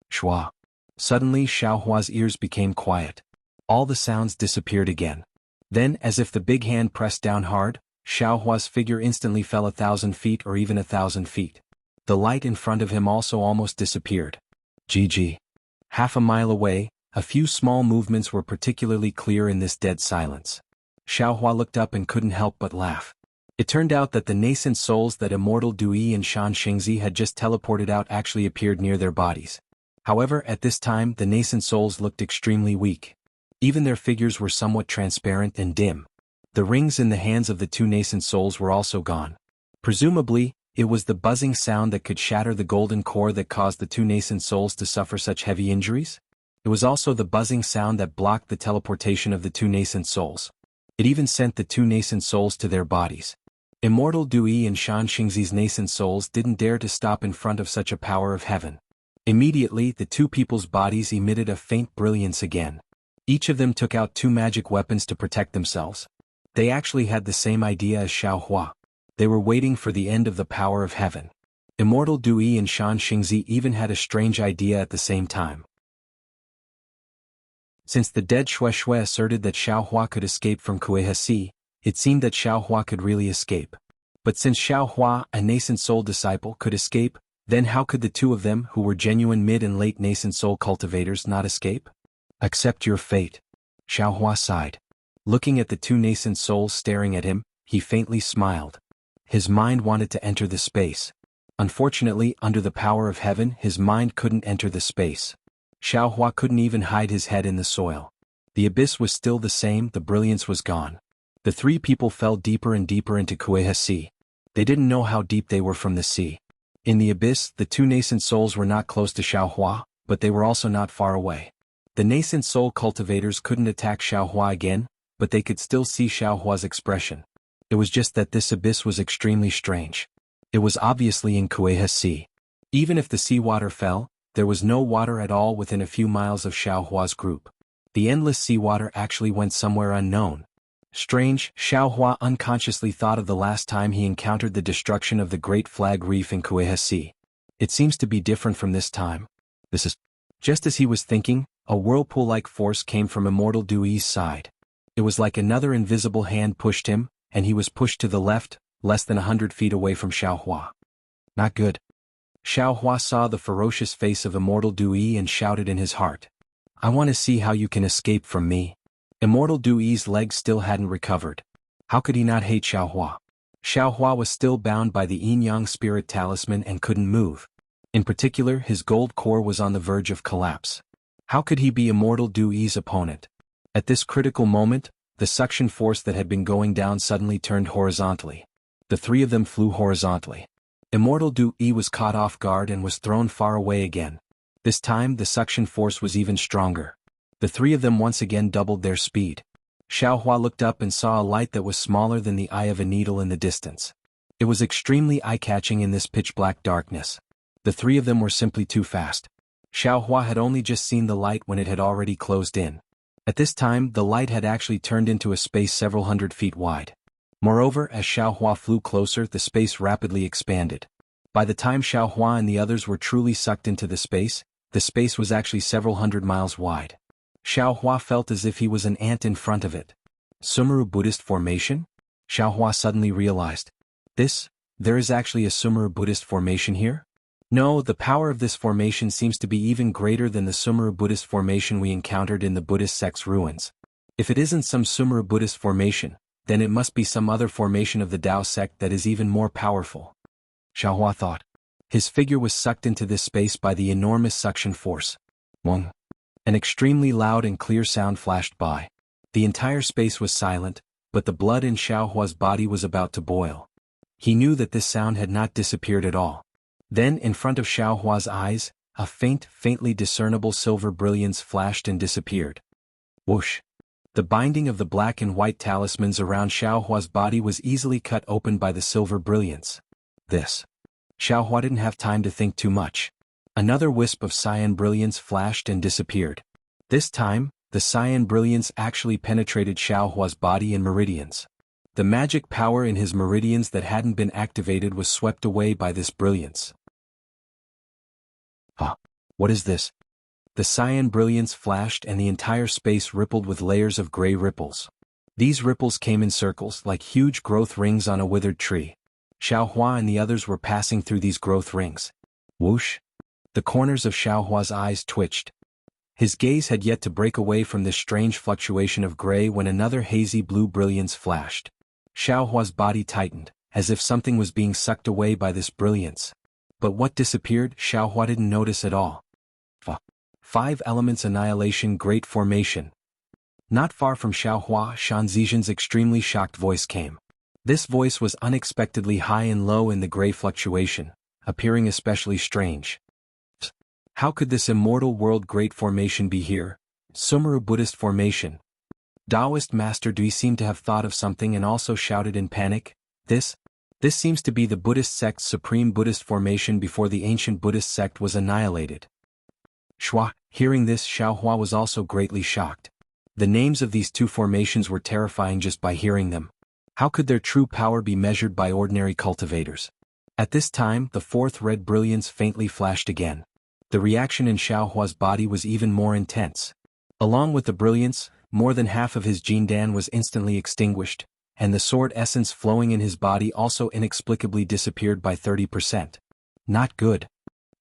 Shua. Suddenly Xiao Hua's ears became quiet. All the sounds disappeared again. Then, as if the big hand pressed down hard, Xiao Hua's figure instantly fell 1,000 feet or even 1,000 feet. The light in front of him also almost disappeared. GG. Half a mile away, a few small movements were particularly clear in this dead silence. Xiao Hua looked up and couldn't help but laugh. It turned out that the nascent souls that Immortal Dui and Shan Xingzi had just teleported out actually appeared near their bodies. However, at this time the nascent souls looked extremely weak. Even their figures were somewhat transparent and dim. The rings in the hands of the two nascent souls were also gone. Presumably, it was the buzzing sound that could shatter the golden core that caused the two nascent souls to suffer such heavy injuries. It was also the buzzing sound that blocked the teleportation of the two nascent souls. It even sent the two nascent souls to their bodies. Immortal Dui and Shan Xingzi's nascent souls didn't dare to stop in front of such a power of heaven. Immediately, the two people's bodies emitted a faint brilliance again. Each of them took out two magic weapons to protect themselves. They actually had the same idea as Xiao Hua. They were waiting for the end of the power of heaven. Immortal Dui and Shan Xingzi even had a strange idea at the same time. Since the dead Xue Xue asserted that Xiao Hua could escape from Kueha Sea, it seemed that Xiao Hua could really escape. But since Xiao Hua, a nascent soul disciple, could escape, then how could the two of them, who were genuine mid and late nascent soul cultivators, not escape? Accept your fate. Xiao Hua sighed. Looking at the two nascent souls staring at him, he faintly smiled. His mind wanted to enter the space. Unfortunately, under the power of heaven, his mind couldn't enter the space. Xiao Hua couldn't even hide his head in the soil. The abyss was still the same, the brilliance was gone. The three people fell deeper and deeper into Kueha Sea. They didn't know how deep they were from the sea. In the abyss, the two nascent souls were not close to Xiao Hua, but they were also not far away. The nascent soul cultivators couldn't attack Xiao Hua again, but they could still see Xiao Hua's expression. It was just that this abyss was extremely strange. It was obviously in Kueha Sea. Even if the seawater fell, there was no water at all within a few miles of Xiao Hua's group. The endless seawater actually went somewhere unknown. Strange, Xiao Hua unconsciously thought of the last time he encountered the destruction of the Great Flag Reef in Kueha Sea. It seems to be different from this time. This is... Just as he was thinking, a whirlpool-like force came from Immortal Dui's side. It was like another invisible hand pushed him, and he was pushed to the left, less than 100 feet away from Xiaohua. Not good. Xiaohua saw the ferocious face of Immortal Dui and shouted in his heart. I want to see how you can escape from me. Immortal Dui's legs still hadn't recovered. How could he not hate Xiaohua? Xiaohua was still bound by the yin-yang spirit talisman and couldn't move. In particular, his gold core was on the verge of collapse. How could he be Immortal Dui's opponent? At this critical moment, the suction force that had been going down suddenly turned horizontally. The three of them flew horizontally. Immortal Dui was caught off guard and was thrown far away again. This time the suction force was even stronger. The three of them once again doubled their speed. Xiaohua looked up and saw a light that was smaller than the eye of a needle in the distance. It was extremely eye-catching in this pitch-black darkness. The three of them were simply too fast. Xiaohua had only just seen the light when it had already closed in. At this time, the light had actually turned into a space several hundred feet wide. Moreover, as Xiaohua flew closer, the space rapidly expanded. By the time Xiaohua and the others were truly sucked into the space was actually several hundred miles wide. Xiaohua felt as if he was an ant in front of it. Sumeru Buddhist formation? Xiaohua suddenly realized. There is actually a Sumeru Buddhist formation here? No, the power of this formation seems to be even greater than the Sumeru Buddhist formation we encountered in the Buddhist sect's ruins. If it isn't some Sumeru Buddhist formation, then it must be some other formation of the Tao sect that is even more powerful. Xiaohua thought. His figure was sucked into this space by the enormous suction force. Wong. An extremely loud and clear sound flashed by. The entire space was silent, but the blood in Xiaohua's body was about to boil. He knew that this sound had not disappeared at all. Then, in front of Xiaohua's eyes, a faintly discernible silver brilliance flashed and disappeared. Whoosh! The binding of the black and white talismans around Xiaohua's body was easily cut open by the silver brilliance. Xiaohua didn't have time to think too much. Another wisp of cyan brilliance flashed and disappeared. This time, the cyan brilliance actually penetrated Xiaohua's body and meridians. The magic power in his meridians that hadn't been activated was swept away by this brilliance. What is this? The cyan brilliance flashed and the entire space rippled with layers of gray ripples. These ripples came in circles like huge growth rings on a withered tree. Xiaohua and the others were passing through these growth rings. Whoosh! The corners of Xiaohua's eyes twitched. His gaze had yet to break away from this strange fluctuation of gray when another hazy blue brilliance flashed. Xiaohua's body tightened, as if something was being sucked away by this brilliance. But what disappeared, Xiaohua didn't notice at all. 5 Elements Annihilation Great Formation. Not far from Xiaohua, Shan Zizhen's extremely shocked voice came. This voice was unexpectedly high and low in the gray fluctuation, appearing especially strange. How could this immortal world great formation be here? Sumeru Buddhist formation. Taoist Master Dui seemed to have thought of something and also shouted in panic. This seems to be the Buddhist sect's supreme Buddhist formation before the ancient Buddhist sect was annihilated. Hearing this, Xiaohua was also greatly shocked. The names of these two formations were terrifying just by hearing them. How could their true power be measured by ordinary cultivators? At this time, the fourth red brilliance faintly flashed again. The reaction in Xiaohua's body was even more intense. Along with the brilliance, more than half of his Jindan was instantly extinguished, and the sword essence flowing in his body also inexplicably disappeared by 30%. Not good.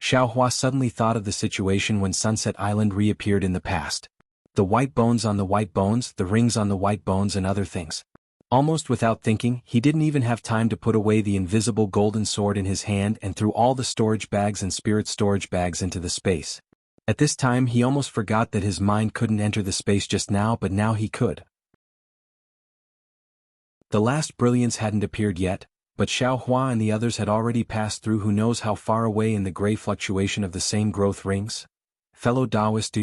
Xiaohua suddenly thought of the situation when Sunset Island reappeared in the past. The white bones on the white bones, the rings on the white bones and other things. Almost without thinking, he didn't even have time to put away the invisible golden sword in his hand and threw all the storage bags and spirit storage bags into the space. At this time he almost forgot that his mind couldn't enter the space just now, but now he could. The last brilliance hadn't appeared yet, but Xiaohua and the others had already passed through who knows how far away in the gray fluctuation of the same growth rings. Fellow Taoist,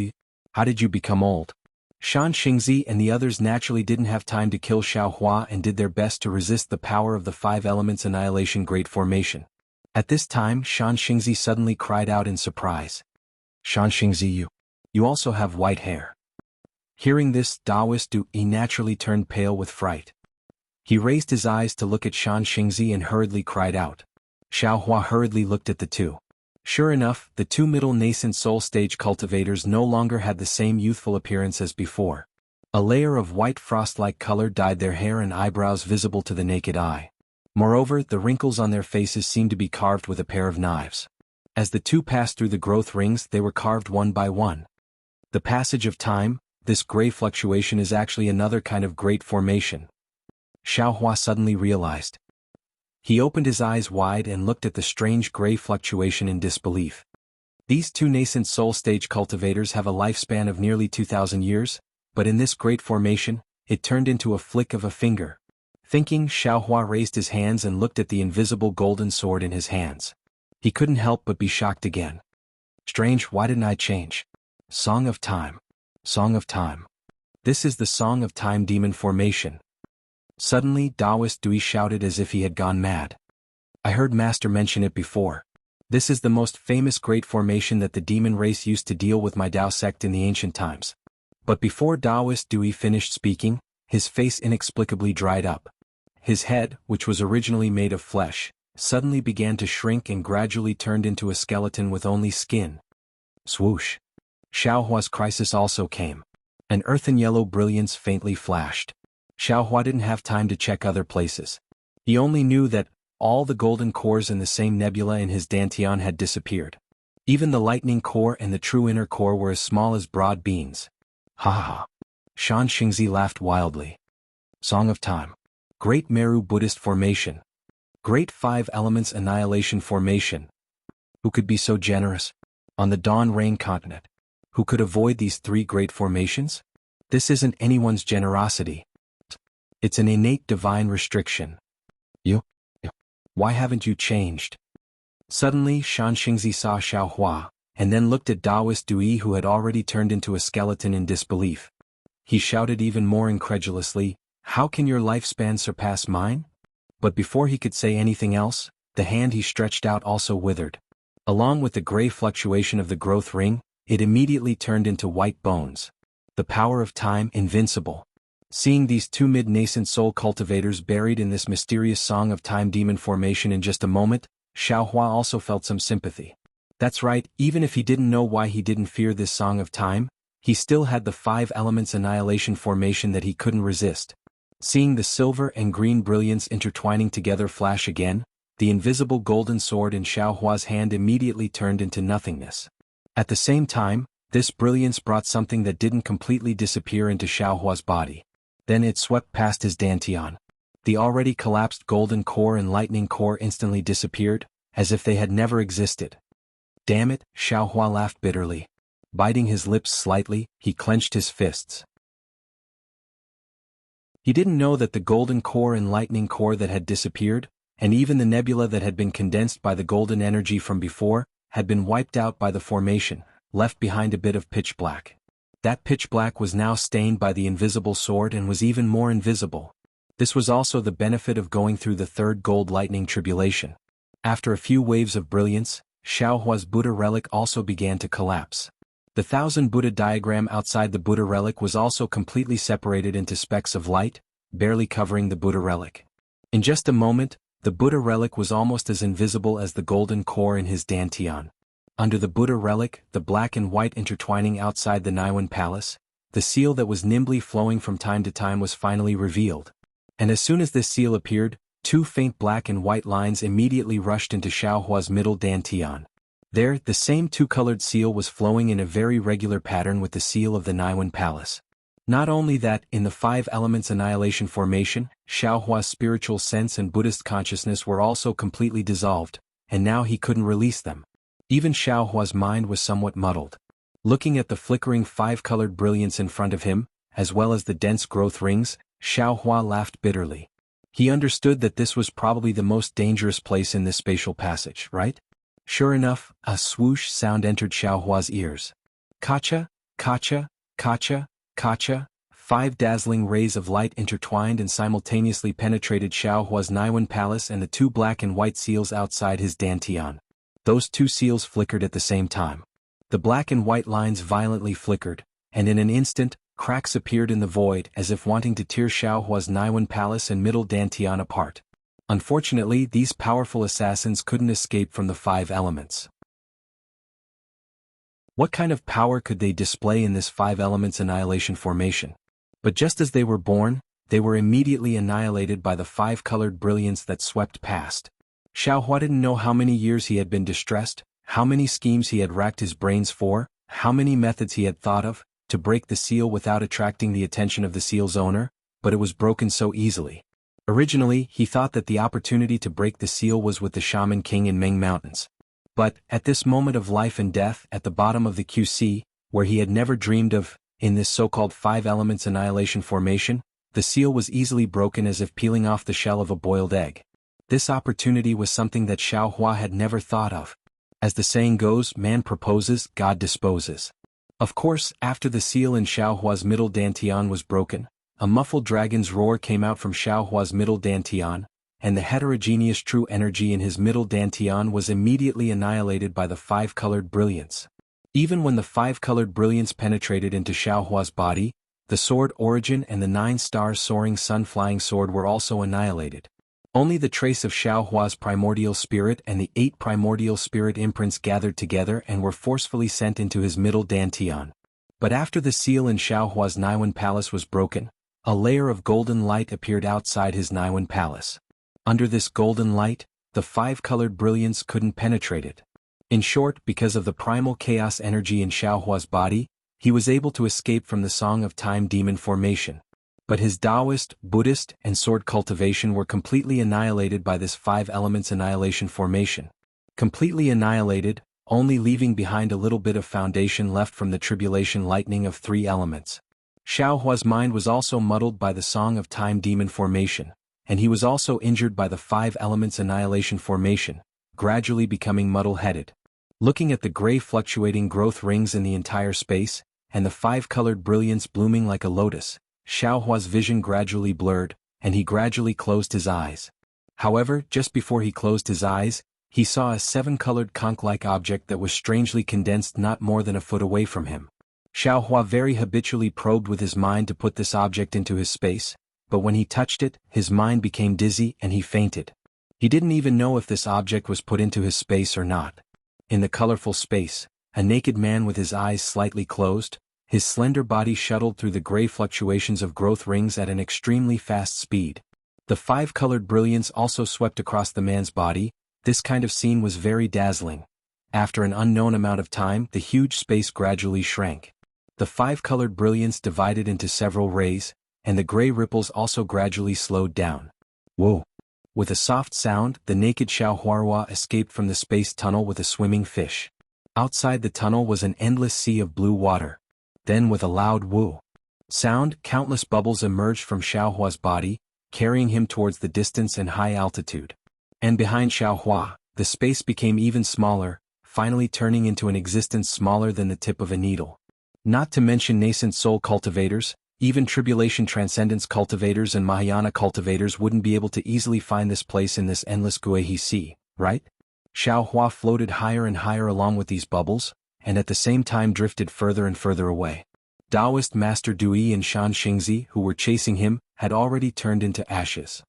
how did you become old? Shan Xingzi and the others naturally didn't have time to kill Xiaohua and did their best to resist the power of the 5 Elements Annihilation Great Formation. At this time, Shan Xingzi suddenly cried out in surprise. Shan Xingzi, you also have white hair. Hearing this, Taoist Dui naturally turned pale with fright. He raised his eyes to look at Shan Xingzi and hurriedly cried out. Xiaohua hurriedly looked at the two. Sure enough, the two middle nascent soul stage cultivators no longer had the same youthful appearance as before. A layer of white frost-like color dyed their hair and eyebrows visible to the naked eye. Moreover, the wrinkles on their faces seemed to be carved with a pair of knives. As the two passed through the growth rings, they were carved one by one. The passage of time, this gray fluctuation is actually another kind of great formation. Xiaohua suddenly realized. He opened his eyes wide and looked at the strange gray fluctuation in disbelief. These two nascent soul stage cultivators have a lifespan of nearly 2,000 years, but in this great formation, it turned into a flick of a finger. Thinking, Xiaohua raised his hands and looked at the invisible golden sword in his hands. He couldn't help but be shocked again. Strange, why didn't I change? Song of Time. Song of Time. This is the Song of Time demon formation. Suddenly, Taoist Dui shouted as if he had gone mad. I heard Master mention it before. This is the most famous great formation that the demon race used to deal with my Dao sect in the ancient times. But before Taoist Dui finished speaking, his face inexplicably dried up. His head, which was originally made of flesh, suddenly began to shrink and gradually turned into a skeleton with only skin. Swoosh. Xiaohua's crisis also came. An earthen yellow brilliance faintly flashed. Xiaohua didn't have time to check other places. He only knew that all the golden cores in the same nebula in his dantian had disappeared. Even the lightning core and the true inner core were as small as broad beans. Ha ha ha. Shan Xingzi laughed wildly. Song of Time. Great Meru Buddhist formation. Great Five Elements Annihilation formation. Who could be so generous? On the Dawn Rain continent. Who could avoid these three great formations? This isn't anyone's generosity. It's an innate divine restriction. You? Why haven't you changed? Suddenly Shan Xingzi saw Xiaohua, and then looked at Taoist Dui who had already turned into a skeleton in disbelief. He shouted even more incredulously, how can your lifespan surpass mine? But before he could say anything else, the hand he stretched out also withered. Along with the gray fluctuation of the growth ring, it immediately turned into white bones. The power of time invincible. Seeing these two mid-nascent soul cultivators buried in this mysterious Song of Time demon formation in just a moment, Xiaohua also felt some sympathy. That's right, even if he didn't know why he didn't fear this Song of Time, he still had the Five Elements Annihilation formation that he couldn't resist. Seeing the silver and green brilliance intertwining together flash again, the invisible golden sword in Xiaohua's hand immediately turned into nothingness. At the same time, this brilliance brought something that didn't completely disappear into Xiaohua's body. Then it swept past his dantian. The already collapsed golden core and lightning core instantly disappeared, as if they had never existed. Damn it, Xiaohua laughed bitterly. Biting his lips slightly, he clenched his fists. He didn't know that the golden core and lightning core that had disappeared, and even the nebula that had been condensed by the golden energy from before, had been wiped out by the formation, left behind a bit of pitch black. That pitch black was now stained by the invisible sword and was even more invisible. This was also the benefit of going through the third gold lightning tribulation. After a few waves of brilliance, Xiaohua's Buddha relic also began to collapse. The thousand Buddha diagram outside the Buddha relic was also completely separated into specks of light, barely covering the Buddha relic. In just a moment, the Buddha relic was almost as invisible as the golden core in his dantian. Under the Buddha relic, the black and white intertwining outside the Naiwan palace, the seal that was nimbly flowing from time to time was finally revealed. And as soon as this seal appeared, two faint black and white lines immediately rushed into Xiaohua's middle dantian. There, the same two-colored seal was flowing in a very regular pattern with the seal of the Naiwan palace. Not only that, in the Five Elements Annihilation formation, Xiaohua's spiritual sense and Buddhist consciousness were also completely dissolved, and now he couldn't release them. Even Xiaohua's mind was somewhat muddled. Looking at the flickering five-colored brilliance in front of him, as well as the dense growth rings, Xiaohua laughed bitterly. He understood that this was probably the most dangerous place in this spatial passage, right? Sure enough, a swoosh sound entered Xiaohua's ears. Kacha, kacha, kacha, kacha. 5 dazzling rays of light intertwined and simultaneously penetrated Xiaohua's Naiwan palace and the 2 black and white seals outside his dantian. Those 2 seals flickered at the same time. The black and white lines violently flickered, and in an instant, cracks appeared in the void as if wanting to tear Xiaohua's Naiwan palace and middle dantian apart. Unfortunately, these powerful assassins couldn't escape from the 5 elements. What kind of power could they display in this 5 elements annihilation formation? But just as they were born, they were immediately annihilated by the 5-colored brilliance that swept past. Xiaohua didn't know how many years he had been distressed, how many schemes he had racked his brains for, how many methods he had thought of, to break the seal without attracting the attention of the seal's owner, but it was broken so easily. Originally, he thought that the opportunity to break the seal was with the Shaman King in Ming Mountains. But, at this moment of life and death at the bottom of the QC, where he had never dreamed of, in this so-called 5 elements annihilation formation, the seal was easily broken as if peeling off the shell of a boiled egg. This opportunity was something that Xiaohua had never thought of. As the saying goes, man proposes, God disposes. Of course, after the seal in Xiaohua's middle dantian was broken, a muffled dragon's roar came out from Xiaohua's middle dantian, and the heterogeneous true energy in his middle dantian was immediately annihilated by the 5-colored brilliance. Even when the 5-colored brilliance penetrated into Xiaohua's body, the sword origin and the 9-star soaring sun-flying sword were also annihilated. Only the trace of Xiaohua's primordial spirit and the 8 primordial spirit imprints gathered together and were forcefully sent into his middle dantian. But after the seal in Xiaohua's Naiwan palace was broken, a layer of golden light appeared outside his Naiwan palace. Under this golden light, the 5-colored brilliance couldn't penetrate it. In short, because of the primal chaos energy in Xiaohua's body, he was able to escape from the Song of Time demon formation. But his Taoist, Buddhist, and sword cultivation were completely annihilated by this 5 elements annihilation formation. Completely annihilated, only leaving behind a little bit of foundation left from the tribulation lightning of 3 elements. Xiaohua's mind was also muddled by the Song of Time demon formation, and he was also injured by the 5 elements annihilation formation, gradually becoming muddle-headed. Looking at the gray fluctuating growth rings in the entire space, and the 5-colored brilliance blooming like a lotus, Xiaohua's vision gradually blurred, and he gradually closed his eyes. However, just before he closed his eyes, he saw a 7-colored conch-like object that was strangely condensed not more than a foot away from him. Xiaohua very habitually probed with his mind to put this object into his space, but when he touched it, his mind became dizzy and he fainted. He didn't even know if this object was put into his space or not. In the colorful space, a naked man with his eyes slightly closed, his slender body shuttled through the gray fluctuations of growth rings at an extremely fast speed. The 5-colored brilliance also swept across the man's body. This kind of scene was very dazzling. After an unknown amount of time, the huge space gradually shrank. The 5-colored brilliance divided into several rays, and the gray ripples also gradually slowed down. Whoa! With a soft sound, the naked Xiaohua escaped from the space tunnel with a swimming fish. Outside the tunnel was an endless sea of blue water. Then with a loud woo sound, countless bubbles emerged from Xiaohua's body, carrying him towards the distance and high altitude. And behind Xiaohua, the space became even smaller, finally turning into an existence smaller than the tip of a needle. Not to mention nascent soul cultivators, even tribulation transcendence cultivators and Mahayana cultivators wouldn't be able to easily find this place in this endless Guihe Sea, right? Xiaohua floated higher and higher along with these bubbles, and at the same time drifted further and further away. Taoist Master Dui and Shan Xingzi, who were chasing him, had already turned into ashes.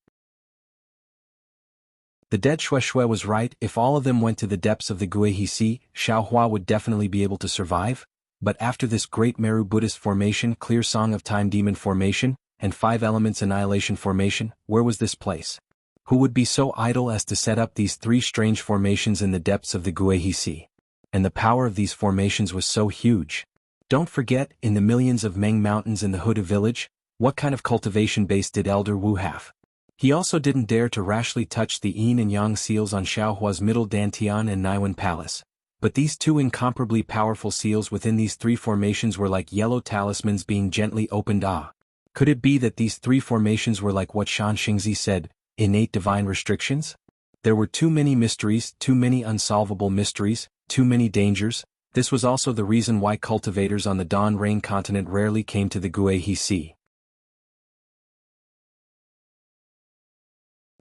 The dead Shueshui was right. If all of them went to the depths of the Guihe Sea, Xiaohua would definitely be able to survive. But after this great Meru Buddhist formation, clear Song of Time demon formation, and 5 elements annihilation formation, where was this place? Who would be so idle as to set up these 3 strange formations in the depths of the Guihe Sea? And the power of these formations was so huge. Don't forget, in the millions of Meng mountains in the Huda village, what kind of cultivation base did Elder Wu have? He also didn't dare to rashly touch the Yin and Yang seals on Xiaohua's middle dantian and Naiwan palace. But these 2 incomparably powerful seals within these 3 formations were like yellow talismans being gently opened. Could it be that these 3 formations were like what Shan Xingzi said, innate divine restrictions? There were too many mysteries, too many unsolvable mysteries, too many dangers. This was also the reason why cultivators on the Dawn Rain continent rarely came to the Guihe Sea.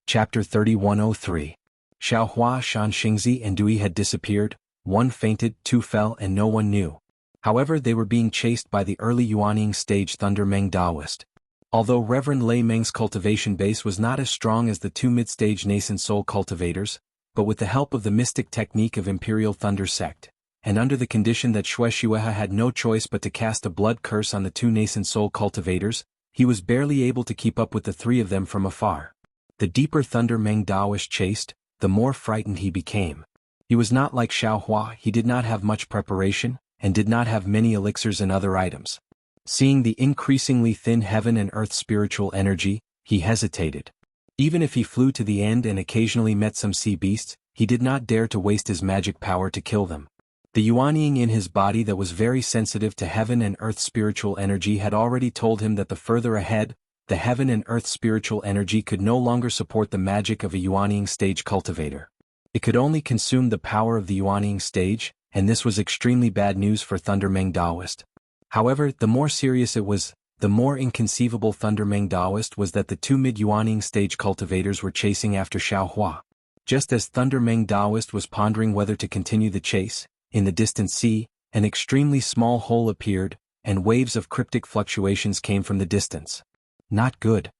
Chapter 3103. Xiaohua, Shan Xingzi and Dui had disappeared. 1 fainted, 2 fell, and no one knew. However, they were being chased by the early Yuanying stage Thunder Meng Taoist. Although Reverend Lei Meng's cultivation base was not as strong as the 2 mid-stage nascent soul cultivators, but with the help of the mystic technique of Imperial Thunder Sect, and under the condition that Shueishueha had no choice but to cast a blood curse on the two nascent soul cultivators, he was barely able to keep up with the three of them from afar. The deeper thunder Meng Daoist chased, the more frightened he became. He was not like Xiaohua, he did not have much preparation, and did not have many elixirs and other items. Seeing the increasingly thin heaven and earth spiritual energy, he hesitated. Even if he flew to the end and occasionally met some sea beasts, he did not dare to waste his magic power to kill them. The yuanying in his body that was very sensitive to heaven and earth spiritual energy had already told him that the further ahead, the heaven and earth spiritual energy could no longer support the magic of a yuanying stage cultivator. It could only consume the power of the yuanying stage, and this was extremely bad news for Thunder Meng Daoist. However, the more serious it was, the more inconceivable Thunder Meng Daoist was that the two mid-yuanying stage cultivators were chasing after Xiaohua. Just as Thunder Meng Daoist was pondering whether to continue the chase, in the distant sea, an extremely small hole appeared, and waves of cryptic fluctuations came from the distance. Not good.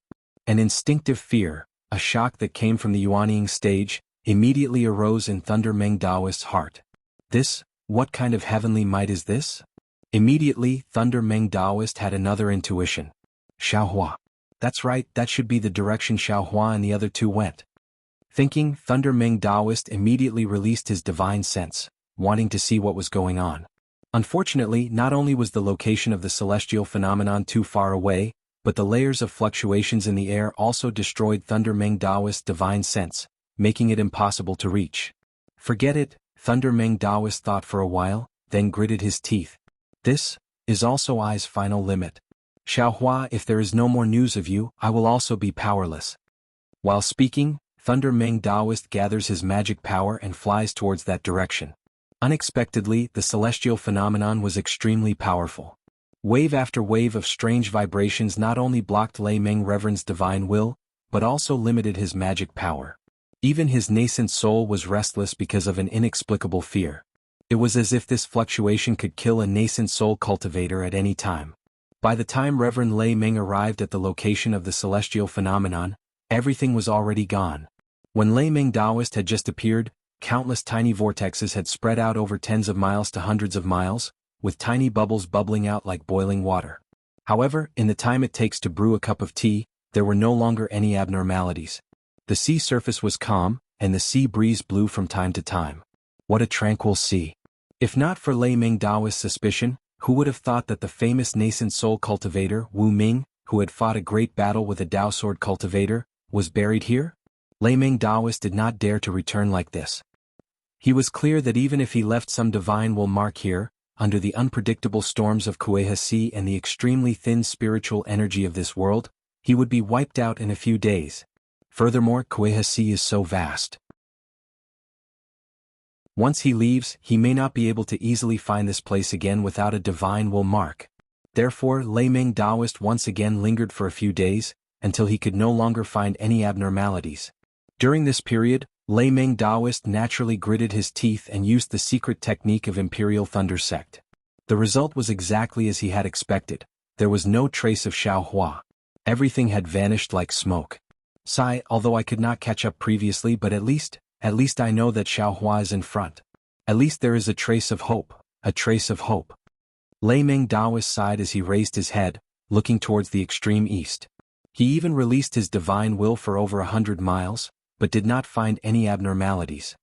An instinctive fear, a shock that came from the yuanying stage, immediately arose in Thunder Meng Daoist's heart. What kind of heavenly might is this? Immediately, Thunder Meng Daoist had another intuition. Xiaohua. That's right, that should be the direction Xiaohua and the other two went. Thinking, Thunder Meng Daoist immediately released his divine sense, wanting to see what was going on. Unfortunately, not only was the location of the celestial phenomenon too far away, but the layers of fluctuations in the air also destroyed Thunder Meng Daoist's divine sense, making it impossible to reach. Forget it, Thunder Meng Daoist thought for a while, then gritted his teeth. This is also I's final limit. Xiaohua, if there is no more news of you, I will also be powerless. While speaking, Thunder Meng Daoist gathers his magic power and flies towards that direction. Unexpectedly, the celestial phenomenon was extremely powerful. Wave after wave of strange vibrations not only blocked Lei Meng Reverend's divine will, but also limited his magic power. Even his nascent soul was restless because of an inexplicable fear. It was as if this fluctuation could kill a nascent soul cultivator at any time. By the time Reverend Lei Meng arrived at the location of the celestial phenomenon, everything was already gone. When Lei Meng Daoist had just appeared, countless tiny vortexes had spread out over tens of miles to hundreds of miles, with tiny bubbles bubbling out like boiling water. However, in the time it takes to brew a cup of tea, there were no longer any abnormalities. The sea surface was calm, and the sea breeze blew from time to time. What a tranquil sea. If not for Lei Meng Daoist's suspicion, who would have thought that the famous nascent soul cultivator, Wu Ming, who had fought a great battle with a Dao sword cultivator, was buried here? Lei Meng Daoist did not dare to return like this. He was clear that even if he left some divine will mark here, under the unpredictable storms of Kueha Sea and the extremely thin spiritual energy of this world, he would be wiped out in a few days. Furthermore, Kueha Sea is so vast. Once he leaves, he may not be able to easily find this place again without a divine will mark. Therefore, Lei Meng Daoist once again lingered for a few days, until he could no longer find any abnormalities. During this period, Lei Meng Daoist naturally gritted his teeth and used the secret technique of Imperial Thunder Sect. The result was exactly as he had expected. There was no trace of Xiaohua. Everything had vanished like smoke. Sigh, although I could not catch up previously, but at least I know that Xiaohua is in front. At least there is a trace of hope, a trace of hope. Lei Meng Daoist sighed as he raised his head, looking towards the extreme east. He even released his divine will for over 100 miles, but did not find any abnormalities.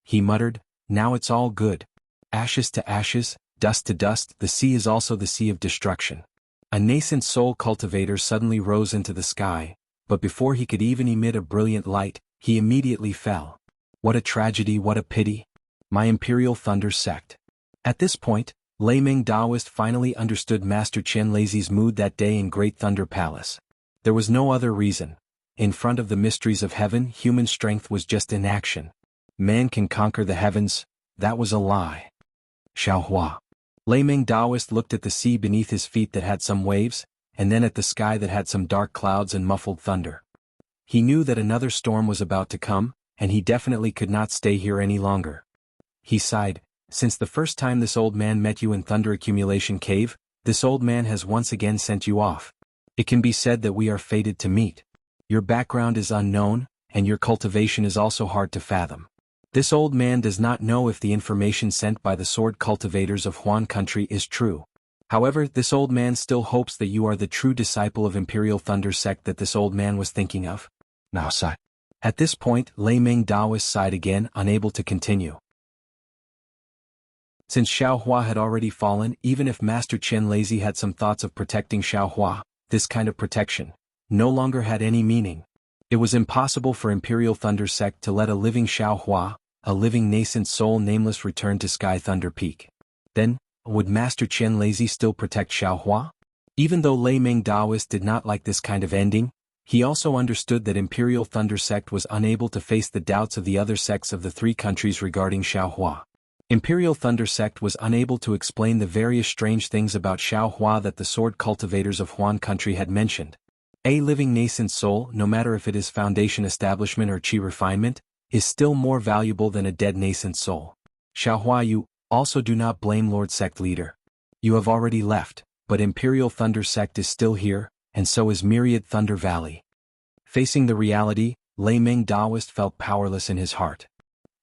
He muttered, now it's all good. Ashes to ashes, dust to dust, the sea is also the sea of destruction. A nascent soul cultivator suddenly rose into the sky, but before he could even emit a brilliant light, he immediately fell. What a tragedy, what a pity. My Imperial Thunder Sect. At this point, Lei Meng Daoist finally understood Master Chen Leizi's mood that day in Great Thunder Palace. There was no other reason. In front of the mysteries of heaven, human strength was just inaction. Man can conquer the heavens, that was a lie. Xiaohua. Lei Meng Daoist looked at the sea beneath his feet that had some waves, and then at the sky that had some dark clouds and muffled thunder. He knew that another storm was about to come, and he definitely could not stay here any longer. He sighed, since the first time this old man met you in Thunder Accumulation Cave, this old man has once again sent you off. It can be said that we are fated to meet. Your background is unknown, and your cultivation is also hard to fathom. This old man does not know if the information sent by the sword cultivators of Huan country is true. However, this old man still hopes that you are the true disciple of Imperial Thunder sect that this old man was thinking of. Now sigh. At this point, Lei Ming Daoist sighed again, unable to continue. Since Xiao Hua had already fallen, even if Master Chen Lazy had some thoughts of protecting Xiao Hua, this kind of protection no longer had any meaning. It was impossible for Imperial Thunder sect to let a living Xiao Hua, a living nascent soul nameless, return to Sky Thunder Peak. Then, would Master Chen Lazy still protect Xiao Hua? Even though Lei Ming Daoist did not like this kind of ending, he also understood that Imperial Thunder sect was unable to face the doubts of the other sects of the three countries regarding Xiao Hua. Imperial Thunder sect was unable to explain the various strange things about Xiao Hua that the sword cultivators of Huan country had mentioned. A living nascent soul, no matter if it is foundation establishment or chi refinement, is still more valuable than a dead nascent soul. Xiao Hua, you also do not blame Lord Sect Leader. You have already left, but Imperial Thunder sect is still here, and so is Myriad Thunder Valley. Facing the reality, Lei Ming Daoist felt powerless in his heart.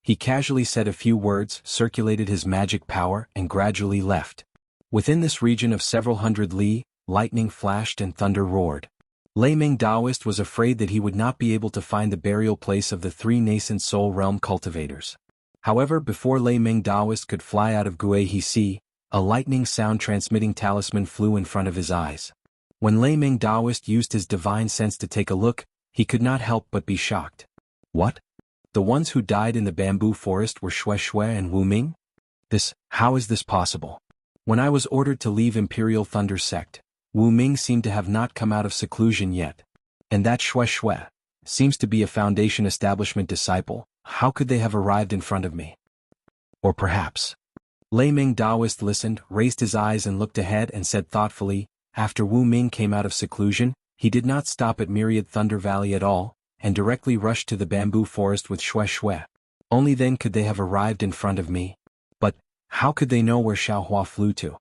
He casually said a few words, circulated his magic power, and gradually left. Within this region of several hundred li, lightning flashed and thunder roared. Lei Ming Daoist was afraid that he would not be able to find the burial place of the three nascent soul realm cultivators. However, before Lei Ming Daoist could fly out of Gui He, a lightning sound-transmitting talisman flew in front of his eyes. When Lei Ming Daoist used his divine sense to take a look, he could not help but be shocked. What? The ones who died in the bamboo forest were Xue Xue and Wu Ming? How is this possible? When I was ordered to leave Imperial Thunder sect, Wu Ming seemed to have not come out of seclusion yet. And that Xue Xue seems to be a foundation establishment disciple. How could they have arrived in front of me? Or perhaps... Lei Ming Daoist listened, raised his eyes and looked ahead and said thoughtfully, after Wu Ming came out of seclusion, he did not stop at Myriad Thunder Valley at all, and directly rushed to the bamboo forest with Xue Xue. Only then could they have arrived in front of me. But, how could they know where Xiao Hua flew to?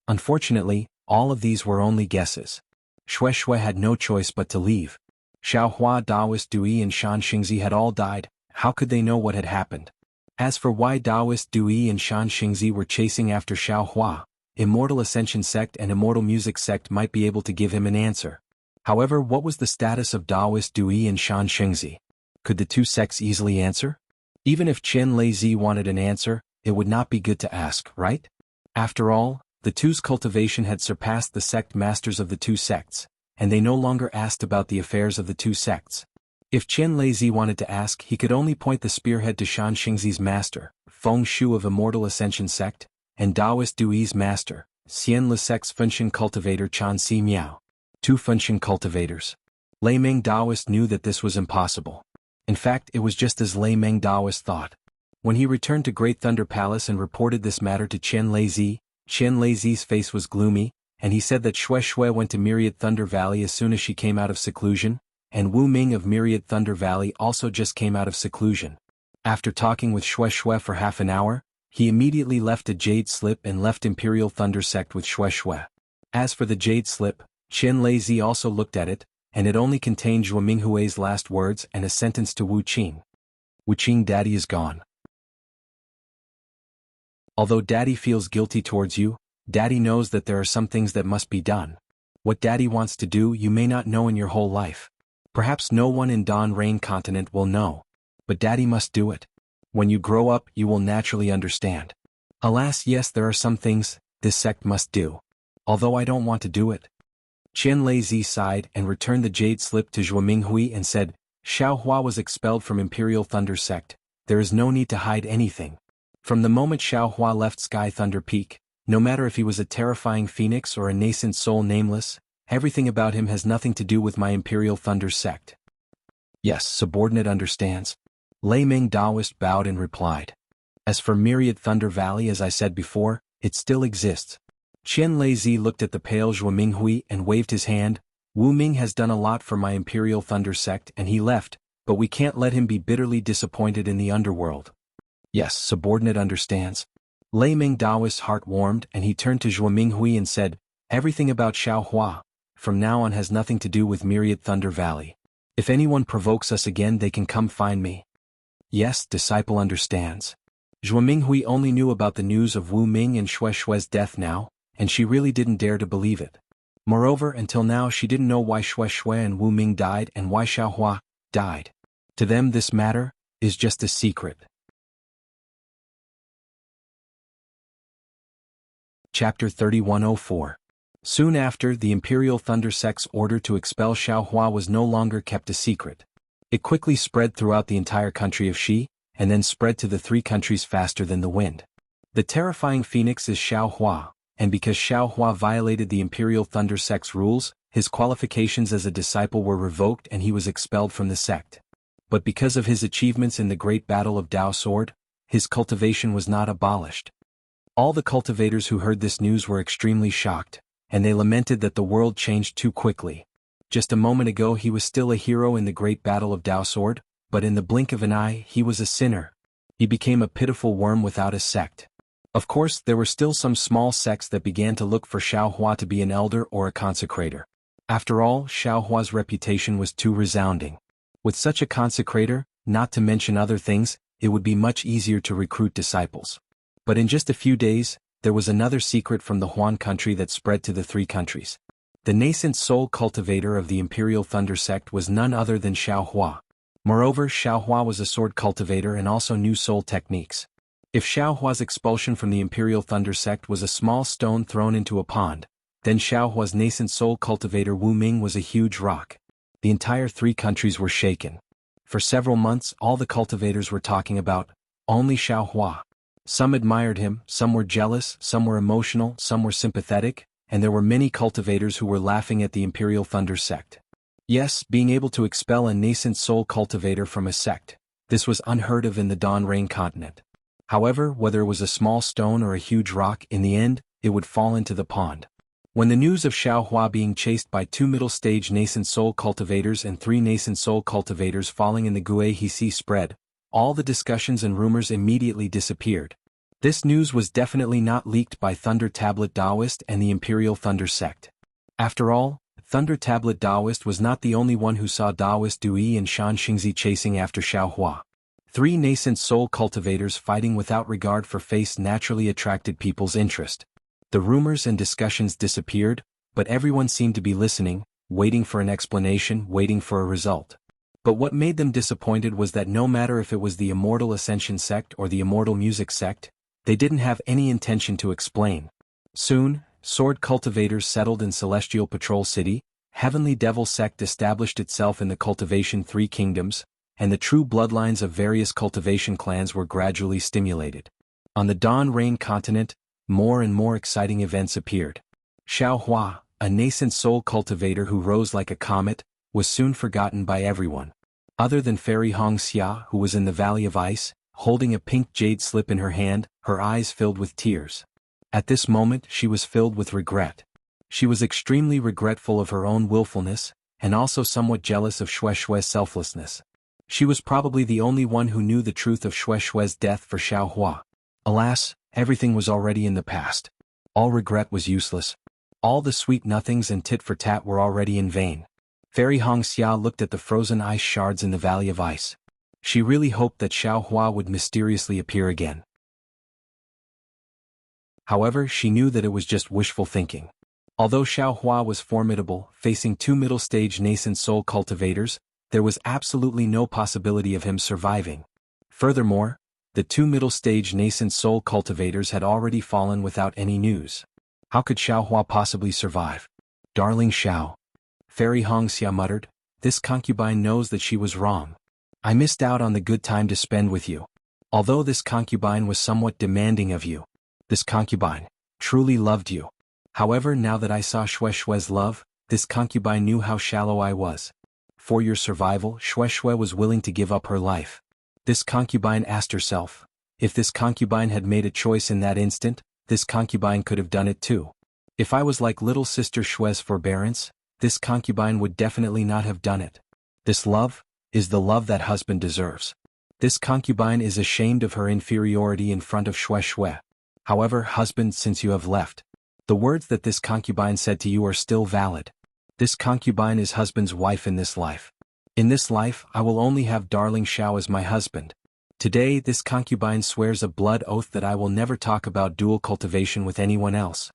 Unfortunately, all of these were only guesses. Xue Xue had no choice but to leave. Xiao Hua, Daoist Dui and Shan Xingzi had all died. How could they know what had happened? As for why Daoist Dui and Shan Xingzi were chasing after Xiao Hua, Immortal Ascension sect and Immortal Music sect might be able to give him an answer. However, what was the status of Daoist Dui and Shan Xingzi? Could the two sects easily answer? Even if Chen Lei wanted an answer, it would not be good to ask, right? After all, the two's cultivation had surpassed the sect masters of the two sects, and they no longer asked about the affairs of the two sects. If Chen Lei wanted to ask, he could only point the spearhead to Shan Xingzi's master, Feng Shu of Immortal Ascension sect, and Daoist Dui's master, Xian Le sect's Funshin cultivator Chan Si Miao. Two Funshin cultivators. Lei Ming Daoist knew that this was impossible. In fact, it was just as Lei Ming Daoist thought. When he returned to Great Thunder Palace and reported this matter to Chen Lei's face was gloomy, and he said that Xue Xue went to Myriad Thunder Valley as soon as she came out of seclusion, and Wu Ming of Myriad Thunder Valley also just came out of seclusion. After talking with Xue Xue for half an hour, he immediately left a jade slip and left Imperial Thunder sect with Xue Xue. As for the jade slip, Chen Lei also looked at it, and it only contained Zhuo Minghui's last words and a sentence to Wu Qing. Wu Qing, Daddy is gone. Although Daddy feels guilty towards you, Daddy knows that there are some things that must be done. What Daddy wants to do you may not know in your whole life. Perhaps no one in Dawn Rain continent will know. But Daddy must do it. When you grow up you will naturally understand. Alas, yes, there are some things this sect must do. Although I don't want to do it. Chen Lei sighed and returned the jade slip to Zhuo Minghui and said, Xiao Hua was expelled from Imperial Thunder sect. There is no need to hide anything. From the moment Xiao Hua left Sky Thunder Peak, no matter if he was a terrifying phoenix or a nascent soul nameless, everything about him has nothing to do with my Imperial Thunder sect. Yes, subordinate understands. Lei Ming Daoist bowed and replied. As for Myriad Thunder Valley, as I said before, it still exists. Chen Lei looked at the pale Zhuo Minghui and waved his hand. Wu Ming has done a lot for my Imperial Thunder sect and he left, but we can't let him be bitterly disappointed in the underworld. Yes, subordinate understands. Lei Ming Daoist's heart warmed and he turned to Zhuo Minghui and said, everything about Xiao Hua, from now on has nothing to do with Myriad Thunder Valley. If anyone provokes us again they can come find me. Yes, disciple understands. Zhuo Minghui only knew about the news of Wu Ming and Xue Xue's death now, and she really didn't dare to believe it. Moreover, until now she didn't know why Xue Xue and Wu Ming died and why Xiaohua died. To them this matter is just a secret. Chapter 3104. Soon after, the Imperial Thunder Sect's order to expel Xiaohua was no longer kept a secret. It quickly spread throughout the entire country of Xi, and then spread to the 3 countries faster than the wind. The terrifying phoenix is Xiaohua, and because Xiaohua violated the Imperial Thunder Sect's rules, his qualifications as a disciple were revoked and he was expelled from the sect. But because of his achievements in the Great Battle of Dao Sword, his cultivation was not abolished. All the cultivators who heard this news were extremely shocked, and they lamented that the world changed too quickly. Just a moment ago he was still a hero in the Great Battle of Dao Sword, but in the blink of an eye he was a sinner. He became a pitiful worm without a sect. Of course, there were still some small sects that began to look for Xiaohua to be an elder or a consecrator. After all, Xiaohua's reputation was too resounding. With such a consecrator, not to mention other things, it would be much easier to recruit disciples. But in just a few days, there was another secret from the Huan country that spread to the 3 countries. The nascent soul cultivator of the Imperial Thunder Sect was none other than Xiaohua. Moreover, Xiaohua was a sword cultivator and also knew soul techniques. If Xiaohua's expulsion from the Imperial Thunder Sect was a small stone thrown into a pond, then Xiaohua's nascent soul cultivator Wu Ming was a huge rock. The entire 3 countries were shaken. For several months all the cultivators were talking about only Xiaohua. Some admired him, some were jealous, some were emotional, some were sympathetic, and there were many cultivators who were laughing at the Imperial Thunder Sect. Yes, being able to expel a nascent soul cultivator from a sect, this was unheard of in the Dawn Rain continent. However, whether it was a small stone or a huge rock, in the end, it would fall into the pond. When the news of Xiaohua being chased by 2 middle-stage nascent soul cultivators and 3 nascent soul cultivators falling in the Guihe Sea spread, all the discussions and rumors immediately disappeared. This news was definitely not leaked by Thunder Tablet Daoist and the Imperial Thunder Sect. After all, Thunder Tablet Daoist was not the only one who saw Daoist Dui and Shan Xingzi chasing after Xiaohua. 3 nascent soul cultivators fighting without regard for face naturally attracted people's interest. The rumors and discussions disappeared, but everyone seemed to be listening, waiting for an explanation, waiting for a result. But what made them disappointed was that no matter if it was the Immortal Ascension Sect or the Immortal Music Sect, they didn't have any intention to explain. Soon, sword cultivators settled in Celestial Patrol City, Heavenly Devil Sect established itself in the Cultivation 3 Kingdoms, and the true bloodlines of various cultivation clans were gradually stimulated. On the Dawn Rain continent, more and more exciting events appeared. Xiaohua, a nascent soul cultivator who rose like a comet, was soon forgotten by everyone. Other than Fairy Hong Xia, who was in the Valley of Ice, holding a pink jade slip in her hand, her eyes filled with tears. At this moment she was filled with regret. She was extremely regretful of her own willfulness, and also somewhat jealous of Xue Xue's selflessness. She was probably the only one who knew the truth of Xue Xue's death for Xiaohua. Alas, everything was already in the past. All regret was useless. All the sweet nothings and tit-for-tat were already in vain. Fairy Hong Xia looked at the frozen ice shards in the Valley of Ice. She really hoped that Xiaohua would mysteriously appear again. However, she knew that it was just wishful thinking. Although Xiaohua was formidable, facing 2 middle-stage nascent soul cultivators, there was absolutely no possibility of him surviving. Furthermore, the 2 middle-stage nascent soul cultivators had already fallen without any news. How could Xiaohua possibly survive? Darling Xiao. Fairy Hong Xia muttered, this concubine knows that she was wrong. I missed out on the good time to spend with you. Although this concubine was somewhat demanding of you, this concubine truly loved you. However, now that I saw Xue Xue's love, this concubine knew how shallow I was. For your survival, Xue Xue was willing to give up her life. This concubine asked herself, if this concubine had made a choice in that instant, this concubine could have done it too. If I was like little sister Xue's forbearance, this concubine would definitely not have done it. This love is the love that husband deserves. This concubine is ashamed of her inferiority in front of Xue Xue. However, husband, since you have left, the words that this concubine said to you are still valid. This concubine is husband's wife in this life. In this life, I will only have darling Xiao as my husband. Today this concubine swears a blood oath that I will never talk about dual cultivation with anyone else.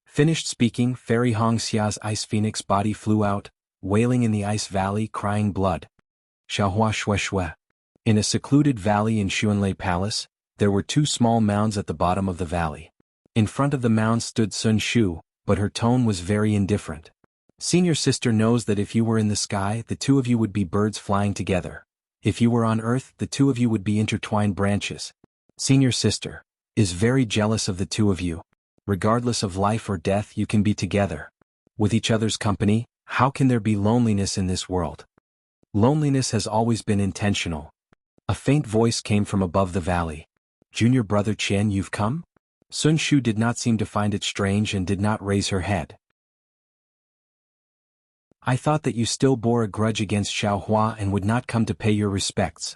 Finished speaking, Fairy Hong Xia's ice phoenix body flew out, wailing in the ice valley, crying blood. Xiaohua Xue Xue. In a secluded valley in Xuanlei Palace, there were two small mounds at the bottom of the valley. In front of the mounds stood Sun Shu, but her tone was very indifferent. Senior sister knows that if you were in the sky, the two of you would be birds flying together. If you were on earth, the two of you would be intertwined branches. Senior sister is very jealous of the two of you. Regardless of life or death, you can be together. With each other's company, how can there be loneliness in this world? Loneliness has always been intentional. A faint voice came from above the valley. Junior brother Qian, you've come? Sun Shu did not seem to find it strange and did not raise her head. I thought that you still bore a grudge against Xiaohua and would not come to pay your respects.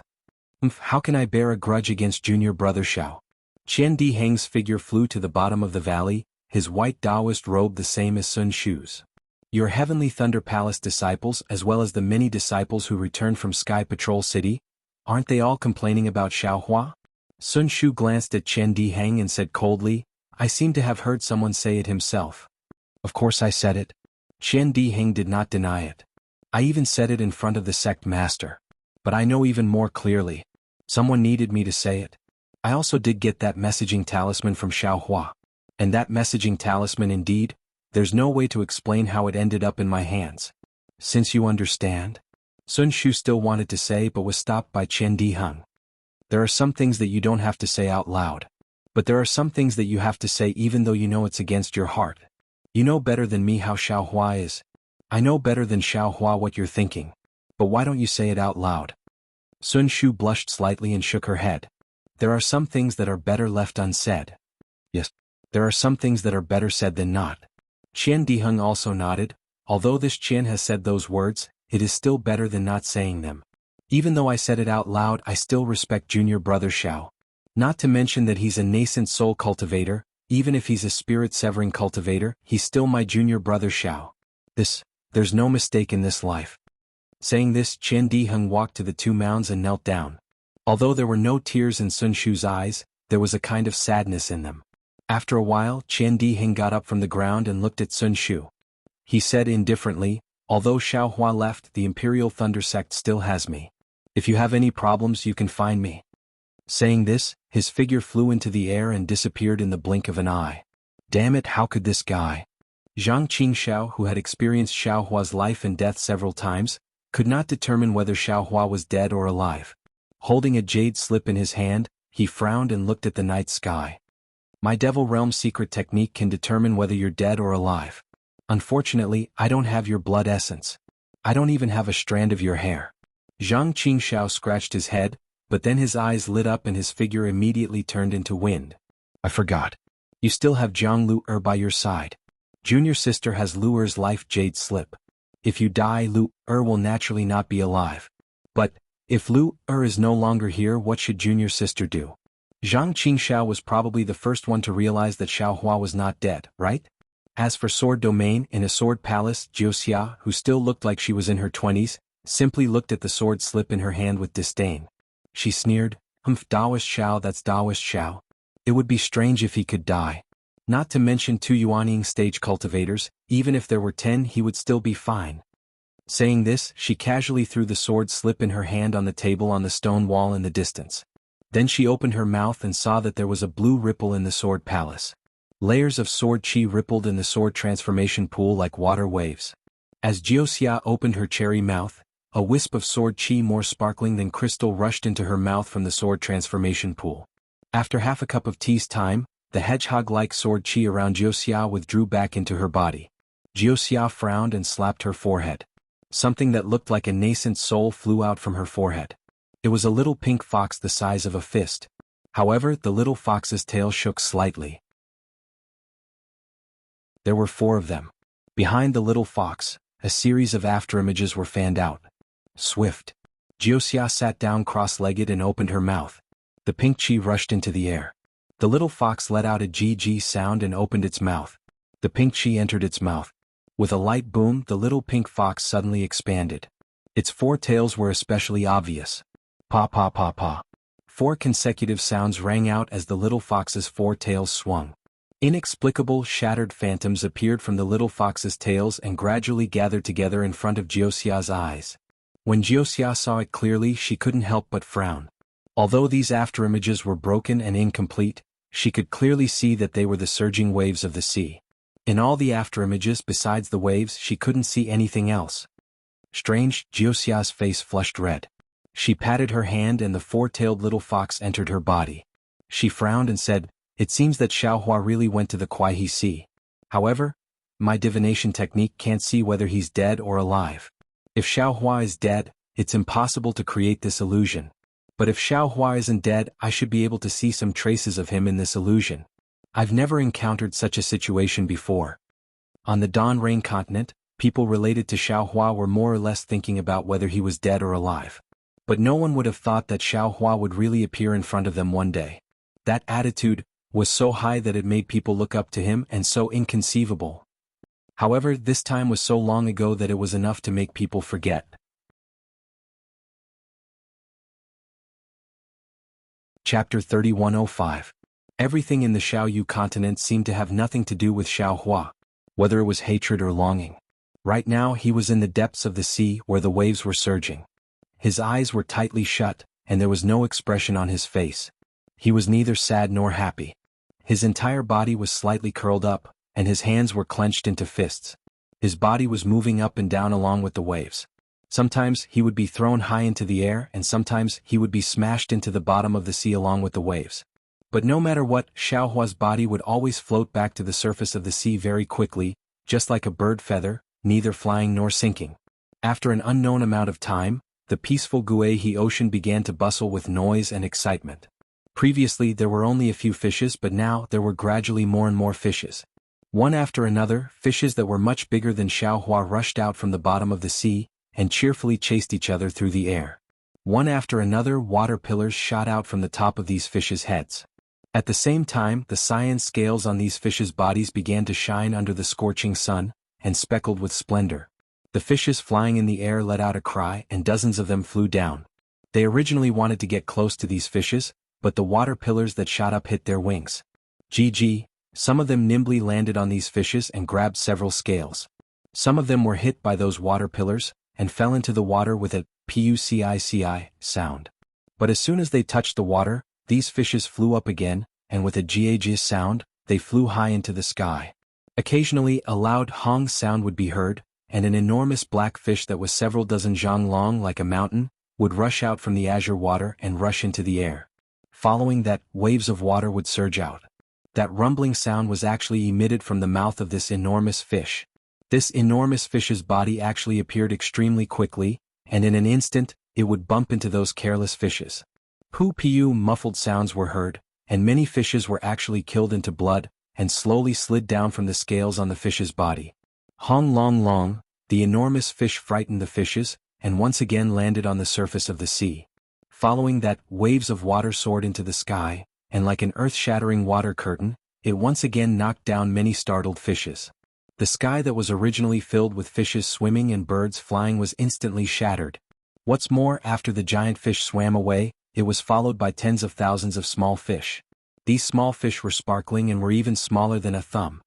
How can I bear a grudge against junior brother Xiao? Qian Di Heng's figure flew to the bottom of the valley, his white Taoist robe the same as Sun Shu's. Your Heavenly Thunder Palace disciples, as well as the many disciples who returned from Sky Patrol City, aren't they all complaining about Xiaohua? Sun Shu glanced at Qian Di Heng and said coldly, I seem to have heard someone say it himself. Of course I said it. Qian Di Heng did not deny it. I even said it in front of the sect master. But I know even more clearly. Someone needed me to say it. I also did get that messaging talisman from Xiaohua. And that messaging talisman indeed, there's no way to explain how it ended up in my hands. Since you understand? Sun Shu still wanted to say but was stopped by Qian Di Heng. There are some things that you don't have to say out loud. But there are some things that you have to say even though you know it's against your heart. You know better than me how Xiaohua is. I know better than Xiaohua what you're thinking. But why don't you say it out loud? Sun Shu blushed slightly and shook her head. There are some things that are better left unsaid. Yes, there are some things that are better said than not. Qian Diheng also nodded. Although this Qian has said those words, it is still better than not saying them. Even though I said it out loud, I still respect junior brother Xiao. Not to mention that he's a nascent soul cultivator. Even if he's a spirit-severing cultivator, he's still my junior brother Xiao. There's no mistake in this life. Saying this, Qian Diheng walked to the two mounds and knelt down. Although there were no tears in Sun Shu's eyes, there was a kind of sadness in them. After a while, Qian Diheng got up from the ground and looked at Sun Shu. He said indifferently, although Xiaohua left, the Imperial Thunder Sect still has me. If you have any problems, you can find me. Saying this, his figure flew into the air and disappeared in the blink of an eye. Damn it, how could this guy? Zhang Qingxiao, who had experienced Xiaohua's life and death several times, could not determine whether Xiaohua was dead or alive. Holding a jade slip in his hand, he frowned and looked at the night sky. My Devil Realm secret technique can determine whether you're dead or alive. Unfortunately, I don't have your blood essence. I don't even have a strand of your hair. Zhang Qingxiao scratched his head, but then his eyes lit up and his figure immediately turned into wind. I forgot. You still have Jiang Lu by your side. Junior sister has Lu life jade slip. If you die, Lu will naturally not be alive. But, if Lu is no longer here, what should junior sister do? Zhang Qingxiao was probably the first one to realize that Xiaohua was not dead, right? As for Sword Domain in a Sword Palace, Jiuxia, who still looked like she was in her 20s, simply looked at the sword slip in her hand with disdain. She sneered, Daoist Xiao, that's Daoist Xiao. It would be strange if he could die. Not to mention 2 Yuanying stage cultivators, even if there were 10 he would still be fine. Saying this, she casually threw the sword slip in her hand on the table on the stone wall in the distance. Then she opened her mouth and saw that there was a blue ripple in the sword palace. Layers of sword chi rippled in the sword transformation pool like water waves. As Jiuxia opened her cherry mouth, a wisp of sword chi more sparkling than crystal rushed into her mouth from the sword transformation pool. After half a cup of tea's time, the hedgehog-like sword chi around Jiuxia withdrew back into her body. Jiuxia frowned and slapped her forehead. Something that looked like a nascent soul flew out from her forehead. It was a little pink fox the size of a fist. However, the little fox's tail shook slightly. There were 4 of them. Behind the little fox, a series of afterimages were fanned out. Swift. Jiuxia sat down cross-legged and opened her mouth. The pink chi rushed into the air. The little fox let out a GG sound and opened its mouth. The pink chi entered its mouth. With a light boom, the little pink fox suddenly expanded. Its 4 tails were especially obvious. Pa pa pa pa. 4 consecutive sounds rang out as the little fox's 4 tails swung. Inexplicable, shattered phantoms appeared from the little fox's tails and gradually gathered together in front of Josiah's eyes. When Josiah saw it clearly, she couldn't help but frown. Although these afterimages were broken and incomplete, she could clearly see that they were the surging waves of the sea. In all the afterimages besides the waves, she couldn't see anything else. Strange, Josiah's face flushed red. She patted her hand and the 4-tailed little fox entered her body. She frowned and said, "It seems that Xiaohua really went to the Kuai Sea. However, my divination technique can't see whether he's dead or alive. If Xiaohua is dead, it's impossible to create this illusion. But if Xiaohua isn't dead, I should be able to see some traces of him in this illusion. I've never encountered such a situation before." On the Dawn Rain continent, people related to Xiaohua were more or less thinking about whether he was dead or alive. But no one would have thought that Xiaohua would really appear in front of them one day. That attitude was so high that it made people look up to him, and so inconceivable. However, this time was so long ago that it was enough to make people forget. Chapter 3105. Everything in the Xiaoyu continent seemed to have nothing to do with Xiaohua, whether it was hatred or longing. Right now he was in the depths of the sea where the waves were surging. His eyes were tightly shut, and there was no expression on his face. He was neither sad nor happy. His entire body was slightly curled up, and his hands were clenched into fists. His body was moving up and down along with the waves. Sometimes he would be thrown high into the air, and sometimes he would be smashed into the bottom of the sea along with the waves. But no matter what, Xiaohua's body would always float back to the surface of the sea very quickly, just like a bird feather, neither flying nor sinking. After an unknown amount of time, the peaceful Guihe Ocean began to bustle with noise and excitement. Previously there were only a few fishes, but now there were gradually more and more fishes. One after another, fishes that were much bigger than Xiaohua rushed out from the bottom of the sea, and cheerfully chased each other through the air. One after another, water pillars shot out from the top of these fishes' heads. At the same time, the cyan scales on these fishes' bodies began to shine under the scorching sun, and speckled with splendor. The fishes flying in the air let out a cry, and dozens of them flew down. They originally wanted to get close to these fishes, but the water pillars that shot up hit their wings. Some of them nimbly landed on these fishes and grabbed several scales. Some of them were hit by those water pillars, and fell into the water with a pucici sound. But as soon as they touched the water, these fishes flew up again, and with a gis sound, they flew high into the sky. Occasionally a loud hong sound would be heard, and an enormous black fish that was several dozen zhang long like a mountain, would rush out from the azure water and rush into the air. Following that, waves of water would surge out. That rumbling sound was actually emitted from the mouth of this enormous fish. This enormous fish's body actually appeared extremely quickly, and in an instant, it would bump into those careless fishes. Pu muffled sounds were heard, and many fishes were actually killed into blood, and slowly slid down from the scales on the fish's body. Hong long long, the enormous fish frightened the fishes, and once again landed on the surface of the sea. Following that, waves of water soared into the sky, and like an earth-shattering water curtain, it once again knocked down many startled fishes. The sky that was originally filled with fishes swimming and birds flying was instantly shattered. What's more, after the giant fish swam away, it was followed by tens of thousands of small fish. These small fish were sparkling and were even smaller than a thumb.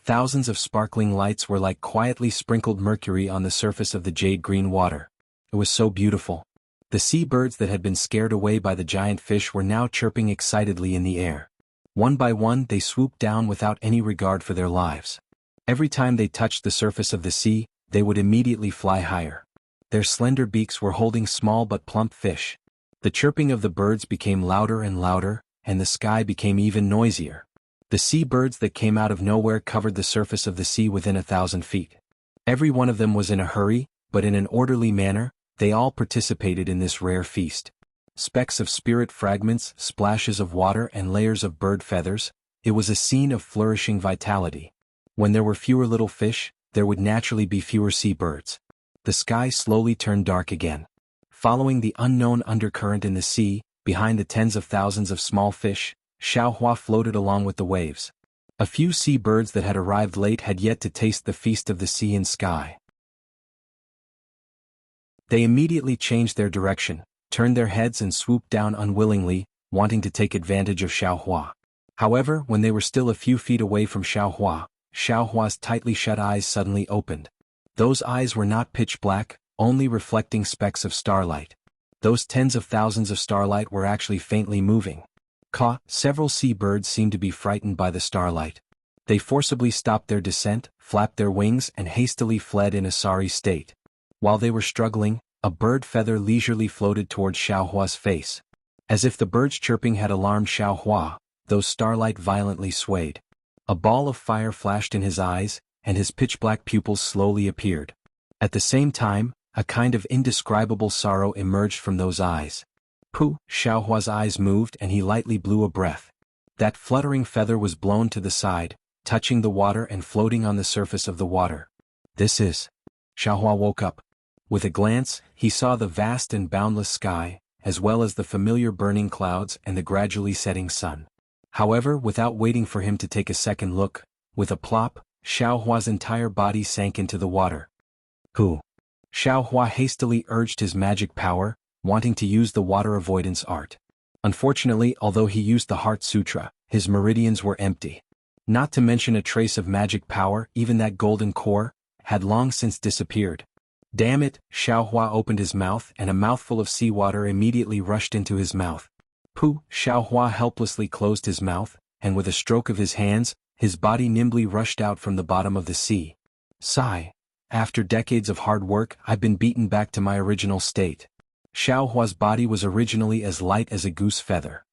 Thousands of sparkling lights were like quietly sprinkled mercury on the surface of the jade-green water. It was so beautiful. The sea birds that had been scared away by the giant fish were now chirping excitedly in the air. One by one they swooped down without any regard for their lives. Every time they touched the surface of the sea, they would immediately fly higher. Their slender beaks were holding small but plump fish. The chirping of the birds became louder and louder, and the sky became even noisier. The sea birds that came out of nowhere covered the surface of the sea within 1,000 feet. Every one of them was in a hurry, but in an orderly manner, they all participated in this rare feast. Specks of spirit fragments, splashes of water and layers of bird feathers, it was a scene of flourishing vitality. When there were fewer little fish, there would naturally be fewer sea birds. The sky slowly turned dark again. Following the unknown undercurrent in the sea, behind the tens of thousands of small fish, Xiaohua floated along with the waves. A few sea birds that had arrived late had yet to taste the feast of the sea and sky. They immediately changed their direction, turned their heads and swooped down unwillingly, wanting to take advantage of Xiaohua. However, when they were still a few feet away from Xiaohua's tightly shut eyes suddenly opened. Those eyes were not pitch black, only reflecting specks of starlight. Those tens of thousands of starlight were actually faintly moving. Several sea birds seemed to be frightened by the starlight. They forcibly stopped their descent, flapped their wings and hastily fled in a sorry state. While they were struggling, a bird feather leisurely floated towards Xiaohua's face. As if the bird's chirping had alarmed Xiaohua, those starlight violently swayed. A ball of fire flashed in his eyes, and his pitch-black pupils slowly appeared. At the same time, a kind of indescribable sorrow emerged from those eyes. Xiaohua's eyes moved and he lightly blew a breath. That fluttering feather was blown to the side, touching the water and floating on the surface of the water. This is... Xiaohua woke up. With a glance, he saw the vast and boundless sky, as well as the familiar burning clouds and the gradually setting sun. However, without waiting for him to take a second look, with a plop, Xiaohua's entire body sank into the water. Xiaohua hastily urged his magic power, wanting to use the water avoidance art. Unfortunately, although he used the Heart Sutra, his meridians were empty. Not to mention a trace of magic power, even that golden core, had long since disappeared. Damn it, Xiaohua opened his mouth and a mouthful of seawater immediately rushed into his mouth. Xiaohua helplessly closed his mouth, and with a stroke of his hands, his body nimbly rushed out from the bottom of the sea. Sigh. After decades of hard work, I've been beaten back to my original state. Xiaohua's body was originally as light as a goose feather.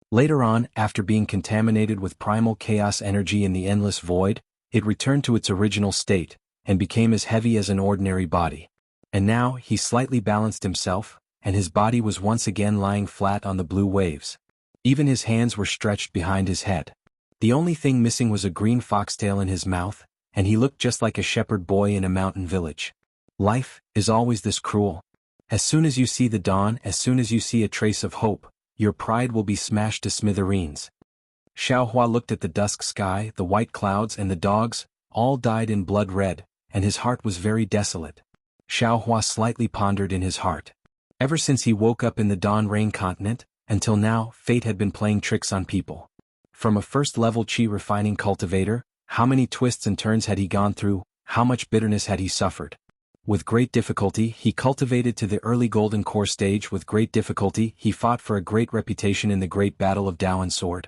Later on, after being contaminated with primal chaos energy in the endless void, it returned to its original state, and became as heavy as an ordinary body. And now, he slightly balanced himself, and his body was once again lying flat on the blue waves. Even his hands were stretched behind his head. The only thing missing was a green foxtail in his mouth, and he looked just like a shepherd boy in a mountain village. Life is always this cruel. As soon as you see the dawn, as soon as you see a trace of hope, your pride will be smashed to smithereens. Xiaohua looked at the dusk sky, the white clouds and the dogs, all dyed in blood red, and his heart was very desolate. Xiaohua slightly pondered in his heart. Ever since he woke up in the Dawn Rain continent, until now, fate had been playing tricks on people. From a first-level qi refining cultivator, how many twists and turns had he gone through, how much bitterness had he suffered? With great difficulty, he cultivated to the early golden core stage. With great difficulty, he fought for a great reputation in the great battle of Dao and Sword.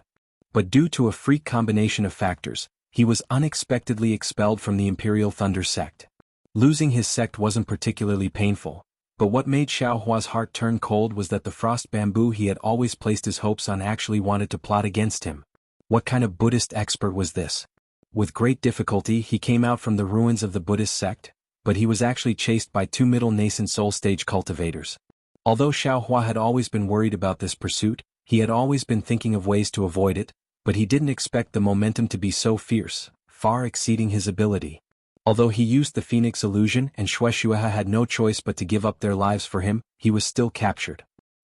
But due to a freak combination of factors, he was unexpectedly expelled from the Imperial Thunder sect. Losing his sect wasn't particularly painful, but what made Xiaohua's heart turn cold was that the frost bamboo he had always placed his hopes on actually wanted to plot against him. What kind of Buddhist expert was this? With great difficulty he came out from the ruins of the Buddhist sect, but he was actually chased by two middle nascent soul stage cultivators. Although Xiaohua had always been worried about this pursuit, he had always been thinking of ways to avoid it, but he didn't expect the momentum to be so fierce, far exceeding his ability. Although he used the Phoenix illusion and Shueishueha had no choice but to give up their lives for him, he was still captured.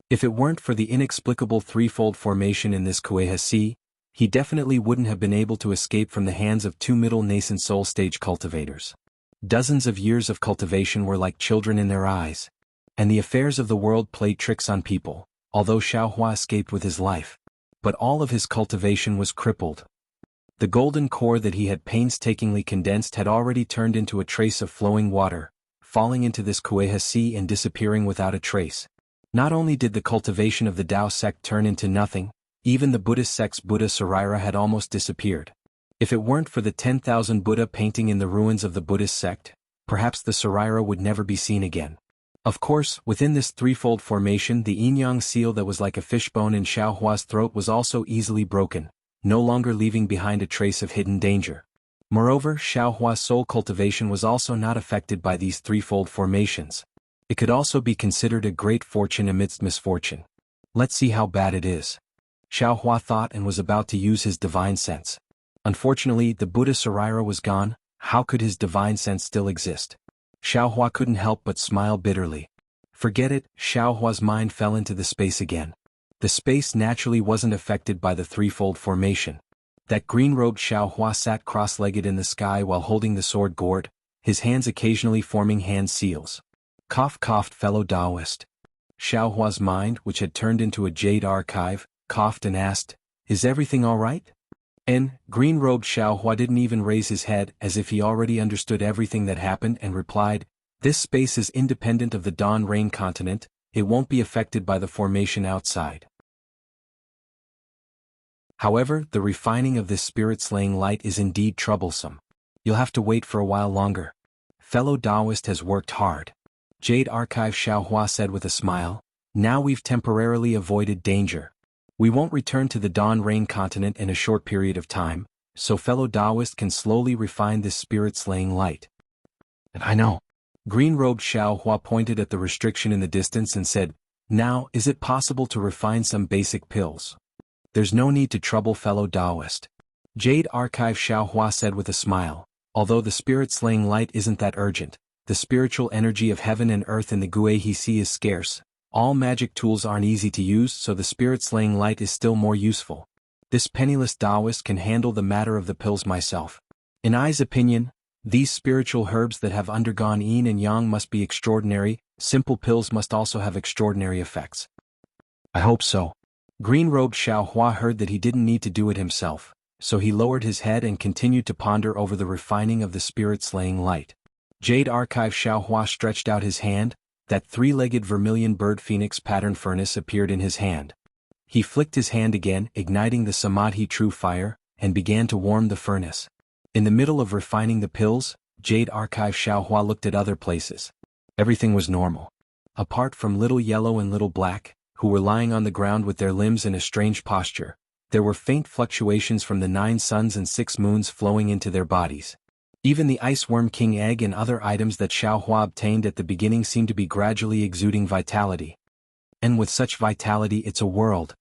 If it weren't for the inexplicable threefold formation in this Kueha Sea, he definitely wouldn't have been able to escape from the hands of two middle nascent soul stage cultivators. Dozens of years of cultivation were like children in their eyes. And the affairs of the world played tricks on people, although Xiaohua escaped with his life. But all of his cultivation was crippled. The golden core that he had painstakingly condensed had already turned into a trace of flowing water, falling into this Kueha Sea and disappearing without a trace. Not only did the cultivation of the Tao sect turn into nothing, even the Buddhist sect's Buddha Sarira had almost disappeared. If it weren't for the 10,000 Buddha painting in the ruins of the Buddhist sect, perhaps the Sarira would never be seen again. Of course, within this threefold formation the yin-yang seal that was like a fishbone in Xiaohua's throat was also easily broken, no longer leaving behind a trace of hidden danger. Moreover, Xiaohua's soul cultivation was also not affected by these threefold formations. It could also be considered a great fortune amidst misfortune. Let's see how bad it is. Xiaohua thought and was about to use his divine sense. Unfortunately, the Buddha Sarira was gone. How could his divine sense still exist? Xiaohua couldn't help but smile bitterly. Forget it, Xiaohua's mind fell into the space again. The space naturally wasn't affected by the threefold formation. That green-robed Xiaohua sat cross-legged in the sky while holding the sword gourd, his hands occasionally forming hand seals. Cough coughed fellow Taoist. Xiaohua's mind, which had turned into a jade archive, coughed and asked, "Is everything all right?" Green-robed Xiaohua didn't even raise his head, as if he already understood everything that happened, and replied, "This space is independent of the Dawn Rain continent, it won't be affected by the formation outside. However, the refining of this spirit-slaying light is indeed troublesome. You'll have to wait for a while longer. Fellow Taoist has worked hard." Jade Archive Xiaohua said with a smile, "Now we've temporarily avoided danger. We won't return to the Dawn Rain continent in a short period of time, so fellow Taoist can slowly refine this spirit-slaying light." "And I know." Green-robed Xiaohua pointed at the restriction in the distance and said, "Now, is it possible to refine some basic pills?" "There's no need to trouble fellow Taoist." Jade Archive Xiaohua said with a smile, "Although the spirit-slaying light isn't that urgent, the spiritual energy of heaven and earth in the Guehisi is scarce. All magic tools aren't easy to use, so the spirit-slaying light is still more useful. This penniless Taoist can handle the matter of the pills myself. In I's opinion, these spiritual herbs that have undergone yin and yang must be extraordinary, simple pills must also have extraordinary effects." "I hope so." Green-robed Xiaohua heard that he didn't need to do it himself, so he lowered his head and continued to ponder over the refining of the spirit-slaying light. Jade Archive Xiaohua stretched out his hand. That three-legged vermilion bird phoenix pattern furnace appeared in his hand. He flicked his hand again, igniting the Samadhi true fire, and began to warm the furnace. In the middle of refining the pills, Jade Archive Xiaohua looked at other places. Everything was normal. Apart from Little Yellow and Little Black, who were lying on the ground with their limbs in a strange posture, there were faint fluctuations from the 9 suns and 6 moons flowing into their bodies. Even the Ice Worm King egg and other items that Xiaohua obtained at the beginning seemed to be gradually exuding vitality. And with such vitality, it's a world.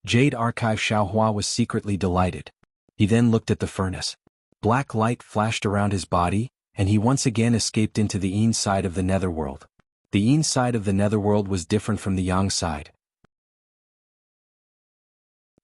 Jade Archive Xiaohua was secretly delighted. He then looked at the furnace. Black light flashed around his body, and he once again escaped into the yin side of the netherworld. The yin side of the netherworld was different from the yang side.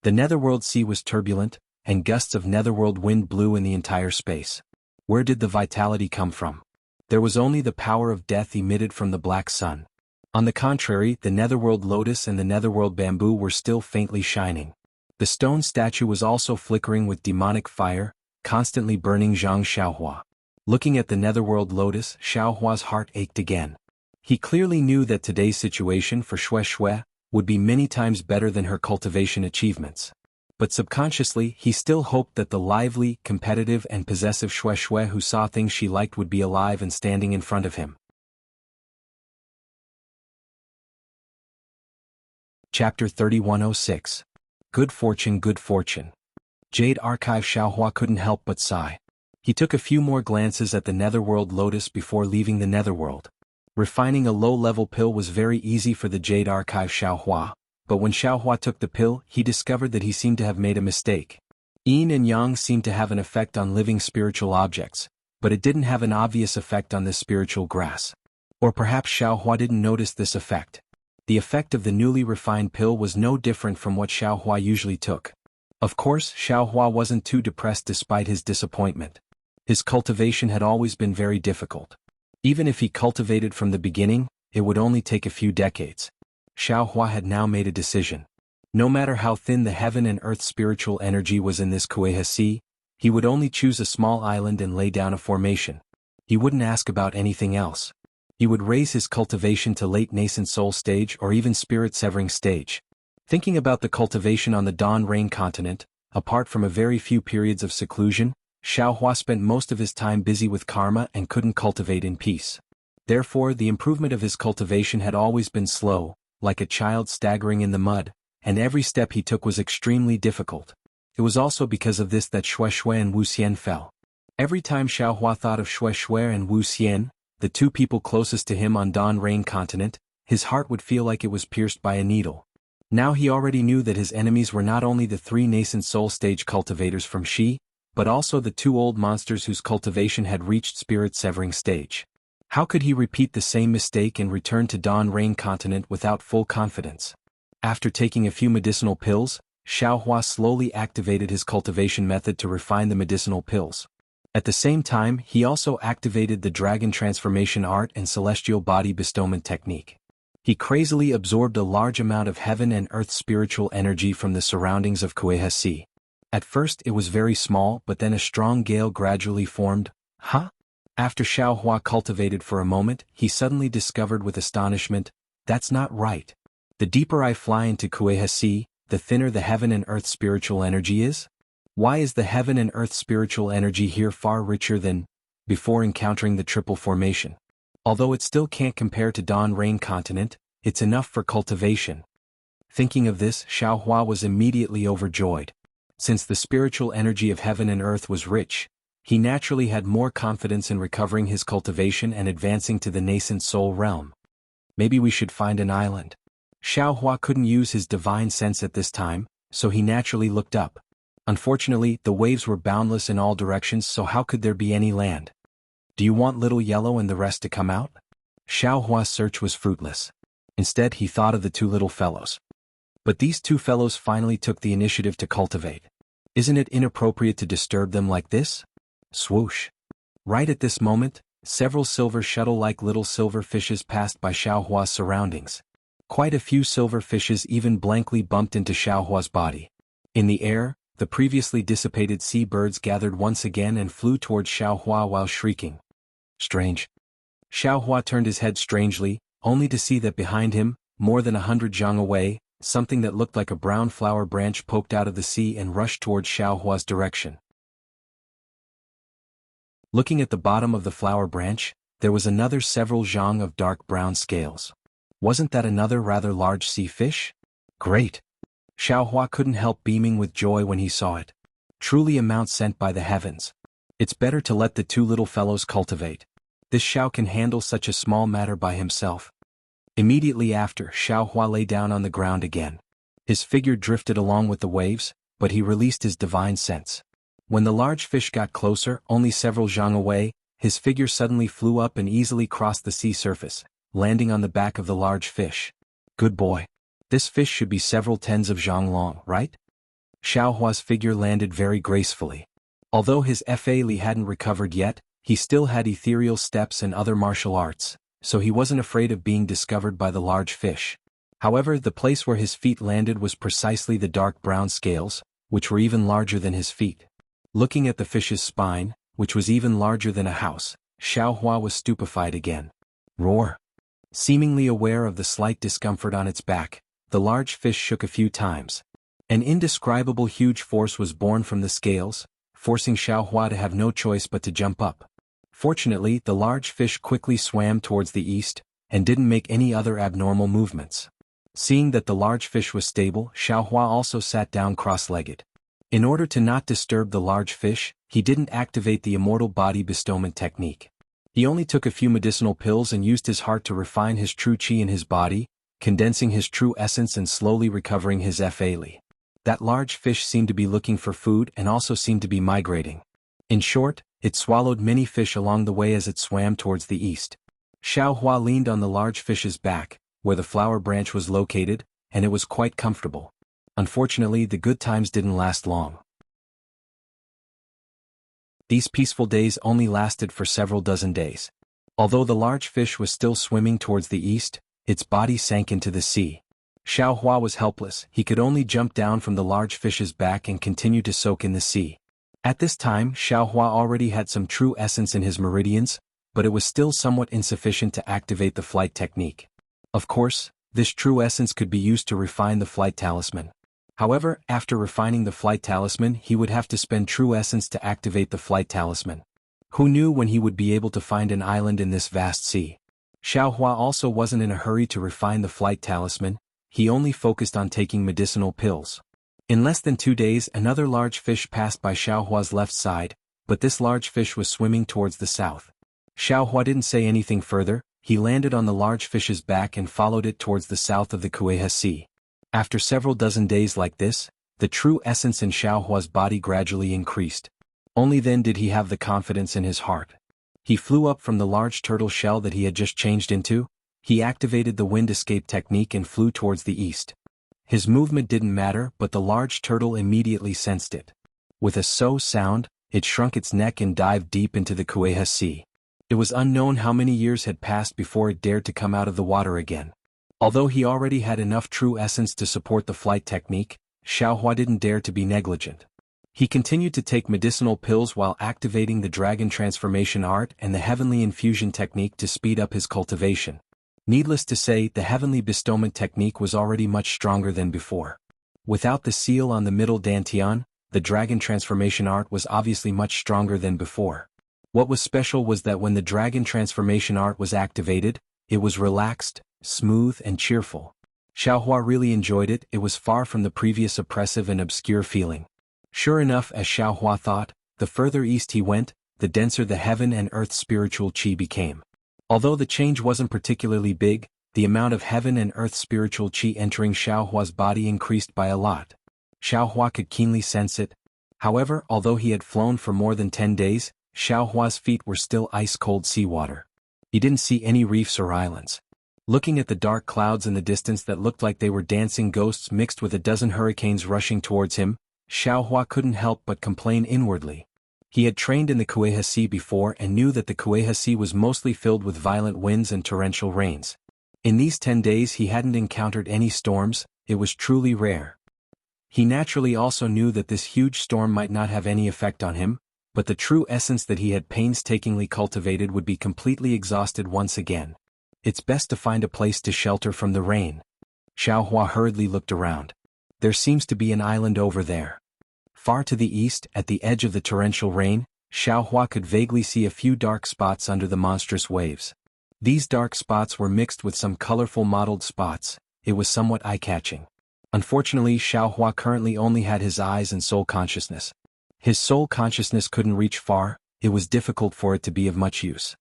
The netherworld sea was turbulent, and gusts of netherworld wind blew in the entire space. Where did the vitality come from? There was only the power of death emitted from the black sun. On the contrary, the netherworld lotus and the netherworld bamboo were still faintly shining. The stone statue was also flickering with demonic fire, constantly burning Zhang Xiaohua. Looking at the netherworld lotus, Xiaohua's heart ached again. He clearly knew that today's situation for Xue Xue would be many times better than her cultivation achievements. But subconsciously, he still hoped that the lively, competitive and possessive Xue Xue who saw things she liked would be alive and standing in front of him. Chapter 3106. Good Fortune, Good Fortune. Jade Archive Xiaohua couldn't help but sigh. He took a few more glances at the netherworld lotus before leaving the netherworld. Refining a low-level pill was very easy for the Jade Archive Xiaohua. But when Xiaohua took the pill, he discovered that he seemed to have made a mistake. Yin and yang seemed to have an effect on living spiritual objects, but it didn't have an obvious effect on this spiritual grass. Or perhaps Xiaohua didn't notice this effect. The effect of the newly refined pill was no different from what Xiaohua usually took. Of course, Xiaohua wasn't too depressed despite his disappointment. His cultivation had always been very difficult. Even if he cultivated from the beginning, it would only take a few decades. Xiaohua had now made a decision. No matter how thin the heaven and earth spiritual energy was in this Kueha Sea, he would only choose a small island and lay down a formation. He wouldn't ask about anything else. He would raise his cultivation to late nascent soul stage or even spirit severing stage. Thinking about the cultivation on the Dawn Rain continent, apart from a very few periods of seclusion, Xiaohua spent most of his time busy with karma and couldn't cultivate in peace. Therefore, the improvement of his cultivation had always been slow, like a child staggering in the mud, and every step he took was extremely difficult. It was also because of this that Xue Xue and Wu Xian fell. Every time Xiaohua thought of Xue Xue and Wu Xian, the two people closest to him on Dawn Rain continent, his heart would feel like it was pierced by a needle. Now he already knew that his enemies were not only the 3 nascent soul stage cultivators from Xi, but also the 2 old monsters whose cultivation had reached spirit severing stage. How could he repeat the same mistake and return to Dawn Rain continent without full confidence? After taking a few medicinal pills, Xiaohua slowly activated his cultivation method to refine the medicinal pills. At the same time, he also activated the dragon transformation art and celestial body bestowment technique. He crazily absorbed a large amount of heaven and earth spiritual energy from the surroundings of Kueha Sea. At first it was very small, but then a strong gale gradually formed. Huh? After Xiaohua cultivated for a moment, he suddenly discovered with astonishment, that's not right. The deeper I fly into Kueha Sea, the thinner the heaven and earth spiritual energy is? Why is the heaven and earth spiritual energy here far richer than before encountering the triple formation? Although it still can't compare to Dawn Rain Continent, it's enough for cultivation. Thinking of this, Xiaohua was immediately overjoyed. Since the spiritual energy of heaven and earth was rich, he naturally had more confidence in recovering his cultivation and advancing to the nascent soul realm. Maybe we should find an island. Xiaohua couldn't use his divine sense at this time, so he naturally looked up. Unfortunately, the waves were boundless in all directions, so how could there be any land? Do you want Little Yellow and the rest to come out? Xiaohua's search was fruitless. Instead, he thought of the two little fellows. But these two fellows finally took the initiative to cultivate. Isn't it inappropriate to disturb them like this? Swoosh. Right at this moment, several silver shuttle-like little silver fishes passed by Xiaohua's surroundings. Quite a few silver fishes even blankly bumped into Xiaohua's body. In the air, the previously dissipated sea birds gathered once again and flew towards Xiaohua while shrieking. Strange. Xiaohua turned his head strangely, only to see that behind him, more than 100 zhang away, something that looked like a brown flower branch poked out of the sea and rushed towards Xiaohua's direction. Looking at the bottom of the flower branch, there was another several zhang of dark brown scales. Wasn't that another rather large sea fish? Great! Xiaohua couldn't help beaming with joy when he saw it. Truly a mount sent by the heavens. It's better to let the two little fellows cultivate. This Xiao can handle such a small matter by himself. Immediately after, Xiaohua lay down on the ground again. His figure drifted along with the waves, but he released his divine sense. When the large fish got closer, only several zhang away, his figure suddenly flew up and easily crossed the sea surface, landing on the back of the large fish. Good boy. This fish should be several tens of zhang long, right? Xiaohua's figure landed very gracefully. Although his Fa Li hadn't recovered yet, he still had ethereal steps and other martial arts, so he wasn't afraid of being discovered by the large fish. However, the place where his feet landed was precisely the dark brown scales, which were even larger than his feet. Looking at the fish's spine, which was even larger than a house, Xiaohua was stupefied again. Roar! Seemingly aware of the slight discomfort on its back, the large fish shook a few times. An indescribable huge force was born from the scales, forcing Xiaohua to have no choice but to jump up. Fortunately, the large fish quickly swam towards the east, and didn't make any other abnormal movements. Seeing that the large fish was stable, Xiaohua also sat down cross-legged. In order to not disturb the large fish, he didn't activate the immortal body bestowment technique. He only took a few medicinal pills and used his heart to refine his true qi in his body, condensing his true essence and slowly recovering his Fa Li. That large fish seemed to be looking for food and also seemed to be migrating. In short, it swallowed many fish along the way as it swam towards the east. Xiaohua leaned on the large fish's back, where the flower branch was located, and it was quite comfortable. Unfortunately, the good times didn't last long. These peaceful days only lasted for several dozen days. Although the large fish was still swimming towards the east, its body sank into the sea. Xiaohua was helpless. He could only jump down from the large fish's back and continue to soak in the sea. At this time, Xiaohua already had some true essence in his meridians, but it was still somewhat insufficient to activate the flight technique. Of course, this true essence could be used to refine the flight talisman. However, after refining the flight talisman, he would have to spend true essence to activate the flight talisman. Who knew when he would be able to find an island in this vast sea? Xiaohua also wasn't in a hurry to refine the flight talisman. He only focused on taking medicinal pills. In less than 2 days, another large fish passed by Xiaohua's left side, but this large fish was swimming towards the south. Xiaohua didn't say anything further. He landed on the large fish's back and followed it towards the south of the Kueha Sea. After several dozen days like this, the true essence in Xiaohua's body gradually increased. Only then did he have the confidence in his heart. He flew up from the large turtle shell that he had just changed into. He activated the wind escape technique and flew towards the east. His movement didn't matter, but the large turtle immediately sensed it. With a "so" sound, it shrunk its neck and dived deep into the Kueha Sea. It was unknown how many years had passed before it dared to come out of the water again. Although he already had enough true essence to support the flight technique, Xiaohua didn't dare to be negligent. He continued to take medicinal pills while activating the dragon transformation art and the heavenly infusion technique to speed up his cultivation. Needless to say, the heavenly bestowment technique was already much stronger than before. Without the seal on the middle dantian, the dragon transformation art was obviously much stronger than before. What was special was that when the dragon transformation art was activated, it was relaxed, smooth and cheerful. Xiaohua really enjoyed it. It was far from the previous oppressive and obscure feeling. Sure enough, as Xiaohua thought, the further east he went, the denser the heaven and earth spiritual qi became. Although the change wasn't particularly big, the amount of heaven and earth spiritual qi entering Xiaohua's body increased by a lot. Xiaohua could keenly sense it. However, although he had flown for more than 10 days, Xiaohua's feet were still ice-cold seawater. He didn't see any reefs or islands. Looking at the dark clouds in the distance that looked like they were dancing ghosts mixed with a dozen hurricanes rushing towards him, Xiaohua couldn't help but complain inwardly. He had trained in the Kueha Sea before and knew that the Kueha Sea was mostly filled with violent winds and torrential rains. In these 10 days he hadn't encountered any storms. It was truly rare. He naturally also knew that this huge storm might not have any effect on him, but the true essence that he had painstakingly cultivated would be completely exhausted once again. It's best to find a place to shelter from the rain. Xiaohua hurriedly looked around. There seems to be an island over there. Far to the east, at the edge of the torrential rain, Xiaohua could vaguely see a few dark spots under the monstrous waves. These dark spots were mixed with some colorful mottled spots. It was somewhat eye-catching. Unfortunately, Xiaohua currently only had his eyes and soul consciousness. His soul consciousness couldn't reach far. It was difficult for it to be of much use.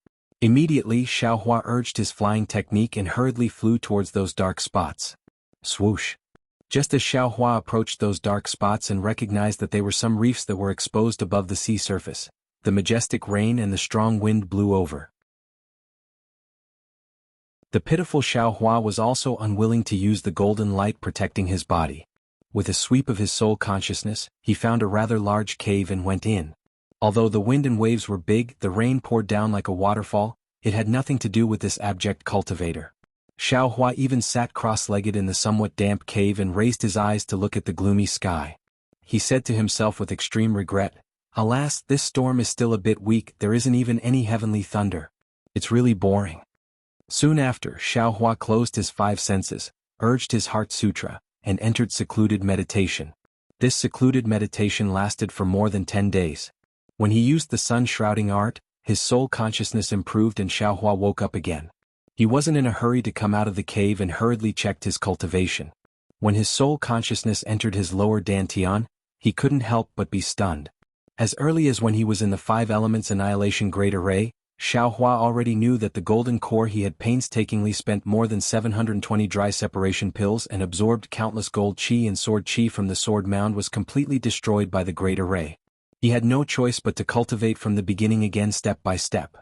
Immediately, Xiaohua urged his flying technique and hurriedly flew towards those dark spots. Swoosh! Just as Xiaohua approached those dark spots and recognized that they were some reefs that were exposed above the sea surface, the majestic rain and the strong wind blew over. The pitiful Xiaohua was also unwilling to use the golden light protecting his body. With a sweep of his soul consciousness, he found a rather large cave and went in. Although the wind and waves were big, the rain poured down like a waterfall. It had nothing to do with this abject cultivator. Xiaohua even sat cross-legged in the somewhat damp cave and raised his eyes to look at the gloomy sky. He said to himself with extreme regret, "Alas, this storm is still a bit weak. There isn't even any heavenly thunder. It's really boring." Soon after, Xiaohua closed his 5 senses, urged his heart sutra, and entered secluded meditation. This secluded meditation lasted for more than 10 days. When he used the sun-shrouding art, his soul consciousness improved and Xiaohua woke up again. He wasn't in a hurry to come out of the cave and hurriedly checked his cultivation. When his soul consciousness entered his lower dantian, he couldn't help but be stunned. As early as when he was in the 5 Elements Annihilation Great Array, Xiaohua already knew that the golden core he had painstakingly spent more than 720 dry separation pills and absorbed countless gold qi and sword qi from the sword mound was completely destroyed by the Great Array. He had no choice but to cultivate from the beginning again step by step.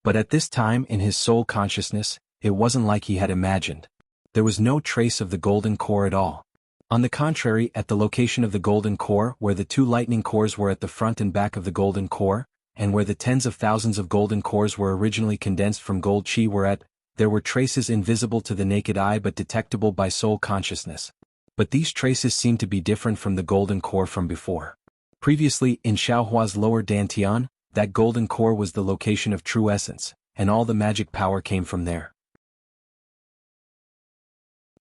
But at this time in his soul consciousness, it wasn't like he had imagined. There was no trace of the golden core at all. On the contrary, at the location of the golden core, where the 2 lightning cores were at the front and back of the golden core, and where the tens of thousands of golden cores were originally condensed from gold qi were at, there were traces invisible to the naked eye but detectable by soul consciousness. But these traces seemed to be different from the golden core from before. Previously, in Xiaohua's lower dantian, that golden core was the location of true essence, and all the magic power came from there.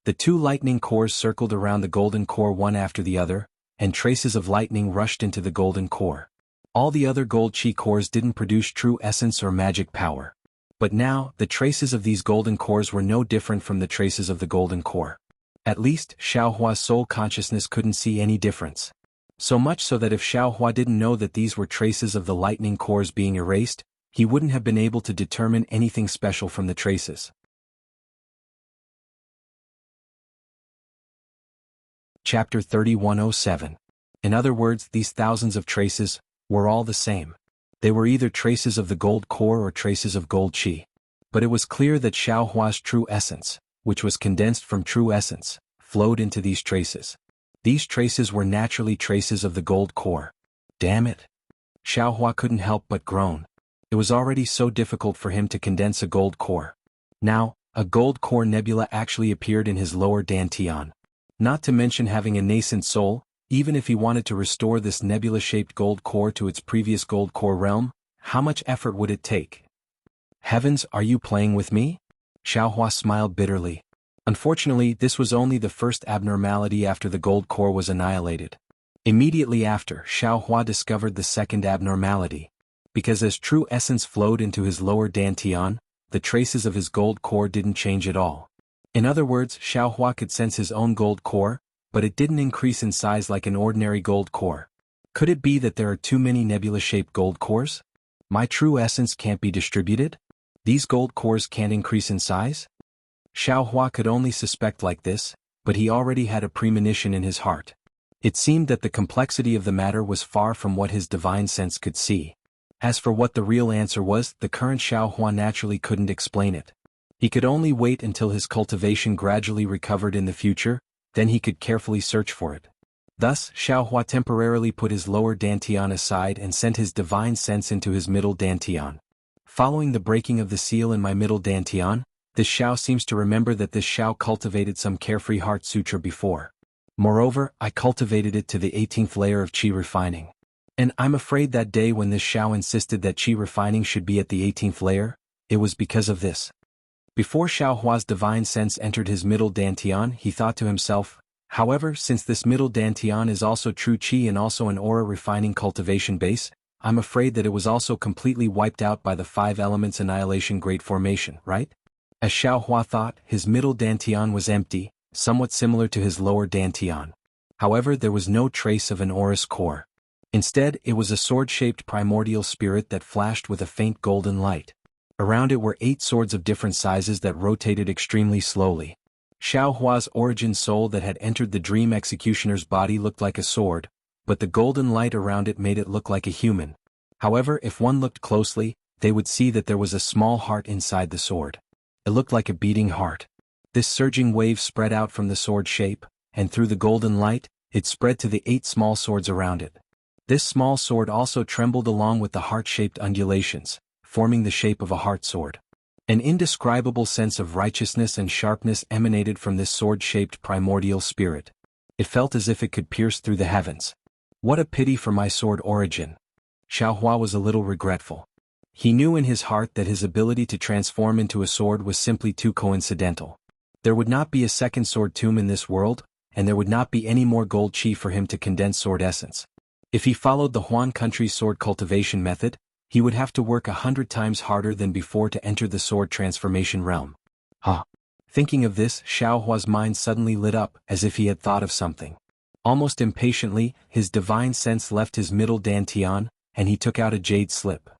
The 2 lightning cores circled around the golden core one after the other, and traces of lightning rushed into the golden core. All the other gold qi cores didn't produce true essence or magic power. But now, the traces of these golden cores were no different from the traces of the golden core. At least, Xiaohua's soul consciousness couldn't see any difference. So much so that if Xiaohua didn't know that these were traces of the lightning cores being erased, he wouldn't have been able to determine anything special from the traces. Chapter 3107. In other words, these thousands of traces were all the same. They were either traces of the gold core or traces of gold qi. But it was clear that Xiaohua's true essence, which was condensed from true essence, flowed into these traces. These traces were naturally traces of the gold core. Damn it! Xiaohua couldn't help but groan. It was already so difficult for him to condense a gold core. Now, A gold core nebula actually appeared in his lower dantian. Not to mention having a nascent soul, even if he wanted to restore this nebula-shaped gold core to its previous gold core realm, how much effort would it take? Heavens, are you playing with me? Xiaohua smiled bitterly. Unfortunately, this was only the first abnormality after the gold core was annihilated. Immediately after, Xiaohua discovered the second abnormality. Because as true essence flowed into his lower dantian, the traces of his gold core didn't change at all. In other words, Xiaohua could sense his own gold core, but it didn't increase in size like an ordinary gold core. Could it be that there are too many nebula-shaped gold cores? My true essence can't be distributed? These gold cores can't increase in size? Xiaohua could only suspect like this, but he already had a premonition in his heart. It seemed that the complexity of the matter was far from what his divine sense could see. As for what the real answer was, the current Xiaohua naturally couldn't explain it. He could only wait until his cultivation gradually recovered in the future, then he could carefully search for it. Thus, Xiaohua temporarily put his lower dantian aside and sent his divine sense into his middle dantian. Following the breaking of the seal in my middle dantian, this Xiao seems to remember that this Xiao cultivated some carefree heart sutra before. Moreover, I cultivated it to the 18th layer of qi refining. And I'm afraid that day when this Xiao insisted that qi refining should be at the 18th layer, it was because of this. Before Xiaohua's divine sense entered his middle dantian, he thought to himself, however, since this middle dantian is also true qi and also an aura refining cultivation base, I'm afraid that it was also completely wiped out by the 5 elements annihilation great formation, right? As Xiaohua thought, his middle dantian was empty, somewhat similar to his lower dantian. However, there was no trace of an aurous core. Instead, it was a sword-shaped primordial spirit that flashed with a faint golden light. Around it were 8 swords of different sizes that rotated extremely slowly. Xiaohua's origin soul that had entered the dream executioner's body looked like a sword, but the golden light around it made it look like a human. However, if one looked closely, they would see that there was a small heart inside the sword. It looked like a beating heart. This surging wave spread out from the sword shape, and through the golden light, it spread to the 8 small swords around it. This small sword also trembled along with the heart-shaped undulations, forming the shape of a heart sword. An indescribable sense of righteousness and sharpness emanated from this sword-shaped primordial spirit. It felt as if it could pierce through the heavens. What a pity for my sword origin. Xiaohua was a little regretful. He knew in his heart that his ability to transform into a sword was simply too coincidental. There would not be a second sword tomb in this world, and there would not be any more gold qi for him to condense sword essence. If he followed the Huan country's sword cultivation method, he would have to work 100 times harder than before to enter the sword transformation realm. Thinking of this, Xiaohua's mind suddenly lit up as if he had thought of something. Almost impatiently, his divine sense left his middle dantian, and he took out a jade slip.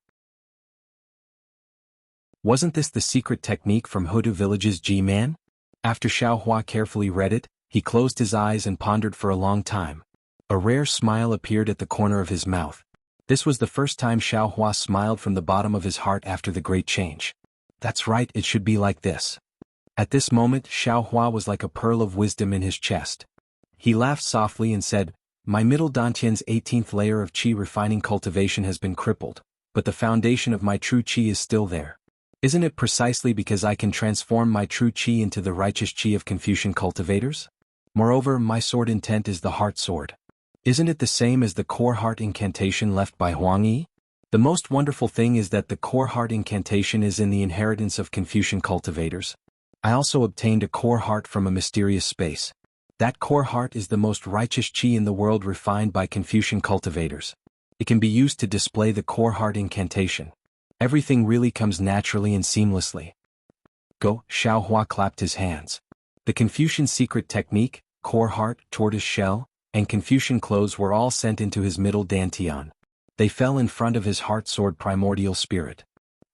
Wasn't this the secret technique from Hodu Village's G-Man? After Xiaohua carefully read it, he closed his eyes and pondered for a long time. A rare smile appeared at the corner of his mouth. This was the first time Xiaohua smiled from the bottom of his heart after the great change. That's right, it should be like this. At this moment, Xiaohua was like a pearl of wisdom in his chest. He laughed softly and said, my middle dantian's 18th layer of qi refining cultivation has been crippled, but the foundation of my true qi is still there. Isn't it precisely because I can transform my true qi into the righteous qi of Confucian cultivators? Moreover, my sword intent is the heart sword. Isn't it the same as the core heart incantation left by Huang Yi? The most wonderful thing is that the core heart incantation is in the inheritance of Confucian cultivators. I also obtained a core heart from a mysterious space. That core heart is the most righteous qi in the world refined by Confucian cultivators. It can be used to display the core heart incantation. Everything really comes naturally and seamlessly. Go, Xiaohua clapped his hands. The Confucian secret technique, core heart, tortoise shell, and Confucian clothes were all sent into his middle dantian. They fell in front of his heart sword primordial spirit.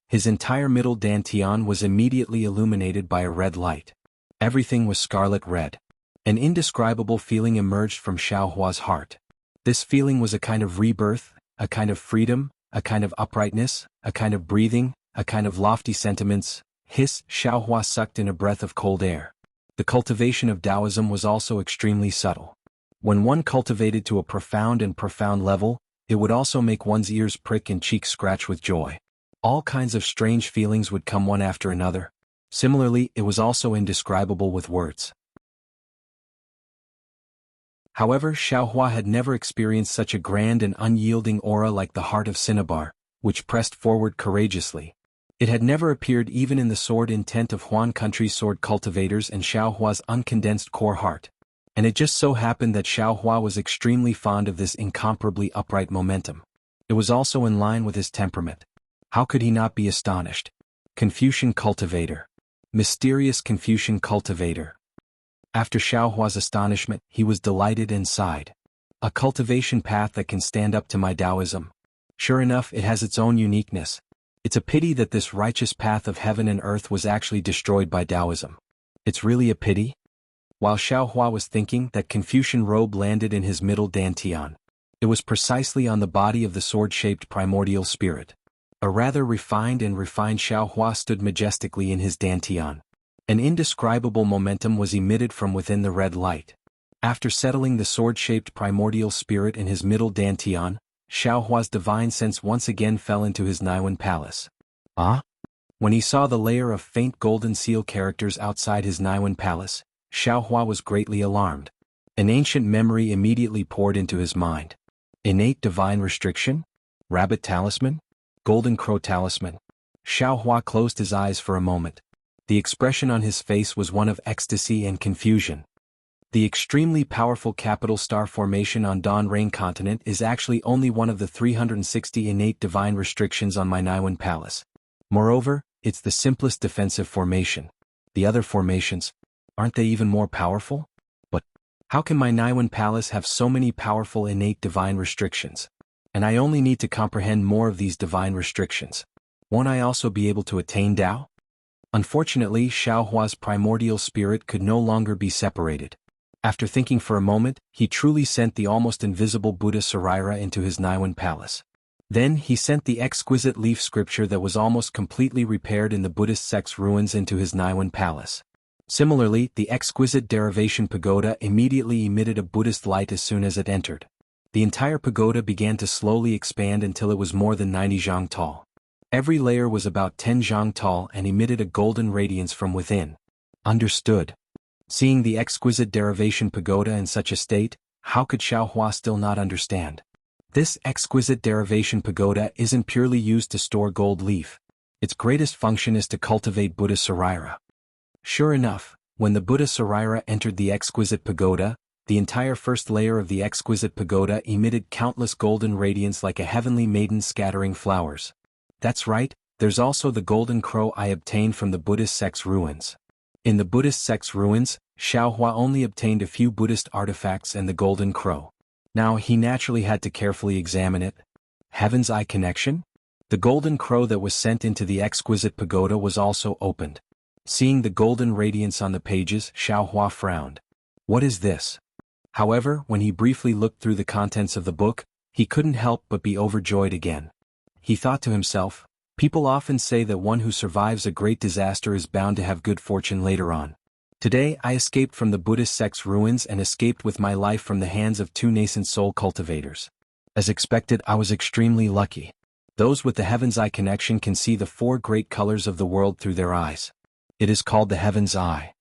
His entire middle dantian was immediately illuminated by a red light. Everything was scarlet red. An indescribable feeling emerged from Xiaohua's heart. This feeling was a kind of rebirth, a kind of freedom, a kind of uprightness, a kind of breathing, a kind of lofty sentiments. Hiss, Xiaohua sucked in a breath of cold air. The cultivation of Taoism was also extremely subtle. When one cultivated to a profound level, it would also make one's ears prick and cheeks scratch with joy. All kinds of strange feelings would come one after another. Similarly, it was also indescribable with words. However, Xiaohua had never experienced such a grand and unyielding aura like the heart of cinnabar, which pressed forward courageously. It had never appeared even in the sword intent of Huan country's sword cultivators and Xiaohua's uncondensed core heart. And it just so happened that Xiaohua was extremely fond of this incomparably upright momentum. It was also in line with his temperament. How could he not be astonished? Confucian cultivator. Mysterious Confucian cultivator. After Xiaohua's astonishment, he was delighted and sighed. A cultivation path that can stand up to my Taoism. Sure enough, it has its own uniqueness. It's a pity that this righteous path of heaven and earth was actually destroyed by Taoism. It's really a pity? While Xiaohua was thinking, that Confucian robe landed in his middle dantian. It was precisely on the body of the sword-shaped primordial spirit. A rather refined Xiaohua stood majestically in his dantian. An indescribable momentum was emitted from within the red light. After settling the sword-shaped primordial spirit in his middle dantian, Xiaohua's divine sense once again fell into his Niwen palace. Ah? When he saw the layer of faint golden seal characters outside his Niwen palace, Xiaohua was greatly alarmed. An ancient memory immediately poured into his mind. Innate divine restriction? Rabbit talisman? Golden crow talisman? Xiaohua closed his eyes for a moment. The expression on his face was one of ecstasy and confusion. The extremely powerful capital star formation on Dawn Rain continent is actually only one of the 360 innate divine restrictions on my Niwen palace. Moreover, it's the simplest defensive formation. The other formations, aren't they even more powerful? But how can my Niwen palace have so many powerful innate divine restrictions? And I only need to comprehend more of these divine restrictions. Won't I also be able to attain Tao? Unfortunately, Xiaohua's primordial spirit could no longer be separated. After thinking for a moment, he truly sent the almost invisible Buddha Sarira into his Niwen palace. Then he sent the exquisite leaf scripture that was almost completely repaired in the Buddhist sect's ruins into his Niwen palace. Similarly, the exquisite derivation pagoda immediately emitted a Buddhist light as soon as it entered. The entire pagoda began to slowly expand until it was more than 90 zhang tall. Every layer was about 10 zhang tall and emitted a golden radiance from within. Understood. Seeing the exquisite derivation pagoda in such a state, how could Xiaohua still not understand? This exquisite derivation pagoda isn't purely used to store gold leaf. Its greatest function is to cultivate Buddha Sarira. Sure enough, when the Buddha Sarira entered the exquisite pagoda, the entire first layer of the exquisite pagoda emitted countless golden radiance like a heavenly maiden scattering flowers. That's right, there's also the golden crow I obtained from the Buddhist sect's ruins. In the Buddhist sect's ruins, Xiaohua only obtained a few Buddhist artifacts and the golden crow. Now he naturally had to carefully examine it. Heaven's eye connection? The golden crow that was sent into the exquisite pagoda was also opened. Seeing the golden radiance on the pages, Xiaohua frowned. What is this? However, when he briefly looked through the contents of the book, he couldn't help but be overjoyed again. He thought to himself, people often say that one who survives a great disaster is bound to have good fortune later on. Today I escaped from the Buddhist sect's ruins and escaped with my life from the hands of 2 nascent soul cultivators. As expected, I was extremely lucky. Those with the Heaven's Eye connection can see the 4 great colors of the world through their eyes. It is called the Heaven's Eye.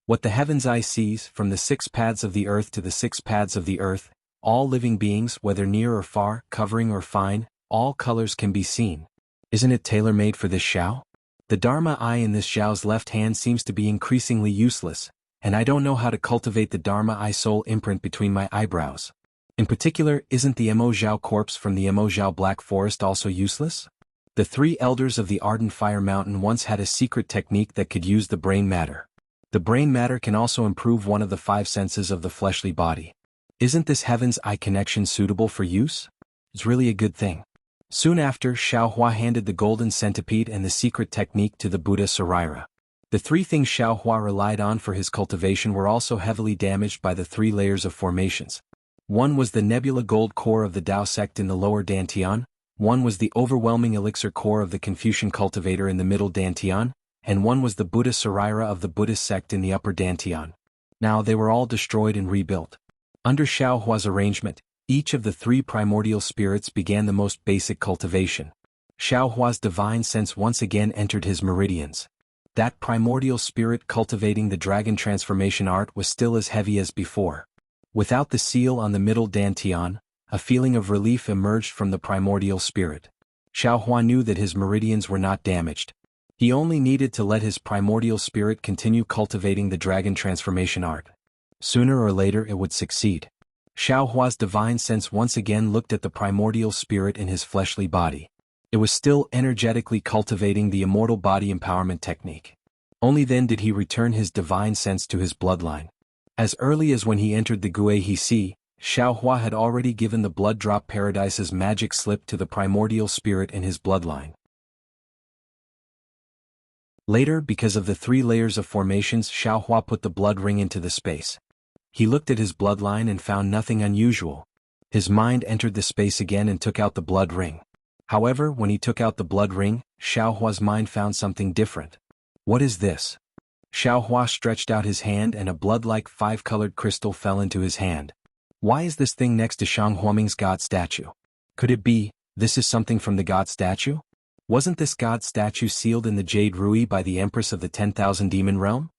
What the Heaven's Eye sees, from the 6 paths of the earth to the 6 paths of the earth, all living beings, whether near or far, covering or fine, all colors can be seen. Isn't it tailor-made for this Xiao? The Dharma eye in this Xiao's left hand seems to be increasingly useless, and I don't know how to cultivate the Dharma eye soul imprint between my eyebrows. In particular, isn't the Mo Zhao corpse from the Mo Zhao Black Forest also useless? The 3 elders of the Ardent Fire Mountain once had a secret technique that could use the brain matter. The brain matter can also improve one of the 5 senses of the fleshly body. Isn't this Heaven's Eye connection suitable for use? It's really a good thing. Soon after, Xiaohua handed the golden centipede and the secret technique to the Buddha Sarira. The 3 things Xiaohua relied on for his cultivation were also heavily damaged by the 3 layers of formations. One was the nebula gold core of the Tao sect in the lower dantian, one was the overwhelming elixir core of the Confucian cultivator in the middle dantian, and one was the Buddha Sarira of the Buddhist sect in the upper dantian. Now they were all destroyed and rebuilt. Under Xiaohua's arrangement, each of the 3 primordial spirits began the most basic cultivation. Xiao Hua's divine sense once again entered his meridians. That primordial spirit cultivating the dragon transformation art was still as heavy as before. Without the seal on the middle dantian, a feeling of relief emerged from the primordial spirit. Xiao Hua knew that his meridians were not damaged. He only needed to let his primordial spirit continue cultivating the dragon transformation art. Sooner or later it would succeed. Xiao Hua's divine sense once again looked at the primordial spirit in his fleshly body. It was still energetically cultivating the immortal body empowerment technique. Only then did he return his divine sense to his bloodline. As early as when he entered the Gui Hixi, Xiao Hua had already given the Blood Drop Paradise's magic slip to the primordial spirit in his bloodline. Later, because of the 3 layers of formations, Xiao Hua put the blood ring into the space. He looked at his bloodline and found nothing unusual. His mind entered the space again and took out the blood ring. However, when he took out the blood ring, Xiao Hua's mind found something different. What is this? Xiao Hua stretched out his hand and a blood-like 5-colored crystal fell into his hand. Why is this thing next to Shang Huoming's god statue? Could it be, this is something from the god statue? Wasn't this god statue sealed in the jade ruby by the Empress of the 10,000 Demon Realm?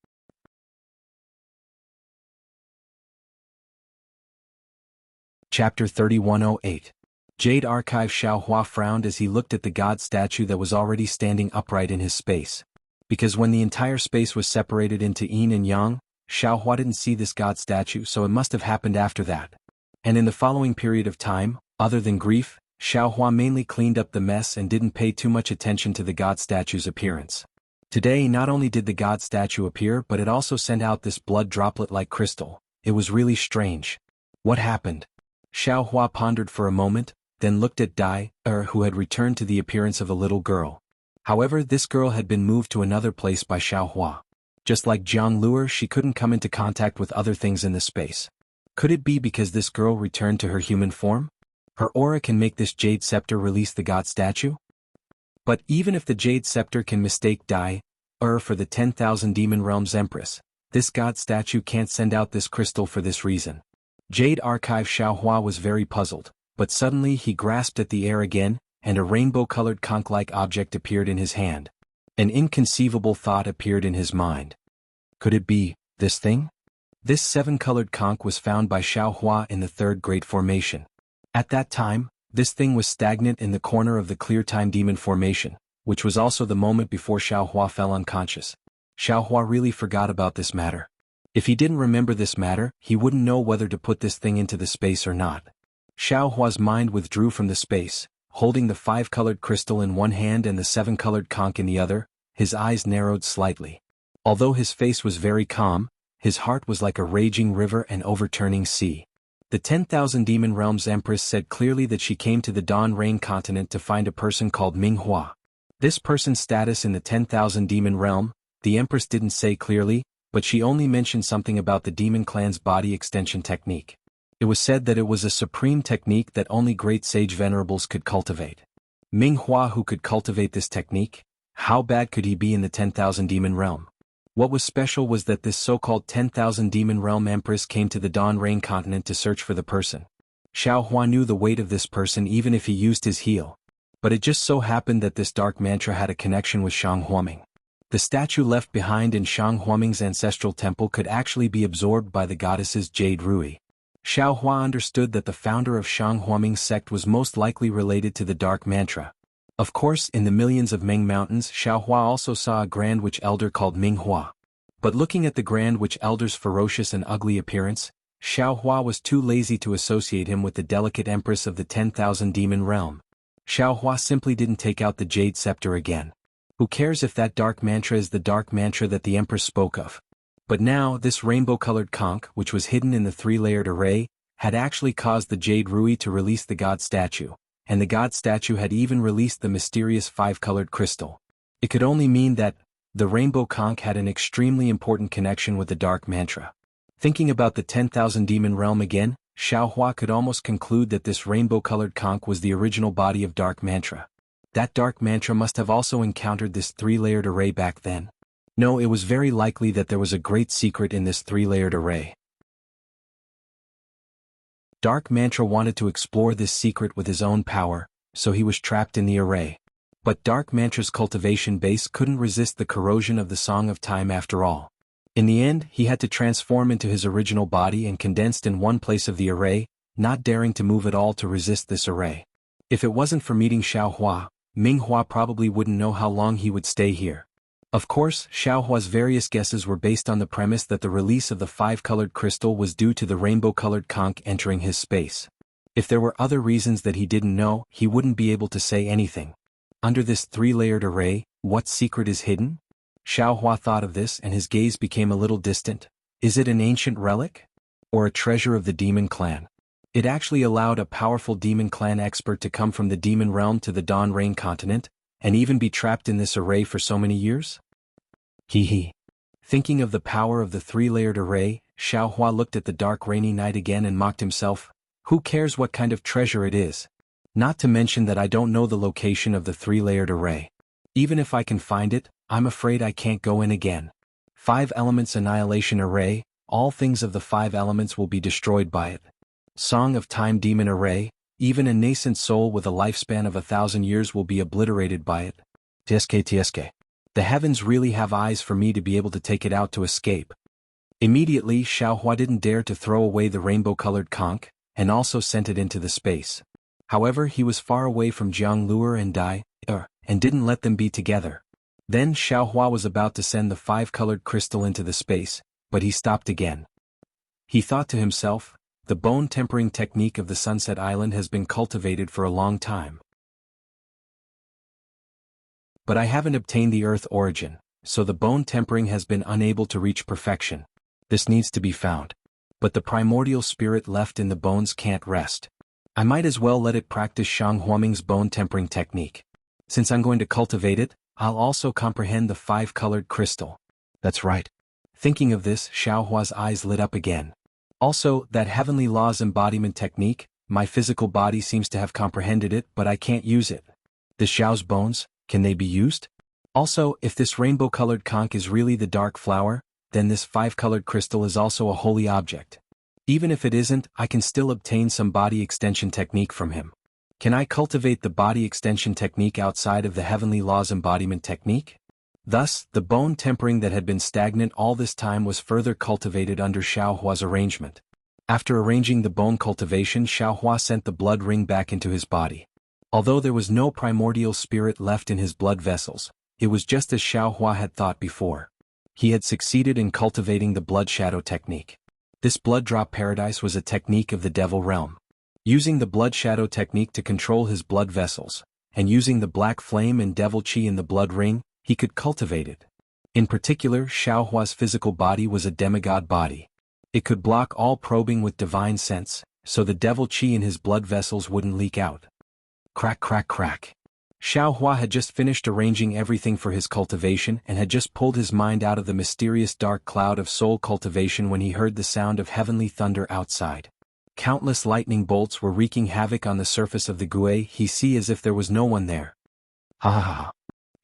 Chapter 3108. Jade Archive. Xiao Hua frowned as he looked at the god statue that was already standing upright in his space. Because when the entire space was separated into yin and yang, Xiao Hua didn't see this god statue, so it must have happened after that. And in the following period of time, other than grief, Xiao Hua mainly cleaned up the mess and didn't pay too much attention to the god statue's appearance. Today not only did the god statue appear, but it also sent out this blood droplet-like crystal. It was really strange. What happened? Xiao Hua pondered for a moment, then looked at Dai, who had returned to the appearance of a little girl. However, this girl had been moved to another place by Xiao Hua. Just like Jiang Luer, she couldn't come into contact with other things in the space. Could it be because this girl returned to her human form? Her aura can make this jade scepter release the god statue? But even if the jade scepter can mistake Dai, for the 10,000 Demon Realm's Empress, this god statue can't send out this crystal for this reason. Jade Archive. Xiao Hua was very puzzled, but suddenly he grasped at the air again, and a rainbow-colored conch-like object appeared in his hand. An inconceivable thought appeared in his mind. Could it be, this thing? This 7-colored conch was found by Xiao Hua in the 3rd Great Formation. At that time, this thing was stagnant in the corner of the Clear Time Demon Formation, which was also the moment before Xiao Hua fell unconscious. Xiao Hua really forgot about this matter. If he didn't remember this matter, he wouldn't know whether to put this thing into the space or not. Xiao Hua's mind withdrew from the space, holding the 5-colored crystal in one hand and the 7-colored conch in the other. His eyes narrowed slightly. Although his face was very calm, his heart was like a raging river and overturning sea. The 10,000 Demon Realm's Empress said clearly that she came to the Dawn Rain continent to find a person called Ming Hua. This person's status in the 10,000 Demon Realm, the Empress didn't say clearly, but she only mentioned something about the Demon Clan's body extension technique. It was said that it was a supreme technique that only great sage venerables could cultivate. Ming Hua, who could cultivate this technique? How bad could he be in the 10,000 Demon Realm? What was special was that this so-called 10,000 Demon Realm Empress came to the Dawn Rain continent to search for the person. Xiao Hua knew the weight of this person even if he used his heel. But it just so happened that this dark mantra had a connection with Shang Huoming. The statue left behind in Shang Huoming's ancestral temple could actually be absorbed by the goddess's jade ruby. Xiao Hua understood that the founder of Shang Huoming's sect was most likely related to the dark mantra. Of course, in the millions of Ming Mountains, Xiao Hua also saw a Grand Witch Elder called Ming Hua. But looking at the Grand Witch Elder's ferocious and ugly appearance, Xiao Hua was too lazy to associate him with the delicate Empress of the 10,000 Demon Realm. Xiao Hua simply didn't take out the Jade Scepter again. Who cares if that dark mantra is the dark mantra that the Empress spoke of? But now, this rainbow-colored conch, which was hidden in the 3-layered array, had actually caused the Jade Rui to release the god statue, and the god statue had even released the mysterious 5-colored crystal. It could only mean that the rainbow conch had an extremely important connection with the dark mantra. Thinking about the 10,000 Demon Realm again, Xiao Hua could almost conclude that this rainbow-colored conch was the original body of dark mantra. That dark mantra must have also encountered this 3-layered array back then. No, it was very likely that there was a great secret in this 3-layered array. Dark Mantra wanted to explore this secret with his own power, so he was trapped in the array. But Dark Mantra's cultivation base couldn't resist the corrosion of the Song of Time after all. In the end, he had to transform into his original body and condensed in one place of the array, not daring to move at all to resist this array. If it wasn't for meeting Xiaohua, Minghua probably wouldn't know how long he would stay here. Of course, Xiaohua's various guesses were based on the premise that the release of the five-colored crystal was due to the rainbow-colored conch entering his space. If there were other reasons that he didn't know, he wouldn't be able to say anything. Under this three-layered array, what secret is hidden? Xiaohua thought of this and his gaze became a little distant. Is it an ancient relic? Or a treasure of the demon clan? It actually allowed a powerful demon clan expert to come from the demon realm to the Dawn Rain continent, and even be trapped in this array for so many years? Hee. Thinking of the power of the three-layered array, Xiaohua looked at the dark rainy night again and mocked himself. Who cares what kind of treasure it is? Not to mention that I don't know the location of the three-layered array. Even if I can find it, I'm afraid I can't go in again. 5 elements annihilation array, all things of the 5 elements will be destroyed by it. Song of Time demon array, even a nascent soul with a lifespan of 1,000 years will be obliterated by it. TSK. The heavens really have eyes for me to be able to take it out to escape. Immediately Xiaohua didn't dare to throw away the rainbow-colored conch, and also sent it into the space. However, he was far away from Jiang Luer and Dai, and didn't let them be together. Then Xiaohua was about to send the 5-colored crystal into the space, but he stopped again. He thought to himself, the bone tempering technique of the Sunset Island has been cultivated for a long time. But I haven't obtained the Earth origin, so the bone tempering has been unable to reach perfection. This needs to be found. But the primordial spirit left in the bones can't rest. I might as well let it practice Shang Huaming's bone tempering technique. Since I'm going to cultivate it, I'll also comprehend the 5-colored crystal. That's right. Thinking of this, Xiaohua's eyes lit up again. Also, that heavenly law's embodiment technique, my physical body seems to have comprehended it, but I can't use it. The Xiao's bones, can they be used? Also, if this rainbow-colored conch is really the dark flower, then this 5-colored crystal is also a holy object. Even if it isn't, I can still obtain some body extension technique from him. Can I cultivate the body extension technique outside of the heavenly law's embodiment technique? Thus, the bone tempering that had been stagnant all this time was further cultivated under Xiaohua's arrangement. After arranging the bone cultivation, Xiaohua sent the blood ring back into his body. Although there was no primordial spirit left in his blood vessels, it was just as Xiaohua had thought before. He had succeeded in cultivating the blood shadow technique. This blood drop paradise was a technique of the devil realm. Using the blood shadow technique to control his blood vessels, and using the black flame and devil chi in the blood ring, he could cultivate it. In particular, Xiaohua's physical body was a demigod body. It could block all probing with divine sense, so the devil chi in his blood vessels wouldn't leak out. Crack. Xiaohua had just finished arranging everything for his cultivation and had just pulled his mind out of the mysterious dark cloud of soul cultivation when he heard the sound of heavenly thunder outside. Countless lightning bolts were wreaking havoc on the surface of the Gui he see as if there was no one there. Ha.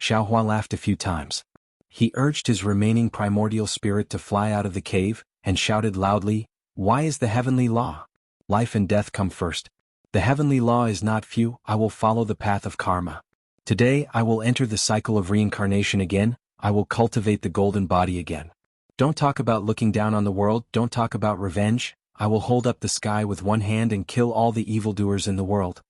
Xiaohua laughed a few times. He urged his remaining primordial spirit to fly out of the cave, and shouted loudly, "Why is the heavenly law? Life and death come first. The heavenly law is not few, I will follow the path of karma. Today I will enter the cycle of reincarnation again, I will cultivate the golden body again. Don't talk about looking down on the world, don't talk about revenge, I will hold up the sky with one hand and kill all the evildoers in the world."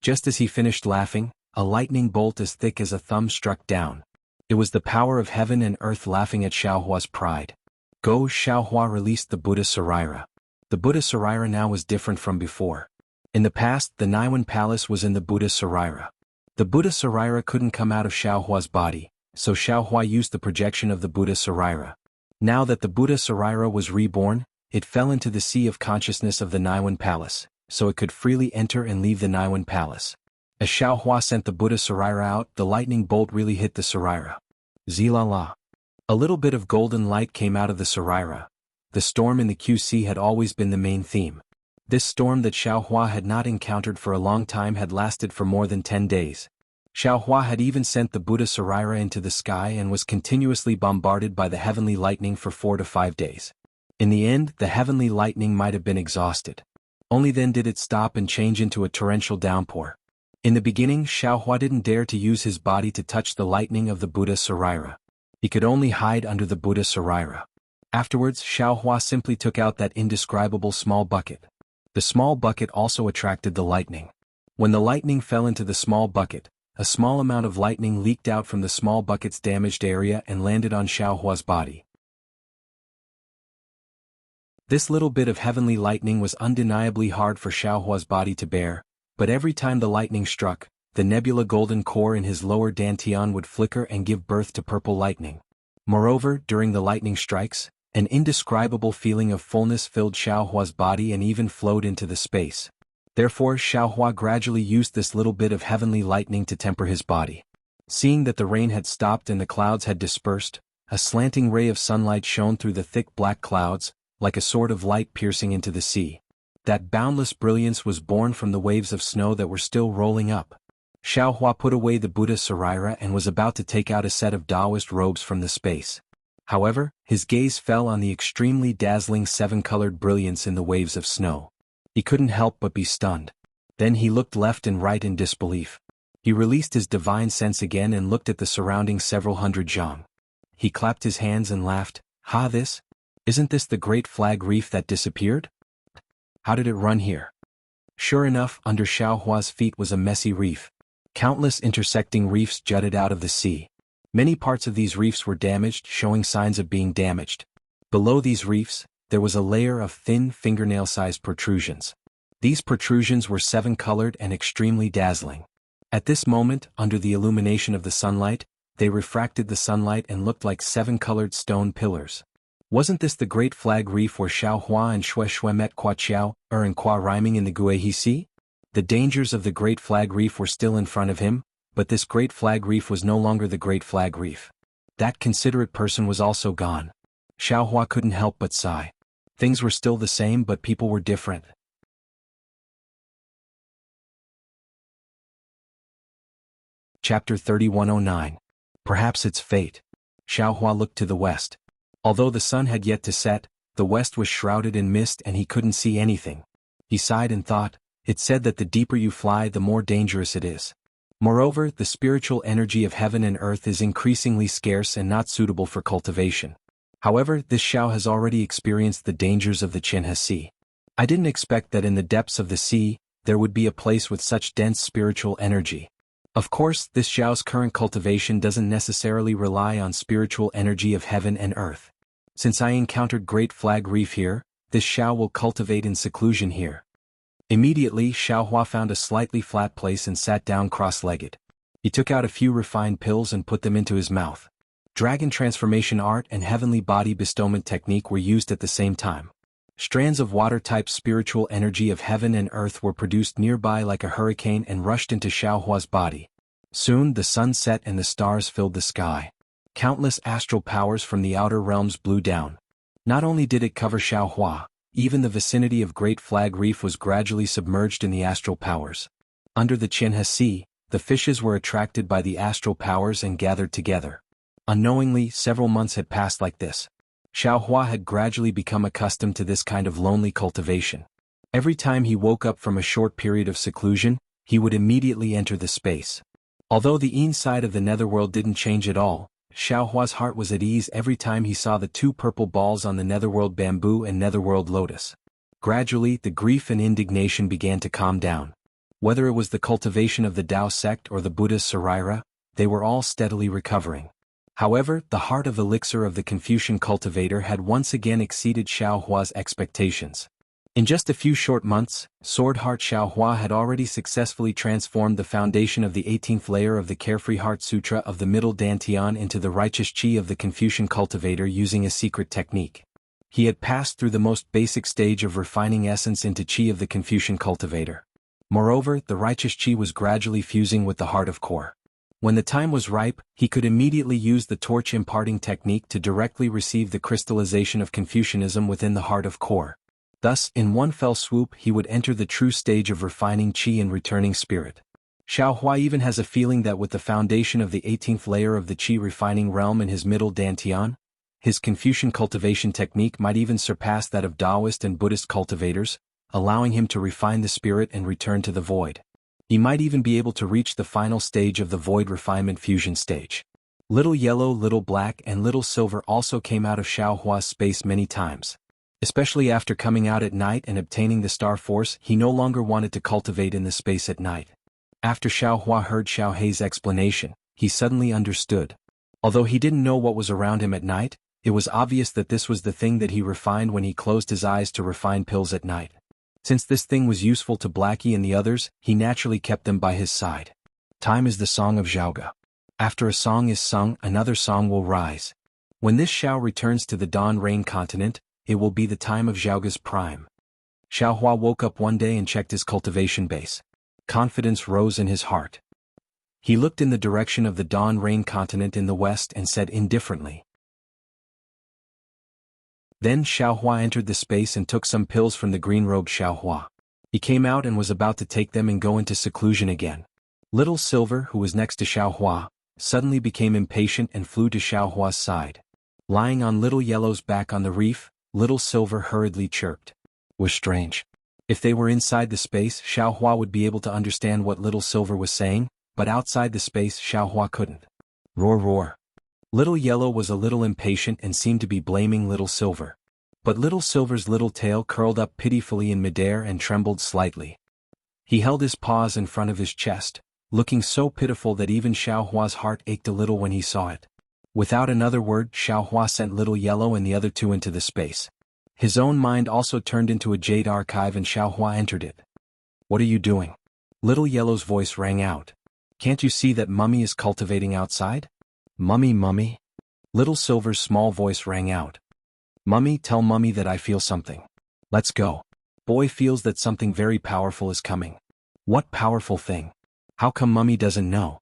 Just as he finished laughing, a lightning bolt as thick as a thumb struck down. It was the power of heaven and earth laughing at Xiaohua's pride. Go! Xiaohua released the Buddha Sarira. The Buddha Sarira now was different from before. In the past, the Naiwan Palace was in the Buddha Sarira. The Buddha Sarira couldn't come out of Xiaohua's body, so Xiaohua used the projection of the Buddha Sarira. Now that the Buddha Sarira was reborn, it fell into the sea of consciousness of the Naiwan Palace, so it could freely enter and leave the Naiwan Palace. As Xiaohua sent the Buddha Sarira out, the lightning bolt really hit the Sarira. Zilala. A little bit of golden light came out of the Sarira. The storm in the QC had always been the main theme. This storm that Xiaohua had not encountered for a long time had lasted for more than 10 days. Xiaohua had even sent the Buddha Sarira into the sky and was continuously bombarded by the heavenly lightning for 4 to 5 days. In the end, the heavenly lightning might have been exhausted. Only then did it stop and change into a torrential downpour. In the beginning, Xiaohua didn't dare to use his body to touch the lightning of the Buddha Sarira. He could only hide under the Buddha Sarira. Afterwards, Xiaohua simply took out that indescribable small bucket. The small bucket also attracted the lightning. When the lightning fell into the small bucket, a small amount of lightning leaked out from the small bucket's damaged area and landed on Xiaohua's body. This little bit of heavenly lightning was undeniably hard for Xiaohua's body to bear, but every time the lightning struck, the nebula golden core in his lower dantian would flicker and give birth to purple lightning. Moreover, during the lightning strikes, an indescribable feeling of fullness filled Xiaohua's body and even flowed into the space. Therefore, Xiaohua gradually used this little bit of heavenly lightning to temper his body. Seeing that the rain had stopped and the clouds had dispersed, a slanting ray of sunlight shone through the thick black clouds, like a sword of light piercing into the sea. That boundless brilliance was born from the waves of snow that were still rolling up. Xiaohua put away the Buddha Sarira and was about to take out a set of Taoist robes from the space. However, his gaze fell on the extremely dazzling seven-colored brilliance in the waves of snow. He couldn't help but be stunned. Then he looked left and right in disbelief. He released his divine sense again and looked at the surrounding several hundred zhang. He clapped his hands and laughed. Isn't this the great flag reef that disappeared? How did it run here? Sure enough, under Xiaohua's feet was a messy reef. Countless intersecting reefs jutted out of the sea. Many parts of these reefs were damaged, showing signs of being damaged. Below these reefs, there was a layer of thin fingernail-sized protrusions. These protrusions were seven-colored and extremely dazzling. At this moment, under the illumination of the sunlight, they refracted the sunlight and looked like seven-colored stone pillars. Wasn't this the great flag reef where Xiaohua and Shui met Kwa Qiao, and Kwa rhyming in the Guihe Sea? The dangers of the great flag reef were still in front of him, but this great flag reef was no longer the great flag reef. That considerate person was also gone. Xiaohua couldn't help but sigh. Things were still the same, but people were different. Chapter 3109. Perhaps it's fate. Xiaohua looked to the west. Although the sun had yet to set, the west was shrouded in mist and he couldn't see anything. He sighed and thought, it's said that the deeper you fly the more dangerous it is. Moreover, the spiritual energy of heaven and earth is increasingly scarce and not suitable for cultivation. However, this Xiao has already experienced the dangers of the Qinhe Sea. I didn't expect that in the depths of the sea, there would be a place with such dense spiritual energy. Of course, this Xiao's current cultivation doesn't necessarily rely on spiritual energy of heaven and earth. Since I encountered Great Flag Reef here, this Xiao will cultivate in seclusion here. Immediately, Xiaohua found a slightly flat place and sat down cross-legged. He took out a few refined pills and put them into his mouth. Dragon transformation art and heavenly body bestowment technique were used at the same time. Strands of water-type spiritual energy of heaven and earth were produced nearby like a hurricane and rushed into Xiaohua's body. Soon the sun set and the stars filled the sky. Countless astral powers from the outer realms blew down. Not only did it cover Xiaohua, even the vicinity of Great Flag Reef was gradually submerged in the astral powers. Under the Qinhe Sea, the fishes were attracted by the astral powers and gathered together. Unknowingly, several months had passed like this. Xiaohua had gradually become accustomed to this kind of lonely cultivation. Every time he woke up from a short period of seclusion, he would immediately enter the space. Although the inside of the netherworld didn't change at all, Xiaohua's heart was at ease every time he saw the two purple balls on the netherworld bamboo and netherworld lotus. Gradually, the grief and indignation began to calm down. Whether it was the cultivation of the Tao sect or the Buddha's Sarira, they were all steadily recovering. However, the heart of elixir of the Confucian cultivator had once again exceeded Xiaohua's expectations. In just a few short months, Sword Heart Xiaohua had already successfully transformed the foundation of the 18th layer of the Carefree Heart Sutra of the Middle Dantian into the righteous Qi of the Confucian cultivator using a secret technique. He had passed through the most basic stage of refining essence into Qi of the Confucian cultivator. Moreover, the righteous Qi was gradually fusing with the heart of core. When the time was ripe, he could immediately use the torch imparting technique to directly receive the crystallization of Confucianism within the heart of core. Thus, in one fell swoop he would enter the true stage of refining Qi and returning spirit. Xiaohua even has a feeling that with the foundation of the 18th layer of the Qi refining realm in his middle dantian, his Confucian cultivation technique might even surpass that of Taoist and Buddhist cultivators, allowing him to refine the spirit and return to the void. He might even be able to reach the final stage of the void refinement fusion stage. Little Yellow, Little Black, and Little Silver also came out of Xiaohua's space many times. Especially after coming out at night and obtaining the Star Force, he no longer wanted to cultivate in the space at night. After Xiaohua heard Xiao Hei's explanation, he suddenly understood. Although he didn't know what was around him at night, it was obvious that this was the thing that he refined when he closed his eyes to refine pills at night. Since this thing was useful to Blackie and the others, he naturally kept them by his side. Time is the song of Xiaoga. After a song is sung, another song will rise. When this Xiao returns to the Dawn Rain continent, it will be the time of Xiaoga's prime. Xiaohua woke up one day and checked his cultivation base. Confidence rose in his heart. He looked in the direction of the Dawn Rain continent in the west and said indifferently. Then Xiaohua entered the space and took some pills from the green-robed Xiaohua. He came out and was about to take them and go into seclusion again. Little Silver, who was next to Xiaohua, suddenly became impatient and flew to Xiaohua's side. Lying on Little Yellow's back on the reef, Little Silver hurriedly chirped. Was strange. If they were inside the space, Xiaohua would be able to understand what Little Silver was saying, but outside the space Xiaohua couldn't. Roar roar. Little Yellow was a little impatient and seemed to be blaming Little Silver. But Little Silver's little tail curled up pitifully in midair and trembled slightly. He held his paws in front of his chest, looking so pitiful that even Xiaohua's heart ached a little when he saw it. Without another word, Xiaohua sent Little Yellow and the other two into the space. His own mind also turned into a jade archive and Xiaohua entered it. What are you doing? Little Yellow's voice rang out. Can't you see that Mummy is cultivating outside? Mummy, Mummy? Little Silver's small voice rang out. Mummy, tell Mummy that I feel something. Let's go. Boy feels that something very powerful is coming. What powerful thing? How come Mummy doesn't know?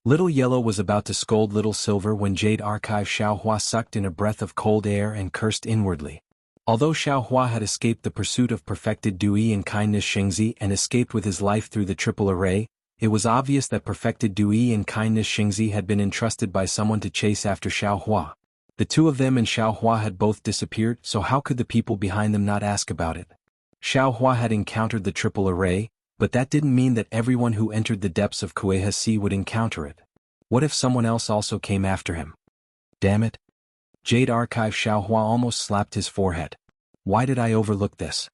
Little Yellow was about to scold Little Silver when Jade Archive Xiaohua sucked in a breath of cold air and cursed inwardly. Although Xiaohua had escaped the pursuit of perfected Dui and kindness Xingzi and escaped with his life through the triple array, it was obvious that perfected Dui and kindness Xingzi had been entrusted by someone to chase after Xiaohua. The two of them and Xiaohua had both disappeared, so how could the people behind them not ask about it? Xiaohua had encountered the triple array, but that didn't mean that everyone who entered the depths of Kueha Sea would encounter it. What if someone else also came after him? Damn it. Jade Archive Xiaohua almost slapped his forehead. Why did I overlook this?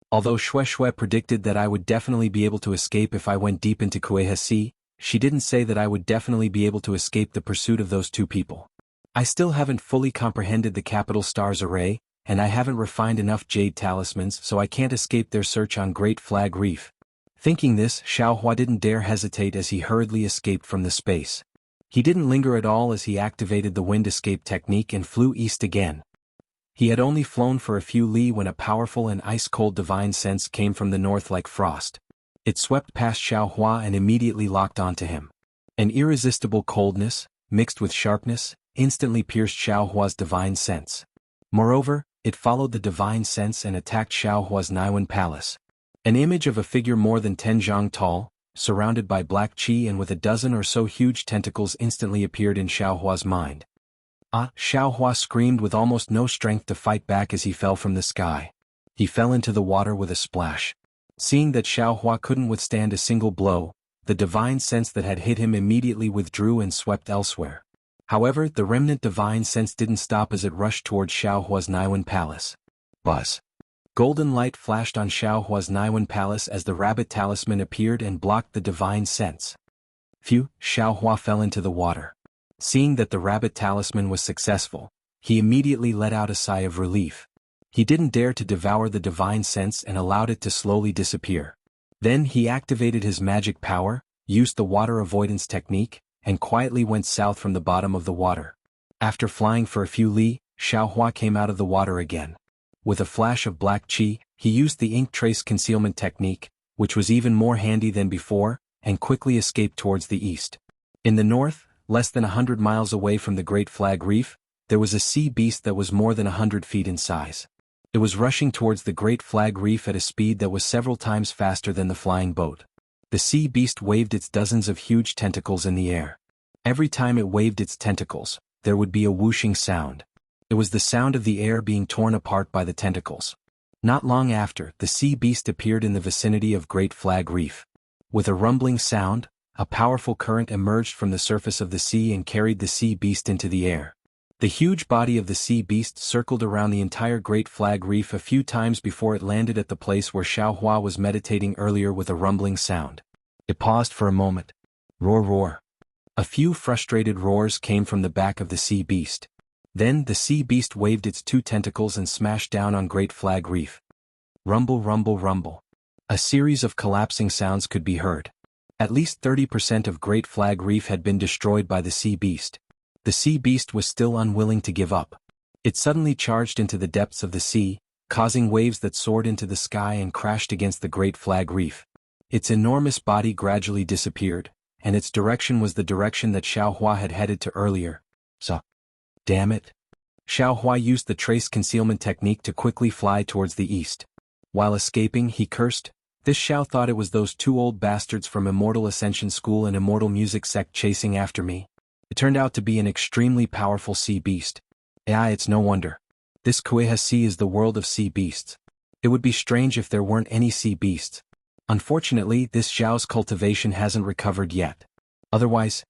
Although Xue Xue predicted that I would definitely be able to escape if I went deep into Kueha Sea, she didn't say that I would definitely be able to escape the pursuit of those two people. I still haven't fully comprehended the Capital Stars array, and I haven't refined enough jade talismans, so I can't escape their search on Great Flag Reef. Thinking this, Xiaohua didn't dare hesitate as he hurriedly escaped from the space. He didn't linger at all as he activated the wind escape technique and flew east again. He had only flown for a few li when a powerful and ice-cold divine sense came from the north like frost. It swept past Xiaohua and immediately locked onto him. An irresistible coldness, mixed with sharpness, instantly pierced Xiaohua's divine sense. Moreover, it followed the divine sense and attacked Xiaohua's Naiwan palace. An image of a figure more than 10 zhang tall, surrounded by black qi and with a dozen or so huge tentacles instantly appeared in Xiaohua's mind. Ah! Xiaohua screamed with almost no strength to fight back as he fell from the sky. He fell into the water with a splash. Seeing that Xiaohua couldn't withstand a single blow, the divine sense that had hit him immediately withdrew and swept elsewhere. However, the remnant divine sense didn't stop as it rushed towards Xiaohua's Naiwan palace. Buzz. Golden light flashed on Xiaohua's Naiwan palace as the rabbit talisman appeared and blocked the divine sense. Phew! Xiaohua fell into the water. Seeing that the rabbit talisman was successful, he immediately let out a sigh of relief. He didn't dare to devour the divine sense and allowed it to slowly disappear. Then he activated his magic power, used the water avoidance technique, and quietly went south from the bottom of the water. After flying for a few li, Xiaohua came out of the water again. With a flash of black qi, he used the ink trace concealment technique, which was even more handy than before, and quickly escaped towards the east. In the north, less than 100 miles away from the Great Flag Reef, there was a sea beast that was more than 100 feet in size. It was rushing towards the Great Flag Reef at a speed that was several times faster than the flying boat. The sea beast waved its dozens of huge tentacles in the air. Every time it waved its tentacles, there would be a whooshing sound. It was the sound of the air being torn apart by the tentacles. Not long after, the sea beast appeared in the vicinity of Great Flag Reef. With a rumbling sound, a powerful current emerged from the surface of the sea and carried the sea beast into the air. The huge body of the sea beast circled around the entire Great Flag Reef a few times before it landed at the place where Xiaohua was meditating earlier with a rumbling sound. It paused for a moment. Roar, roar. A few frustrated roars came from the back of the sea beast. Then the sea beast waved its two tentacles and smashed down on Great Flag Reef. Rumble, rumble, rumble. A series of collapsing sounds could be heard. At least 30% of Great Flag Reef had been destroyed by the sea beast. The sea beast was still unwilling to give up. It suddenly charged into the depths of the sea, causing waves that soared into the sky and crashed against the Great Flag Reef. Its enormous body gradually disappeared, and its direction was the direction that Xiaohua had headed to earlier. So, damn it. Xiaohua used the trace concealment technique to quickly fly towards the east. While escaping, he cursed. This Xiao thought it was those two old bastards from Immortal Ascension School and Immortal Music Sect chasing after me. It turned out to be an extremely powerful sea beast. It's no wonder. This Kueha Sea is the world of sea beasts. It would be strange if there weren't any sea beasts. Unfortunately, this Xiao's cultivation hasn't recovered yet. Otherwise,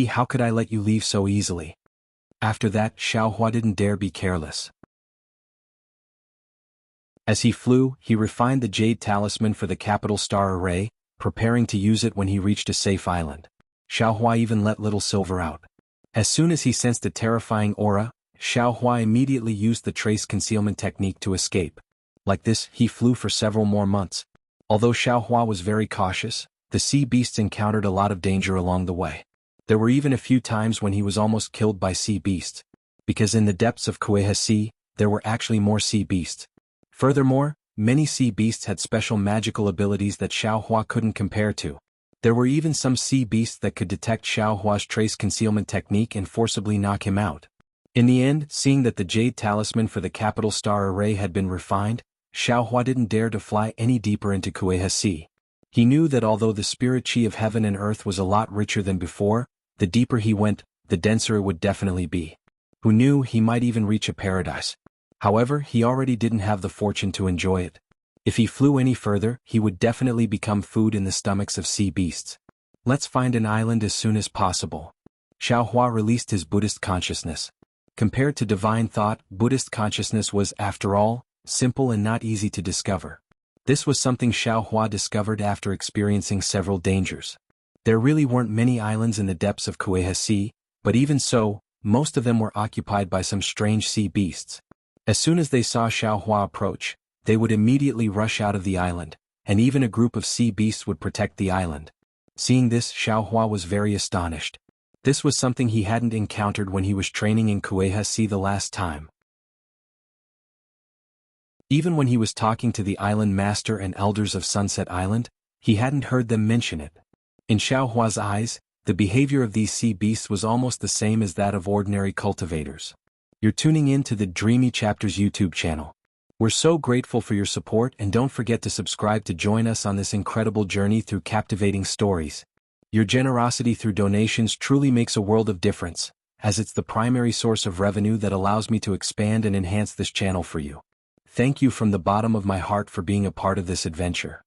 how could I let you leave so easily? After that, Xiaohua didn't dare be careless. As he flew, he refined the jade talisman for the capital star array, preparing to use it when he reached a safe island. Xiaohua even let little silver out. As soon as he sensed a terrifying aura, Xiaohua immediately used the trace concealment technique to escape. Like this, he flew for several more months. Although Xiaohua was very cautious, the sea beasts encountered a lot of danger along the way. There were even a few times when he was almost killed by sea beasts. Because in the depths of Kueha Sea, there were actually more sea beasts. Furthermore, many sea beasts had special magical abilities that Xiaohua couldn't compare to. There were even some sea beasts that could detect Xiaohua's trace concealment technique and forcibly knock him out. In the end, seeing that the jade talisman for the capital star array had been refined, Xiaohua didn't dare to fly any deeper into Kueha Sea. He knew that although the spirit chi of heaven and earth was a lot richer than before, the deeper he went, the denser it would definitely be. Who knew, he might even reach a paradise. However, he already didn't have the fortune to enjoy it. If he flew any further, he would definitely become food in the stomachs of sea beasts. Let's find an island as soon as possible. Xiaohua released his Buddhist consciousness. Compared to divine thought, Buddhist consciousness was, after all, simple and not easy to discover. This was something Xiaohua discovered after experiencing several dangers. There really weren't many islands in the depths of Kueha Sea, but even so, most of them were occupied by some strange sea beasts. As soon as they saw Xiaohua approach, they would immediately rush out of the island, and even a group of sea beasts would protect the island. Seeing this, Xiaohua was very astonished. This was something he hadn't encountered when he was training in Kueha Sea the last time. Even when he was talking to the island master and elders of Sunset Island, he hadn't heard them mention it. In Xiaohua's eyes, the behavior of these sea beasts was almost the same as that of ordinary cultivators. You're tuning in to the Dreamy Chapters YouTube channel. We're so grateful for your support, and don't forget to subscribe to join us on this incredible journey through captivating stories. Your generosity through donations truly makes a world of difference, as it's the primary source of revenue that allows me to expand and enhance this channel for you. Thank you from the bottom of my heart for being a part of this adventure.